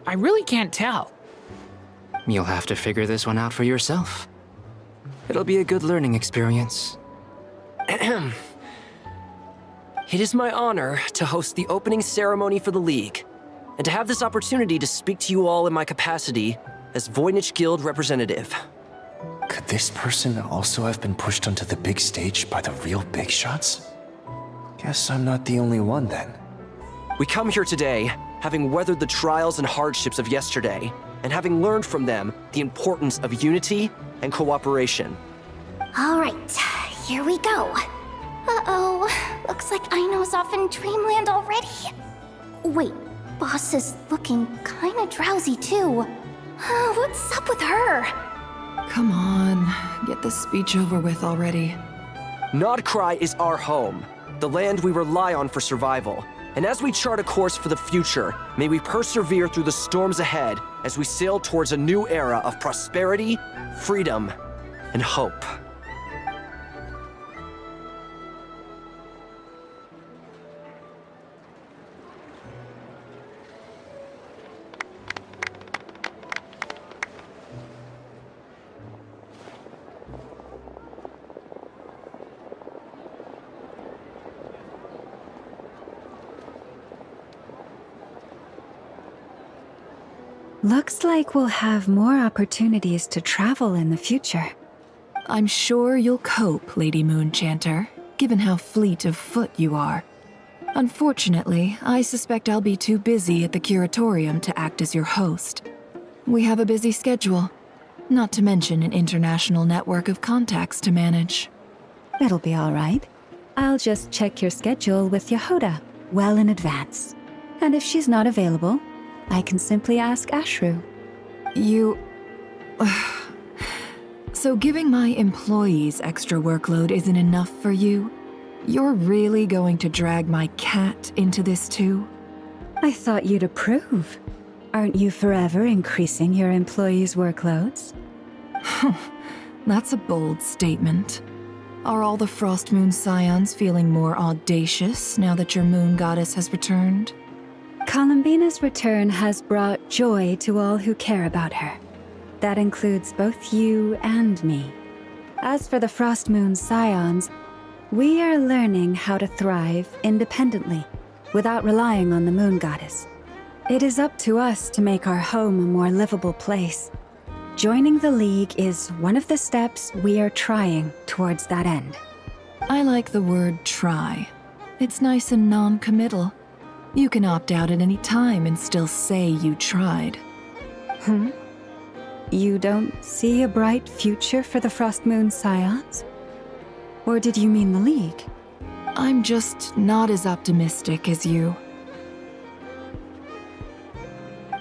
I really can't tell. You'll have to figure this one out for yourself. It'll be a good learning experience. It is my honor to host the opening ceremony for the League, and to have this opportunity to speak to you all in my capacity as Voynich Guild representative. Could this person also have been pushed onto the big stage by the real big shots? Guess I'm not the only one then. We come here today, having weathered the trials and hardships of yesterday, and having learned from them the importance of unity and cooperation. All right, here we go. Uh-oh, looks like Aino's off in dreamland already. Wait, Boss is looking kinda drowsy too. What's up with her? Come on, get this speech over with already. Nod-Krai is our home, the land we rely on for survival. And as we chart a course for the future, may we persevere through the storms ahead as we sail towards a new era of prosperity, freedom, and hope. Looks like we'll have more opportunities to travel in the future. I'm sure you'll cope, Lady Moonchanter, given how fleet of foot you are. Unfortunately, I suspect I'll be too busy at the curatorium to act as your host. We have a busy schedule, not to mention an international network of contacts to manage. It'll be all right. I'll just check your schedule with Jahoda well in advance. And if she's not available, I can simply ask Ashru. You... So giving my employees extra workload isn't enough for you? You're really going to drag my cat into this too? I thought you'd approve. Aren't you forever increasing your employees' workloads? That's a bold statement. Are all the Frost Moon Scions feeling more audacious now that your moon goddess has returned? Columbina's return has brought joy to all who care about her. That includes both you and me. As for the Frost Moon Scions, we are learning how to thrive independently, without relying on the moon goddess. It is up to us to make our home a more livable place. Joining the League is one of the steps we are trying towards that end. I like the word try. It's nice and non-committal. You can opt out at any time and still say you tried. You don't see a bright future for the Frost Moon Scions? Or did you mean the League? I'm just not as optimistic as you.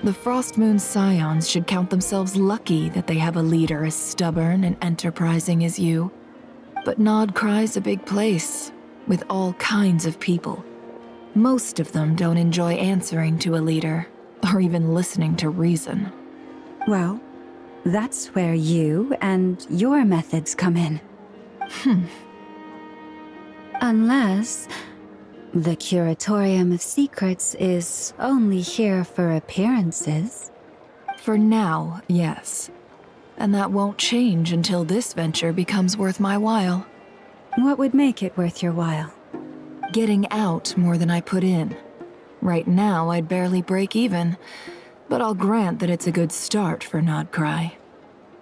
The Frost Moon Scions should count themselves lucky that they have a leader as stubborn and enterprising as you. But Nod-Krai's a big place, with all kinds of people. Most of them don't enjoy answering to a leader, or even listening to reason. Well, that's where you and your methods come in. Unless the Curatorium of Secrets is only here for appearances. For now, yes. And that won't change until this venture becomes worth my while. What would make it worth your while? Getting out more than I put in. Right now, I'd barely break even, but I'll grant that it's a good start for Nod-Krai.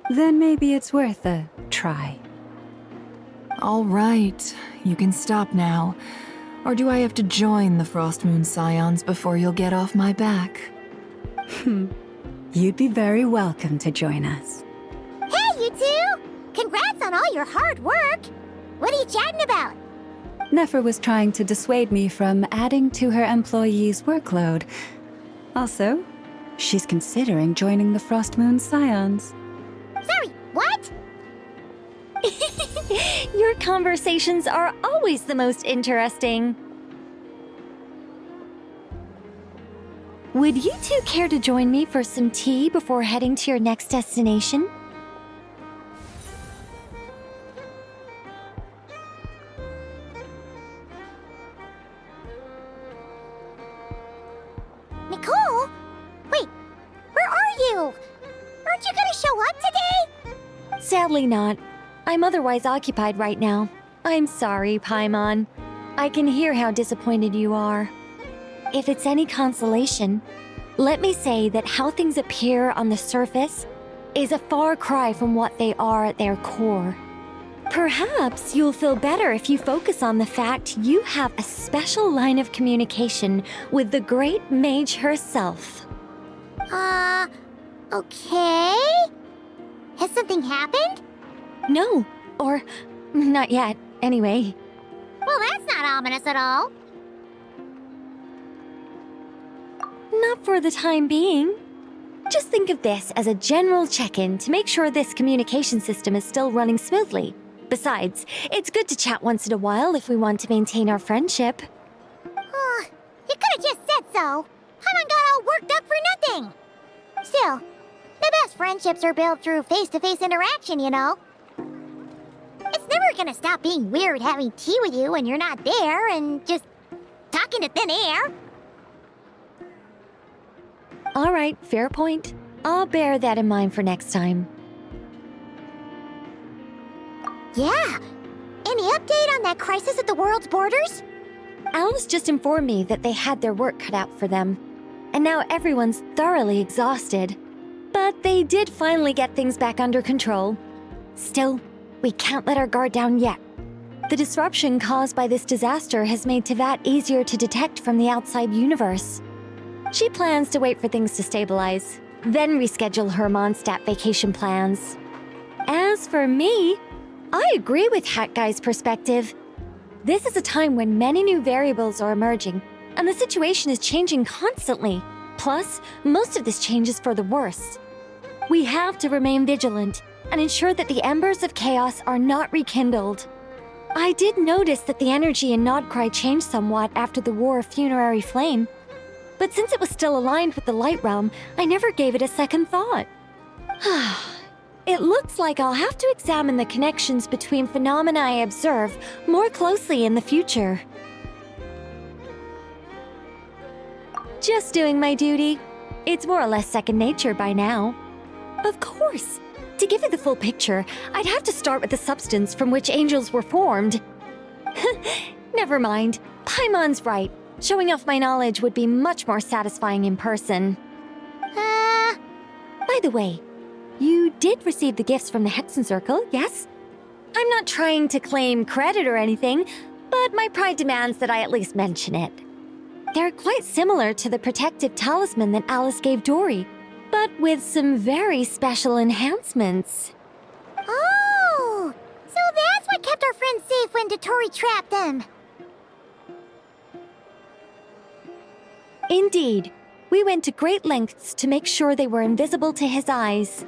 Then maybe it's worth a try. All right, you can stop now. Or do I have to join the Frost Moon Scions before you'll get off my back? You'd be very welcome to join us. Hey, you two! Congrats on all your hard work! What are you chatting about? Nefer was trying to dissuade me from adding to her employees' workload. Also, she's considering joining the Frost Moon Scions. Sorry, what? Your conversations are always the most interesting. Would you two care to join me for some tea before heading to your next destination? Nicole? Wait, where are you? Aren't you gonna show up today? Sadly not. I'm otherwise occupied right now. I'm sorry, Paimon. I can hear how disappointed you are. If it's any consolation, let me say that how things appear on the surface is a far cry from what they are at their core. Perhaps you'll feel better if you focus on the fact you have a special line of communication with the great mage herself. Okay? Has something happened? No, or not yet, anyway. Well, that's not ominous at all. Not for the time being. Just think of this as a general check-in to make sure this communication system is still running smoothly. Besides, it's good to chat once in a while if we want to maintain our friendship. You could have just said so. Haven't got all worked up for nothing. Still, the best friendships are built through face-to-face interaction, you know. It's never gonna stop being weird having tea with you when you're not there and just talking to thin air. All right, fair point. I'll bear that in mind for next time. Yeah. Any update on that crisis at the world's borders? Alice just informed me that they had their work cut out for them, and now everyone's thoroughly exhausted. But they did finally get things back under control. Still, we can't let our guard down yet. The disruption caused by this disaster has made Teyvat easier to detect from the outside universe. She plans to wait for things to stabilize, then reschedule her Mondstadt vacation plans. As for me, I agree with Hat Guy's perspective. This is a time when many new variables are emerging, and the situation is changing constantly. Plus, most of this change is for the worse. We have to remain vigilant and ensure that the embers of chaos are not rekindled. I did notice that the energy in Nod-Krai changed somewhat after the War of Funerary Flame, but since it was still aligned with the Light Realm, I never gave it a second thought. It looks like I'll have to examine the connections between phenomena I observe more closely in the future. Just doing my duty. It's more or less second nature by now. Of course. To give you the full picture, I'd have to start with the substance from which angels were formed. Never mind. Paimon's right. Showing off my knowledge would be much more satisfying in person. By the way, you did receive the gifts from the Hexen Circle, yes? I'm not trying to claim credit or anything, but my pride demands that I at least mention it. They're quite similar to the protective talisman that Alice gave Dory, but with some very special enhancements. Oh! So that's what kept our friends safe when Dottore trapped them. Indeed. We went to great lengths to make sure they were invisible to his eyes.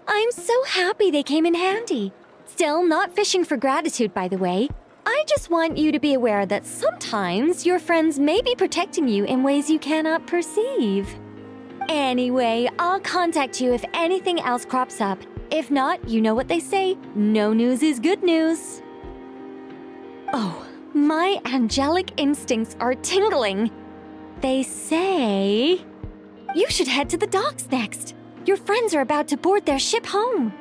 I'm so happy they came in handy. Still, not fishing for gratitude, by the way. I just want you to be aware that sometimes your friends may be protecting you in ways you cannot perceive. Anyway, I'll contact you if anything else crops up. If not, you know what they say, no news is good news. Oh, my angelic instincts are tingling. They say you should head to the docks next. Your friends are about to board their ship home.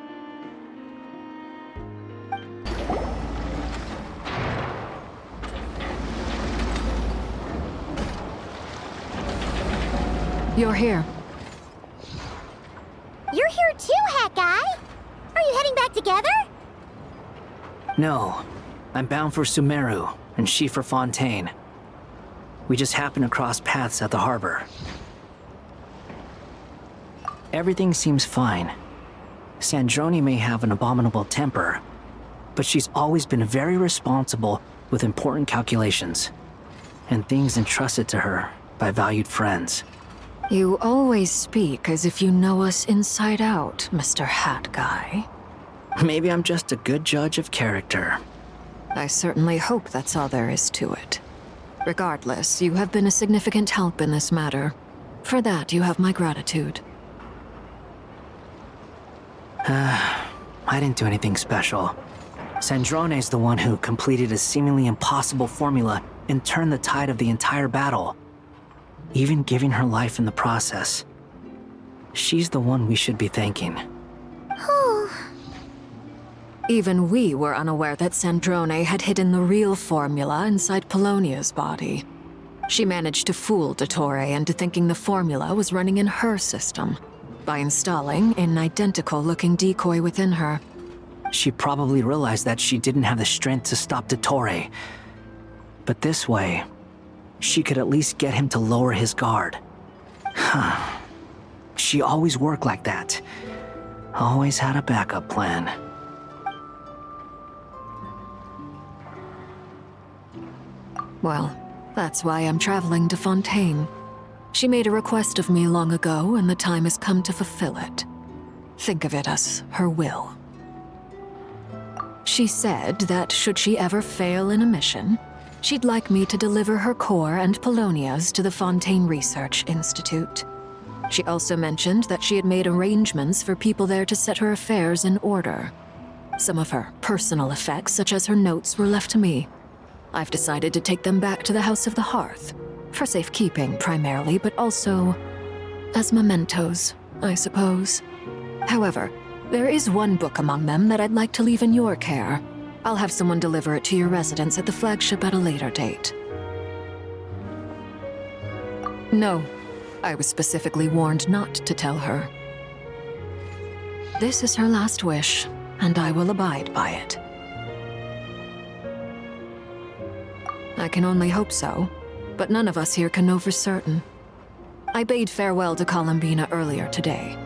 You're here. You're here too, Hat Guy. Are you heading back together? No. I'm bound for Sumeru, and she for Fontaine. We just happened to cross paths at the harbor. Everything seems fine. Sandrone may have an abominable temper, but she's always been very responsible with important calculations, and things entrusted to her by valued friends. You always speak as if you know us inside out, Mr. Hat Guy. Maybe I'm just a good judge of character. I certainly hope that's all there is to it. Regardless, you have been a significant help in this matter. For that, you have my gratitude. I didn't do anything special. Sandrone's the one who completed a seemingly impossible formula and turned the tide of the entire battle, even giving her life in the process. She's the one we should be thanking. Even we were unaware that Sandrone had hidden the real formula inside Polonia's body. She managed to fool Dottore into thinking the formula was running in her system. by installing an identical-looking decoy within her. She probably realized that she didn't have the strength to stop Dottore. But this way, she could at least get him to lower his guard. She always worked like that. Always had a backup plan. Well, that's why I'm traveling to Fontaine. She made a request of me long ago, and the time has come to fulfill it. Think of it as her will. She said that should she ever fail in a mission, she'd like me to deliver her core and Polonia's to the Fontaine Research Institute. She also mentioned that she had made arrangements for people there to set her affairs in order. Some of her personal effects, such as her notes, were left to me. I've decided to take them back to the House of the Hearth, for safekeeping primarily, but also as mementos, I suppose. However, there is one book among them that I'd like to leave in your care. I'll have someone deliver it to your residence at the flagship at a later date. No, I was specifically warned not to tell her. This is her last wish, and I will abide by it. I can only hope so, but none of us here can know for certain. I bade farewell to Columbina earlier today.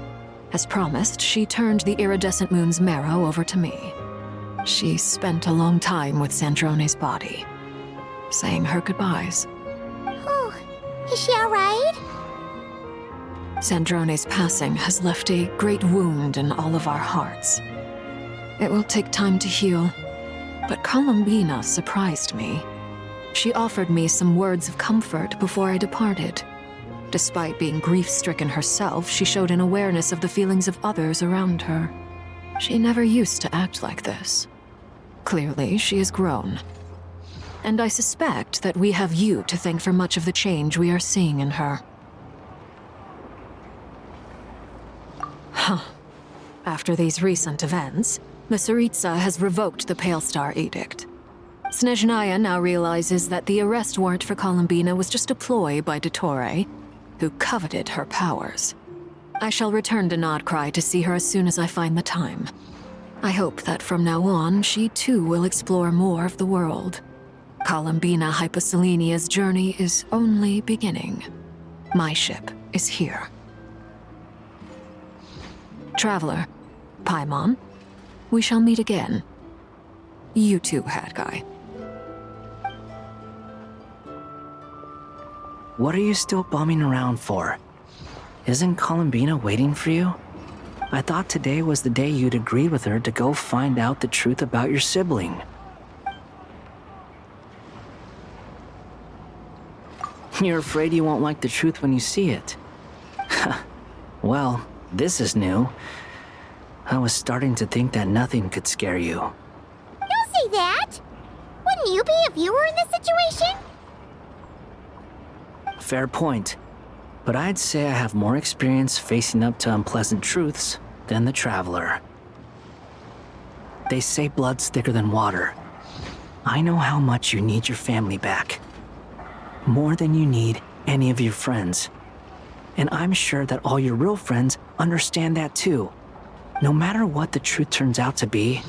As promised, she turned the iridescent moon's marrow over to me. She spent a long time with Sandrone's body, saying her goodbyes. Oh, is she all right? Sandrone's passing has left a great wound in all of our hearts. It will take time to heal, but Columbina surprised me. She offered me some words of comfort before I departed. Despite being grief-stricken herself, she showed an awareness of the feelings of others around her. She never used to act like this. Clearly, she has grown. And I suspect that we have you to thank for much of the change we are seeing in her. After these recent events, the Tsaritsa has revoked the Pale Star Edict. Snezhnaya now realizes that the arrest warrant for Columbina was just a ploy by Dottore, who coveted her powers. I shall return to Nod-Krai to see her as soon as I find the time. I hope that from now on, she too will explore more of the world. Columbina Hyposelenia's journey is only beginning. My ship is here. Traveler, Paimon, we shall meet again. You too, Hat Guy. What are you still bumming around for? Isn't Columbina waiting for you? I thought today was the day you'd agreed with her to go find out the truth about your sibling. You're afraid you won't like the truth when you see it. Well, this is new. I was starting to think that nothing could scare you. Don't say that! Wouldn't you be if you were in this situation? Fair point. But I'd say I have more experience facing up to unpleasant truths than the Traveler. They say blood's thicker than water. I know how much you need your family back. More than you need any of your friends. And I'm sure that all your real friends understand that too. No matter what the truth turns out to be,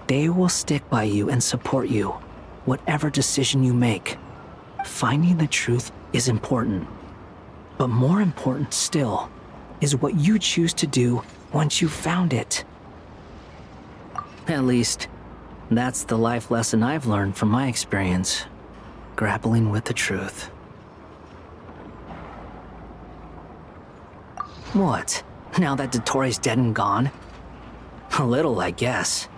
they will stick by you and support you, whatever decision you make. Finding the truth is important. But more important still is what you choose to do once you've found it. At least, that's the life lesson I've learned from my experience, grappling with the truth. What? Now that Dottore's dead and gone? A little, I guess.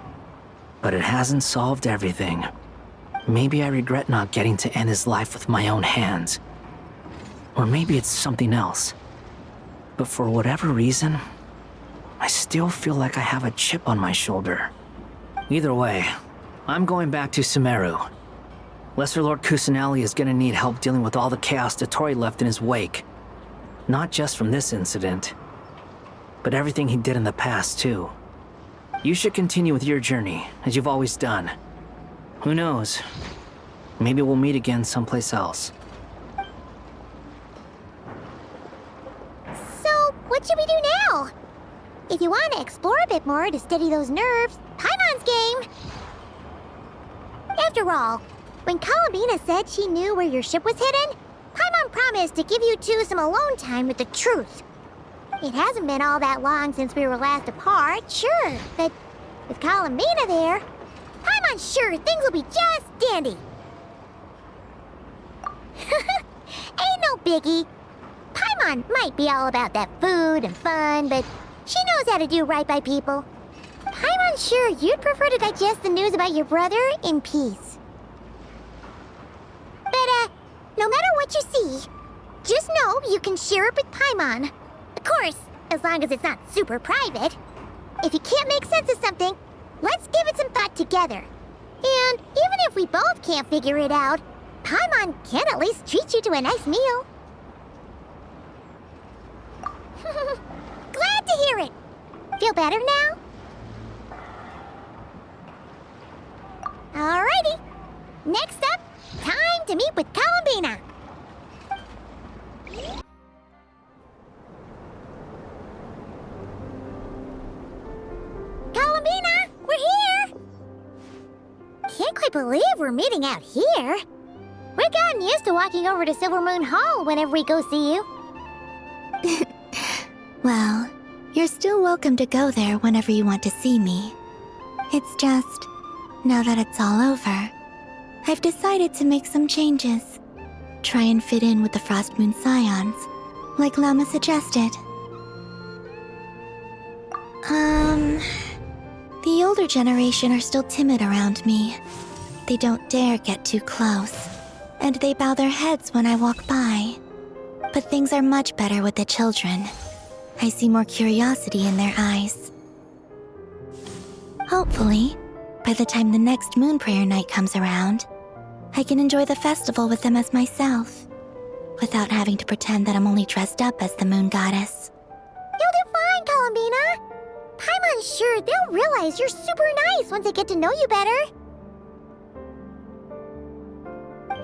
But it hasn't solved everything. Maybe I regret not getting to end his life with my own hands. Or maybe it's something else. But for whatever reason, I still feel like I have a chip on my shoulder. Either way, I'm going back to Sumeru. Lesser Lord Kusanali is gonna need help dealing with all the chaos Dottore left in his wake. Not just from this incident, but everything he did in the past, too. You should continue with your journey, as you've always done. Who knows? Maybe we'll meet again someplace else. So, what should we do now? If you want to explore a bit more to steady those nerves, Paimon's game! After all, when Columbina said she knew where your ship was hidden, Paimon promised to give you two some alone time with the truth. It hasn't been all that long since we were last apart, sure, but with Columbina there, Paimon's sure things will be just dandy. Ain't no biggie. Paimon might be all about that food and fun, but she knows how to do right by people. Paimon's sure you'd prefer to digest the news about your brother in peace. But, no matter what you see, just know you can share it with Paimon. Of course, as long as it's not super private. If you can't make sense of something, let's give it some thought together. And even if we both can't figure it out, Paimon can at least treat you to a nice meal. Glad to hear it. Feel better now? Alrighty. Next up, time to meet with Columbina. Columbina, we're here! Can't quite believe we're meeting out here. We've gotten used to walking over to Silver Moon Hall whenever we go see you. Well, you're still welcome to go there whenever you want to see me. It's just, now that it's all over, I've decided to make some changes. Try and fit in with the Frost Moon Scions, like Lauma suggested. The older generation are still timid around me. They don't dare get too close, and they bow their heads when I walk by. But things are much better with the children. I see more curiosity in their eyes. Hopefully, by the time the next Moon Prayer night comes around, I can enjoy the festival with them as myself, without having to pretend that I'm only dressed up as the Moon Goddess. You'll do fine, Columbina. Paimon's sure they'll realize you're super nice once they get to know you better.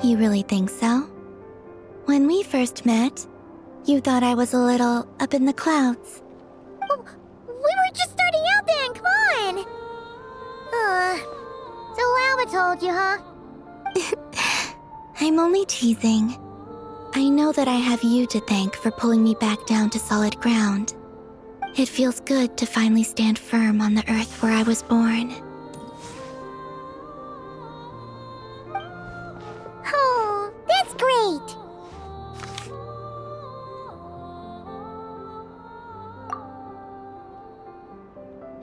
You really think so? When we first met, you thought I was a little up in the clouds. Oh, we were just starting out then, come on! So Lauma told you, huh? I'm only teasing. I know that I have you to thank for pulling me back down to solid ground. It feels good to finally stand firm on the earth where I was born. Oh, that's great!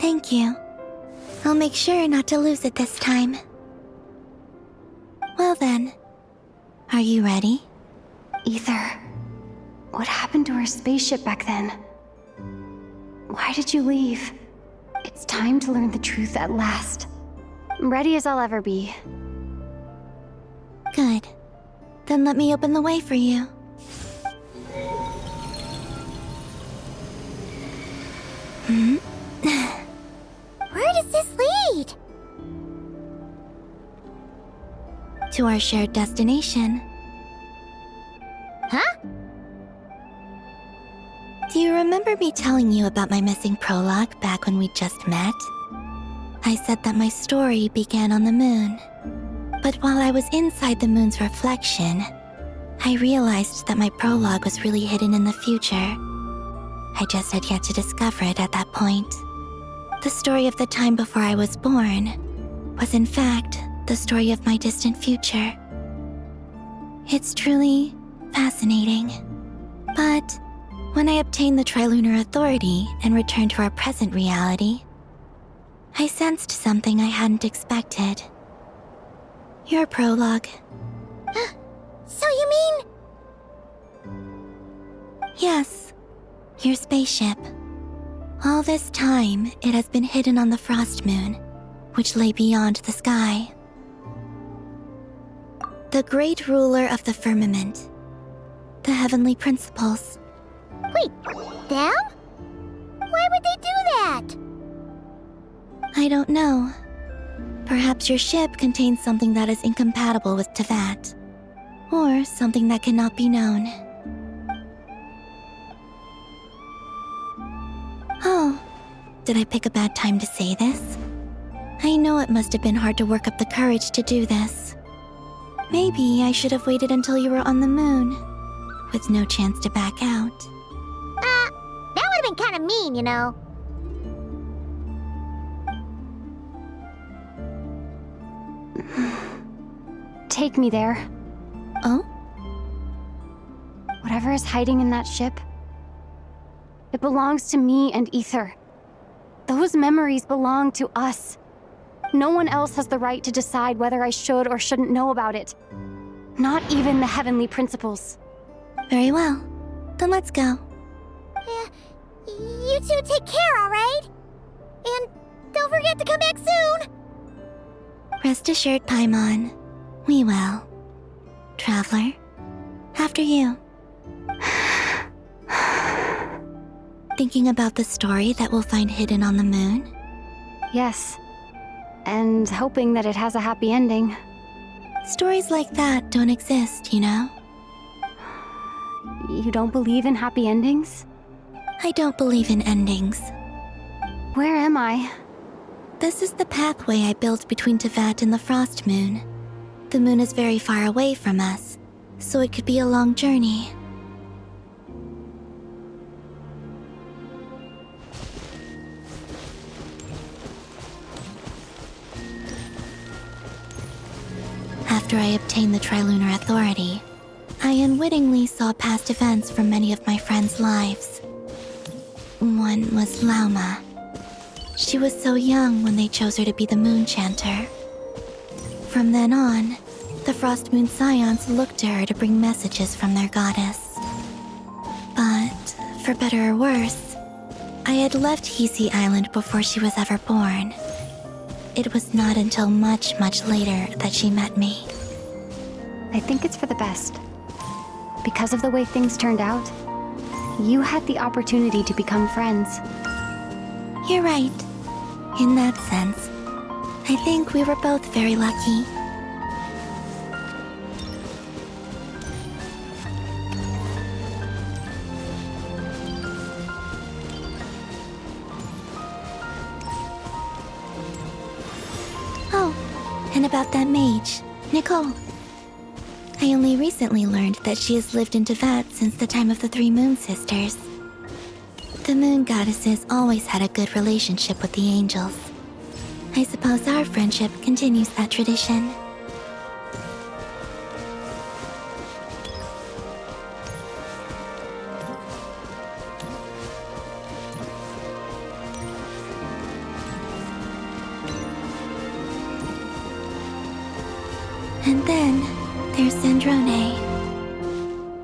Thank you. I'll make sure not to lose it this time. Well then, are you ready? Ether, what happened to our spaceship back then? Why did you leave? It's time to learn the truth at last. I'm ready as I'll ever be. Good. Then let me open the way for you. Where does this lead? To our shared destination. Huh? Do you remember me telling you about my missing prologue back when we just met? I said that my story began on the moon. But while I was inside the moon's reflection, I realized that my prologue was really hidden in the future. I just had yet to discover it at that point. The story of the time before I was born was in fact the story of my distant future. It's truly fascinating. But when I obtained the Trilunar Authority and returned to our present reality, I sensed something I hadn't expected. Your prologue. So you mean... Yes, your spaceship. All this time, it has been hidden on the Frost Moon, which lay beyond the sky. The great ruler of the firmament. The heavenly principles. Wait, them? Why would they do that? I don't know. Perhaps your ship contains something that is incompatible with Teyvat. Or something that cannot be known. Oh, did I pick a bad time to say this? I know it must have been hard to work up the courage to do this. Maybe I should have waited until you were on the moon, with no chance to back out. That would have been kind of mean, you know. Take me there. Oh? Whatever is hiding in that ship, it belongs to me and Ether. Those memories belong to us. No one else has the right to decide whether I should or shouldn't know about it. Not even the Heavenly Principles. Very well. Then let's go. You two take care, alright? And don't forget to come back soon! Rest assured, Paimon. We will. Traveler, after you. Thinking about the story that we'll find hidden on the moon? Yes. And hoping that it has a happy ending. Stories like that don't exist, you know? You don't believe in happy endings? I don't believe in endings. Where am I? This is the pathway I built between Teyvat and the Frost Moon. The moon is very far away from us, so it could be a long journey. After I obtained the Trilunar Authority, I unwittingly saw past events from many of my friends' lives. One was Lauma. She was so young when they chose her to be the Moon Chanter. From then on, the Frost Moon Scions looked to her to bring messages from their goddess. But, for better or worse, I had left Hisi Island before she was ever born. It was not until much, much later that she met me. I think it's for the best. Because of the way things turned out, you had the opportunity to become friends. You're right. In that sense, I think we were both very lucky. Oh, and about that mage, Nicole. I only recently learned that she has lived in Teyvat since the time of the Three Moon Sisters. The Moon Goddesses always had a good relationship with the angels. I suppose our friendship continues that tradition. And then, there's Sandrone.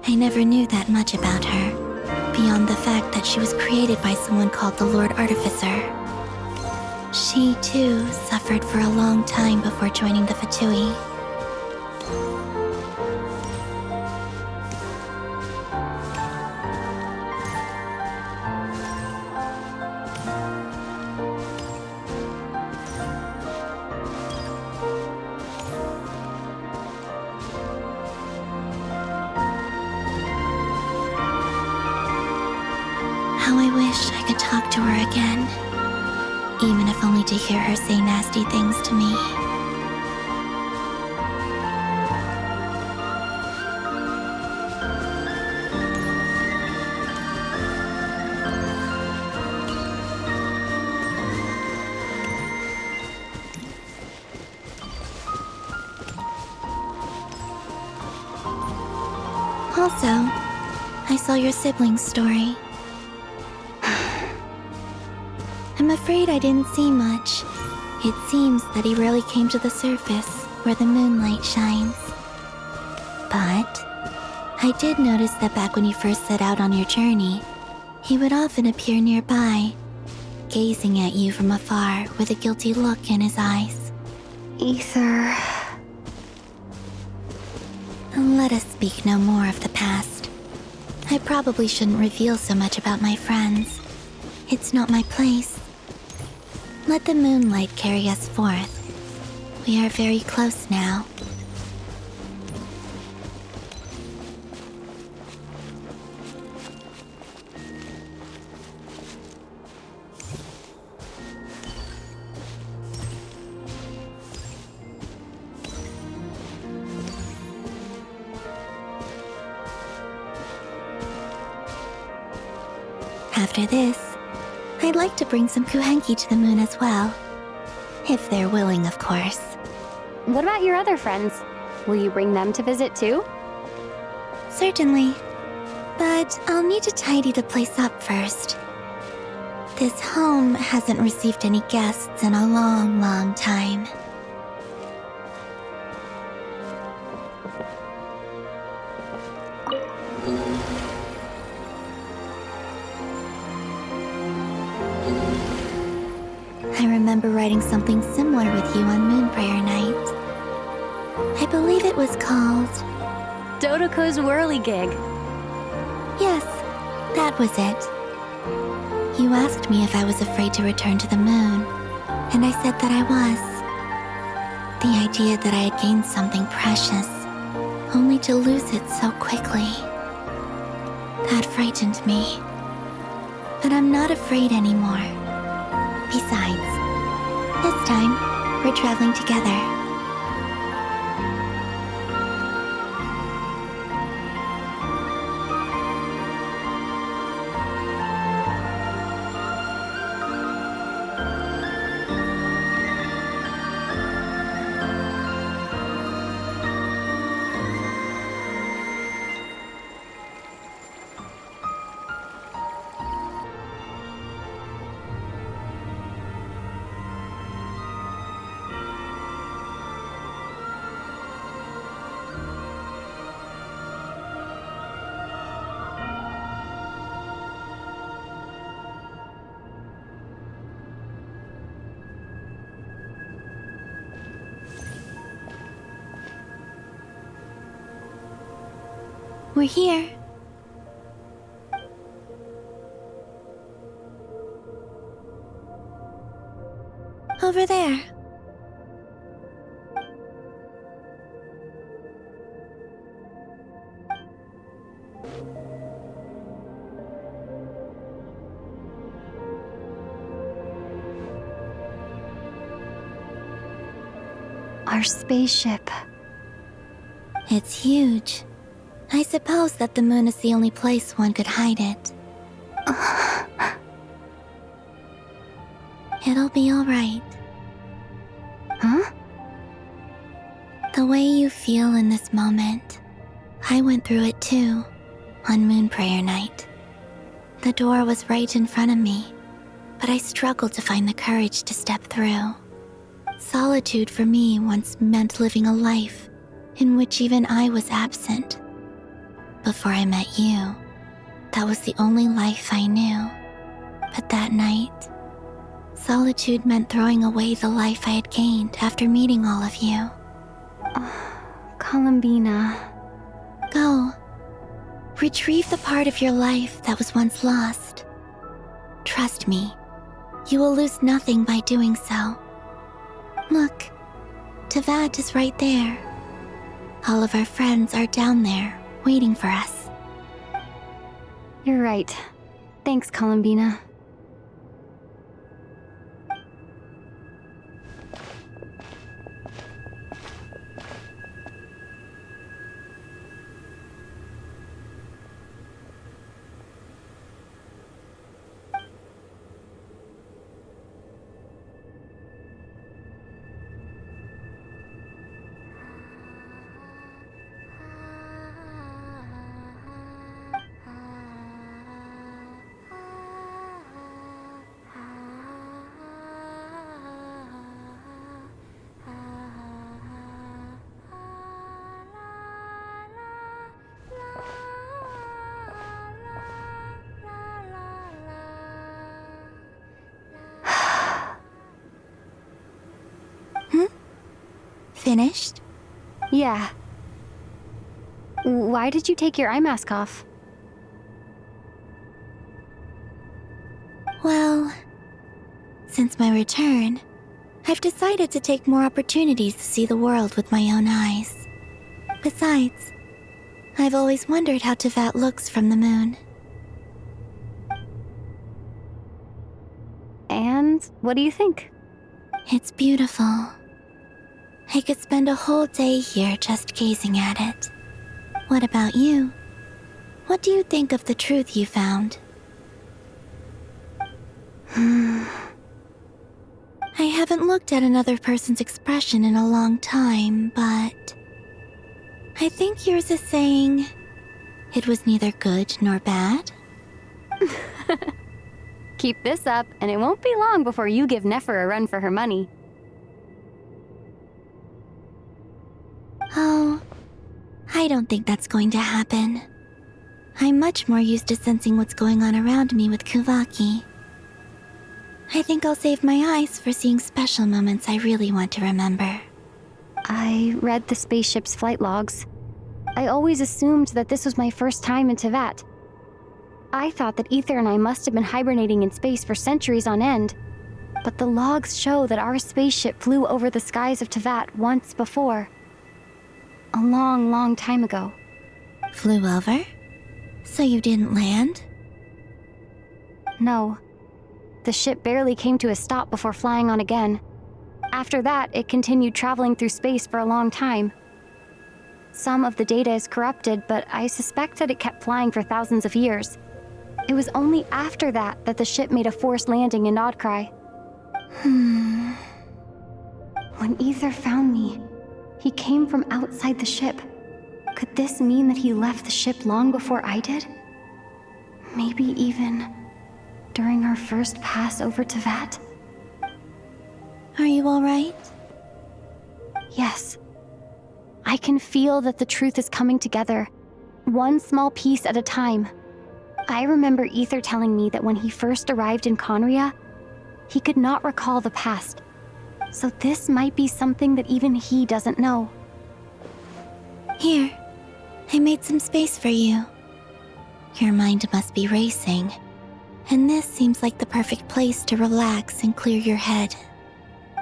I never knew that much about her, beyond the fact that she was created by someone called the Lord Artificer. She, too, suffered for a long time before joining the Fatui. How I wish I could talk to her again. Even if only to hear her say nasty things to me. Also, I saw your sibling's story. I'm afraid I didn't see much. It seems that he rarely came to the surface, where the moonlight shines. But I did notice that back when you first set out on your journey, he would often appear nearby, gazing at you from afar with a guilty look in his eyes. Ether... Let us speak no more of the past. I probably shouldn't reveal so much about my friends. It's not my place. Let the moonlight carry us forth. We are very close now. After this, I'd like to bring some kuhenki to the moon as well. If they're willing, of course. What about your other friends? Will you bring them to visit too? Certainly. But I'll need to tidy the place up first. This home hasn't received any guests in a long, long time. I remember writing something similar with you on Moon Prayer Night. I believe it was called... Dodoko's Whirligig. Yes, that was it. You asked me if I was afraid to return to the moon, and I said that I was. The idea that I had gained something precious, only to lose it so quickly. That frightened me. But I'm not afraid anymore. Besides, this time, we're traveling together. We're here. Over there. Our spaceship. It's huge. I suppose that the moon is the only place one could hide it. It'll be all right. Huh? The way you feel in this moment, I went through it too, on Moon Prayer Night. The door was right in front of me, but I struggled to find the courage to step through. Solitude for me once meant living a life in which even I was absent. Before I met you, that was the only life I knew. But that night, solitude meant throwing away the life I had gained after meeting all of you. Columbina. Go. Retrieve the part of your life that was once lost. Trust me, you will lose nothing by doing so. Look, Teyvat is right there. All of our friends are down there, waiting for us. You're right. Thanks, Columbina. Finished? Yeah. Why did you take your eye mask off? Well, since my return, I've decided to take more opportunities to see the world with my own eyes. Besides, I've always wondered how Teyvat looks from the moon. And what do you think? It's beautiful. I could spend a whole day here just gazing at it. What about you? What do you think of the truth you found? I haven't looked at another person's expression in a long time, but I think yours is saying it was neither good nor bad. Keep this up, and it won't be long before you give Nefer a run for her money. Oh, I don't think that's going to happen. I'm much more used to sensing what's going on around me with Kuvaki. I think I'll save my eyes for seeing special moments I really want to remember. I read the spaceship's flight logs. I always assumed that this was my first time in Teyvat. I thought that Ether and I must have been hibernating in space for centuries on end, but the logs show that our spaceship flew over the skies of Teyvat once before. A long, long time ago. Flew over? So you didn't land? No. The ship barely came to a stop before flying on again. After that, it continued traveling through space for a long time. Some of the data is corrupted, but I suspect that it kept flying for thousands of years. It was only after that that the ship made a forced landing in Nod-Krai. When Ether found me, he came from outside the ship. Could this mean that he left the ship long before I did? Maybe even during our first pass over Teyvat? Are you alright? Yes. I can feel that the truth is coming together, one small piece at a time. I remember Ether telling me that when he first arrived in Conria, he could not recall the past. So this might be something that even he doesn't know. Here, I made some space for you. Your mind must be racing, and this seems like the perfect place to relax and clear your head.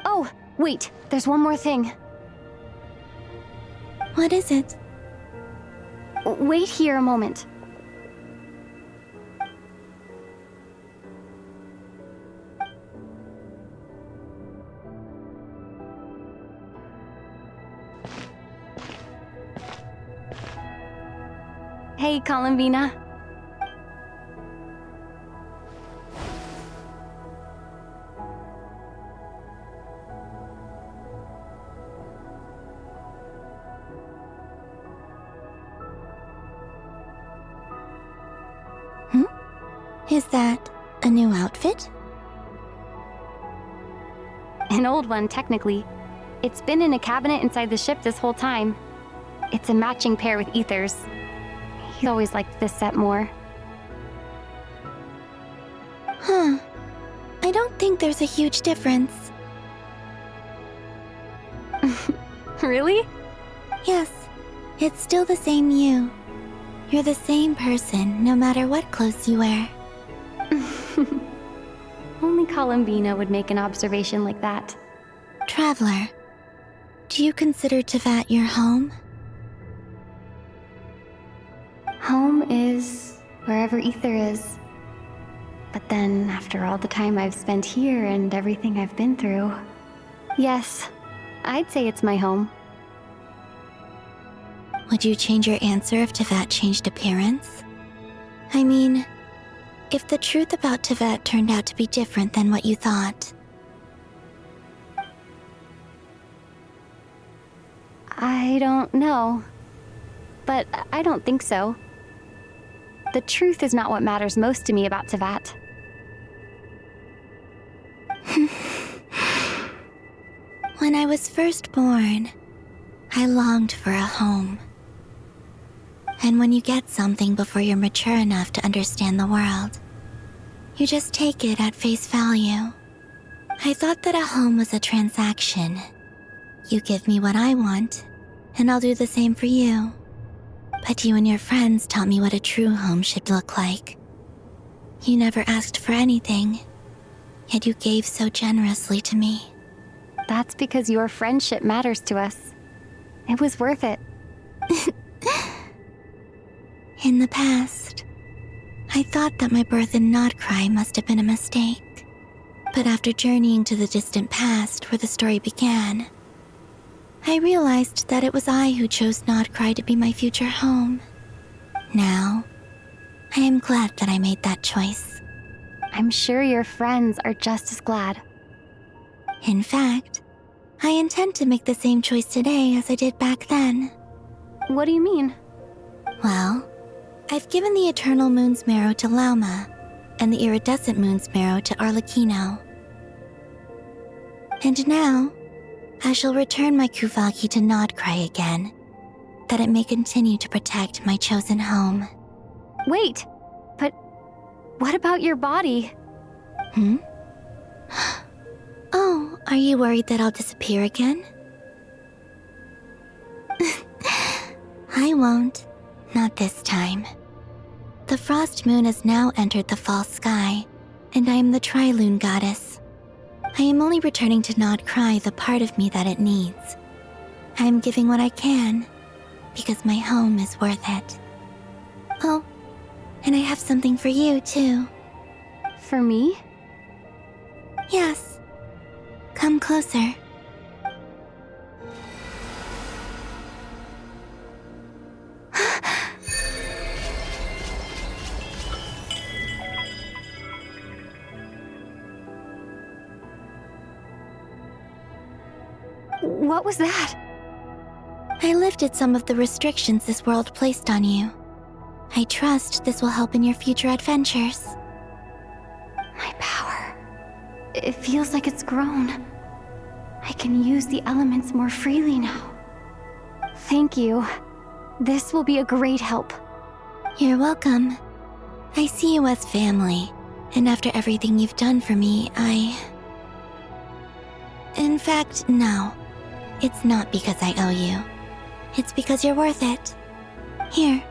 Oh, wait, there's one more thing. What is it? Wait here a moment. Hey, Columbina. Is that a new outfit? An old one, technically. It's been in a cabinet inside the ship this whole time. It's a matching pair with Ether's. He always liked this set more. Huh. I don't think there's a huge difference. Really? Yes. It's still the same you. You're the same person, no matter what clothes you wear. Only Columbina would make an observation like that. Traveler, do you consider Teyvat your home? Home is wherever Ether is. But then, after all the time I've spent here and everything I've been through, yes, I'd say it's my home. Would you change your answer if Teyvat changed appearance? I mean, if the truth about Teyvat turned out to be different than what you thought. I don't know. But I don't think so. The truth is not what matters most to me about Teyvat. When I was first born, I longed for a home. And when you get something before you're mature enough to understand the world, you just take it at face value. I thought that a home was a transaction. You give me what I want, and I'll do the same for you. But you and your friends taught me what a true home should look like. You never asked for anything, yet you gave so generously to me. That's because your friendship matters to us. It was worth it. In the past, I thought that my birth in Nod-Krai must have been a mistake. But after journeying to the distant past where the story began, I realized that it was I who chose Nod-Krai to be my future home. Now, I am glad that I made that choice. I'm sure your friends are just as glad. In fact, I intend to make the same choice today as I did back then. What do you mean? Well, I've given the Eternal Moon's Marrow to Lauma, and the Iridescent Moon's Marrow to Arlecchino. And now, I shall return my Kuvagi to Nod-Krai again, that it may continue to protect my chosen home. Wait, but what about your body? Oh, are you worried that I'll disappear again? I won't. Not this time. The Frost Moon has now entered the fall sky, and I am the Trilune Goddess. I am only returning to Nod-Krai the part of me that it needs. I am giving what I can, because my home is worth it. Oh, and I have something for you, too. For me? Yes. Come closer. What was that? I lifted some of the restrictions this world placed on you. I trust this will help in your future adventures. My power. It feels like it's grown. I can use the elements more freely now. Thank you. This will be a great help. You're welcome. I see you as family, and after everything you've done for me, In fact, no. It's not because I owe you. It's because you're worth it. Here,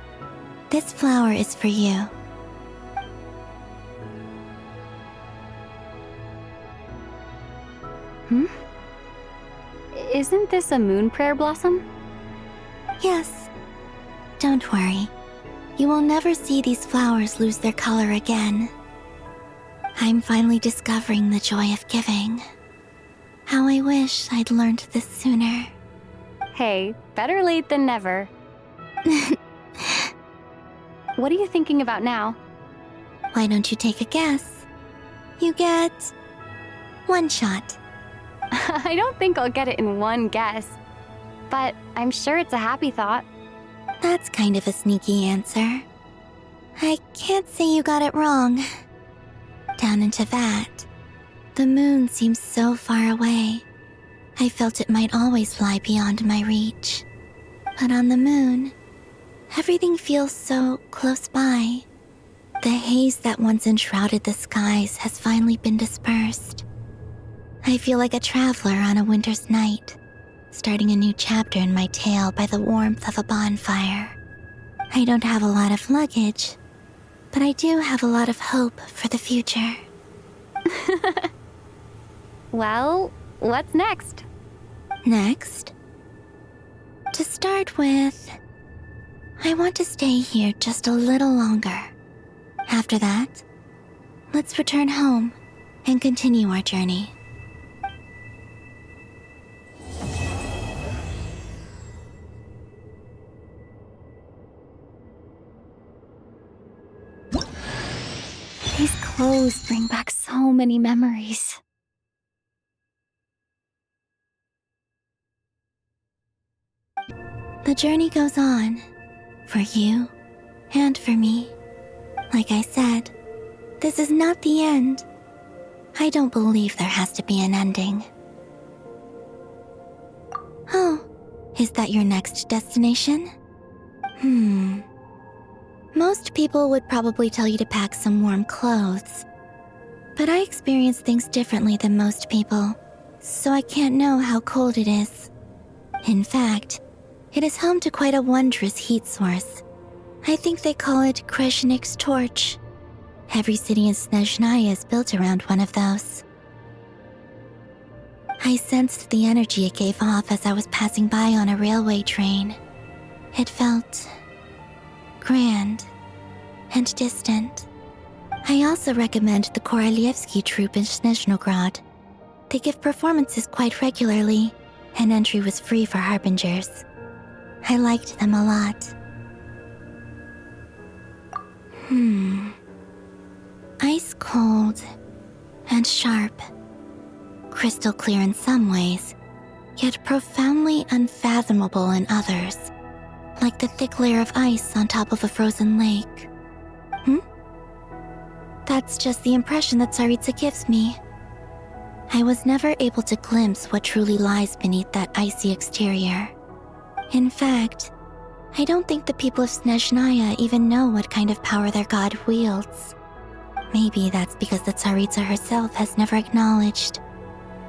this flower is for you. Isn't this a moon prayer blossom? Yes. Don't worry. You will never see these flowers lose their color again. I'm finally discovering the joy of giving. How I wish I'd learned this sooner. Hey, better late than never. What are you thinking about now? Why don't you take a guess? You get 1 shot. I don't think I'll get it in one guess, but I'm sure it's a happy thought. That's kind of a sneaky answer. I can't say you got it wrong. Down in Teyvat, the moon seems so far away. I felt it might always lie beyond my reach. But on the moon, everything feels so close by. The haze that once enshrouded the skies has finally been dispersed. I feel like a traveler on a winter's night, starting a new chapter in my tale by the warmth of a bonfire. I don't have a lot of luggage, but I do have a lot of hope for the future. Well, what's next? Next? To start with, I want to stay here just a little longer. After that, let's return home and continue our journey. These clothes bring back so many memories. The journey goes on, for you and for me. Like I said, this is not the end. I don't believe there has to be an ending. Oh, is that your next destination? Most people would probably tell you to pack some warm clothes. But I experience things differently than most people, so I can't know how cold it is. In fact, it is home to quite a wondrous heat source. I think they call it Kreshnik's torch. Every city in Snezhnaya is built around one of those. I sensed the energy it gave off as I was passing by on a railway train. It felt grand and distant. I also recommend the Korolievsky troupe in Snezhnograd. They give performances quite regularly, and entry was free for harbingers. I liked them a lot. Ice cold and sharp. Crystal clear in some ways, yet profoundly unfathomable in others. Like the thick layer of ice on top of a frozen lake. That's just the impression that Tsaritsa gives me. I was never able to glimpse what truly lies beneath that icy exterior. In fact, I don't think the people of Snezhnaya even know what kind of power their god wields. Maybe that's because the Tsaritsa herself has never acknowledged,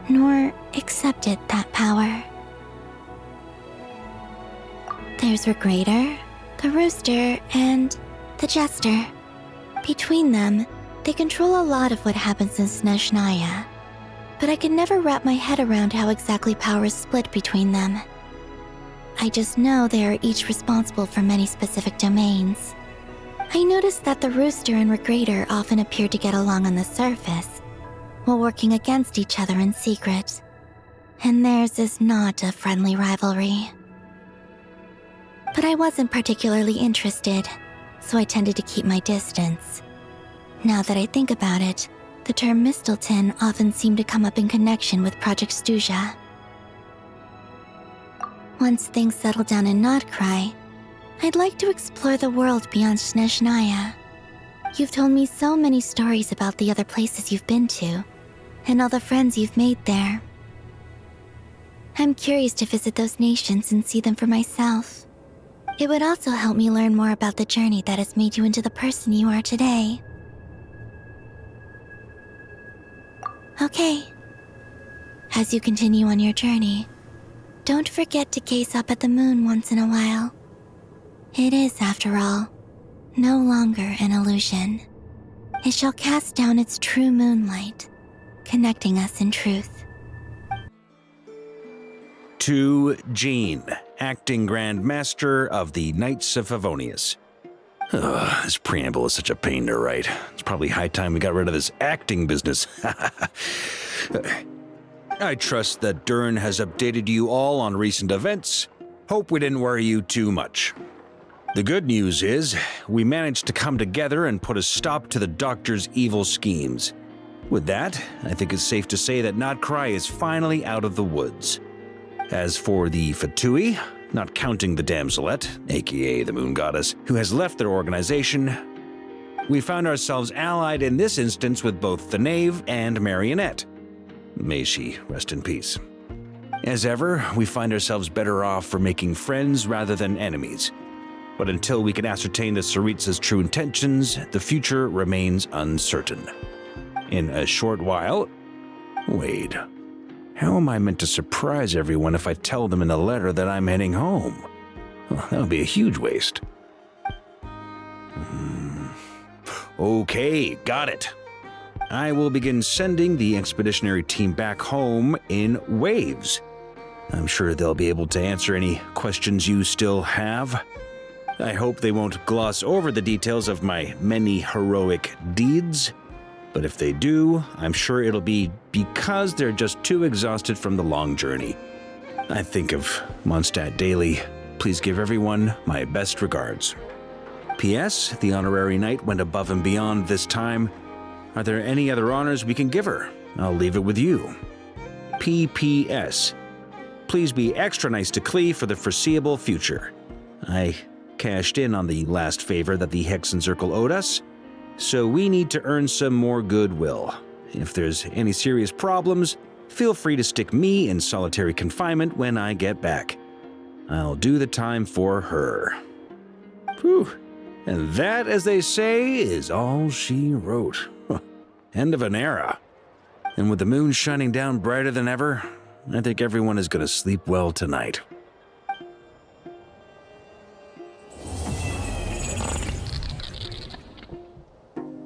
nor accepted that power. There's Regrator, the Rooster, and the Jester. Between them, they control a lot of what happens in Snezhnaya, but I can never wrap my head around how exactly power is split between them. I just know they are each responsible for many specific domains. I noticed that the Rooster and Regrator often appear to get along on the surface, while working against each other in secret. And theirs is not a friendly rivalry. But I wasn't particularly interested, so I tended to keep my distance. Now that I think about it, the term Mistelton often seemed to come up in connection with Project Stuja. Once things settle down in Nod-Krai, I'd like to explore the world beyond Snezhnaya. You've told me so many stories about the other places you've been to, and all the friends you've made there. I'm curious to visit those nations and see them for myself. It would also help me learn more about the journey that has made you into the person you are today. Okay. As you continue on your journey, don't forget to gaze up at the moon once in a while. It is, after all, no longer an illusion. It shall cast down its true moonlight, connecting us in truth. To Jean, acting Grand Master of the Knights of Favonius. This preamble is such a pain to write. It's probably high time we got rid of this acting business. I trust that Durin has updated you all on recent events. Hope we didn't worry you too much. The good news is, we managed to come together and put a stop to the Doctor's evil schemes. With that, I think it's safe to say that Nod-Krai is finally out of the woods. As for the Fatui, not counting the Damselette, aka the Moon Goddess, who has left their organization, we found ourselves allied in this instance with both the Knave and Marionette. May she rest in peace. As ever, we find ourselves better off for making friends rather than enemies. But until we can ascertain the Tsaritsa's true intentions, the future remains uncertain. In a short while... Wait. How am I meant to surprise everyone if I tell them in the letter that I'm heading home? Well, that would be a huge waste. Okay, got it. I will begin sending the expeditionary team back home in waves. I'm sure they'll be able to answer any questions you still have. I hope they won't gloss over the details of my many heroic deeds. But if they do, I'm sure it'll be because they're just too exhausted from the long journey. I think of Mondstadt daily. Please give everyone my best regards. P.S. The honorary knight went above and beyond this time. Are there any other honors we can give her? I'll leave it with you. P.P.S. Please be extra nice to Klee for the foreseeable future. I cashed in on the last favor that the Hexen Circle owed us, so we need to earn some more goodwill. If there's any serious problems, feel free to stick me in solitary confinement when I get back. I'll do the time for her. Whew. And that, as they say, is all she wrote. End of an era. And with the moon shining down brighter than ever, I think everyone is going to sleep well tonight.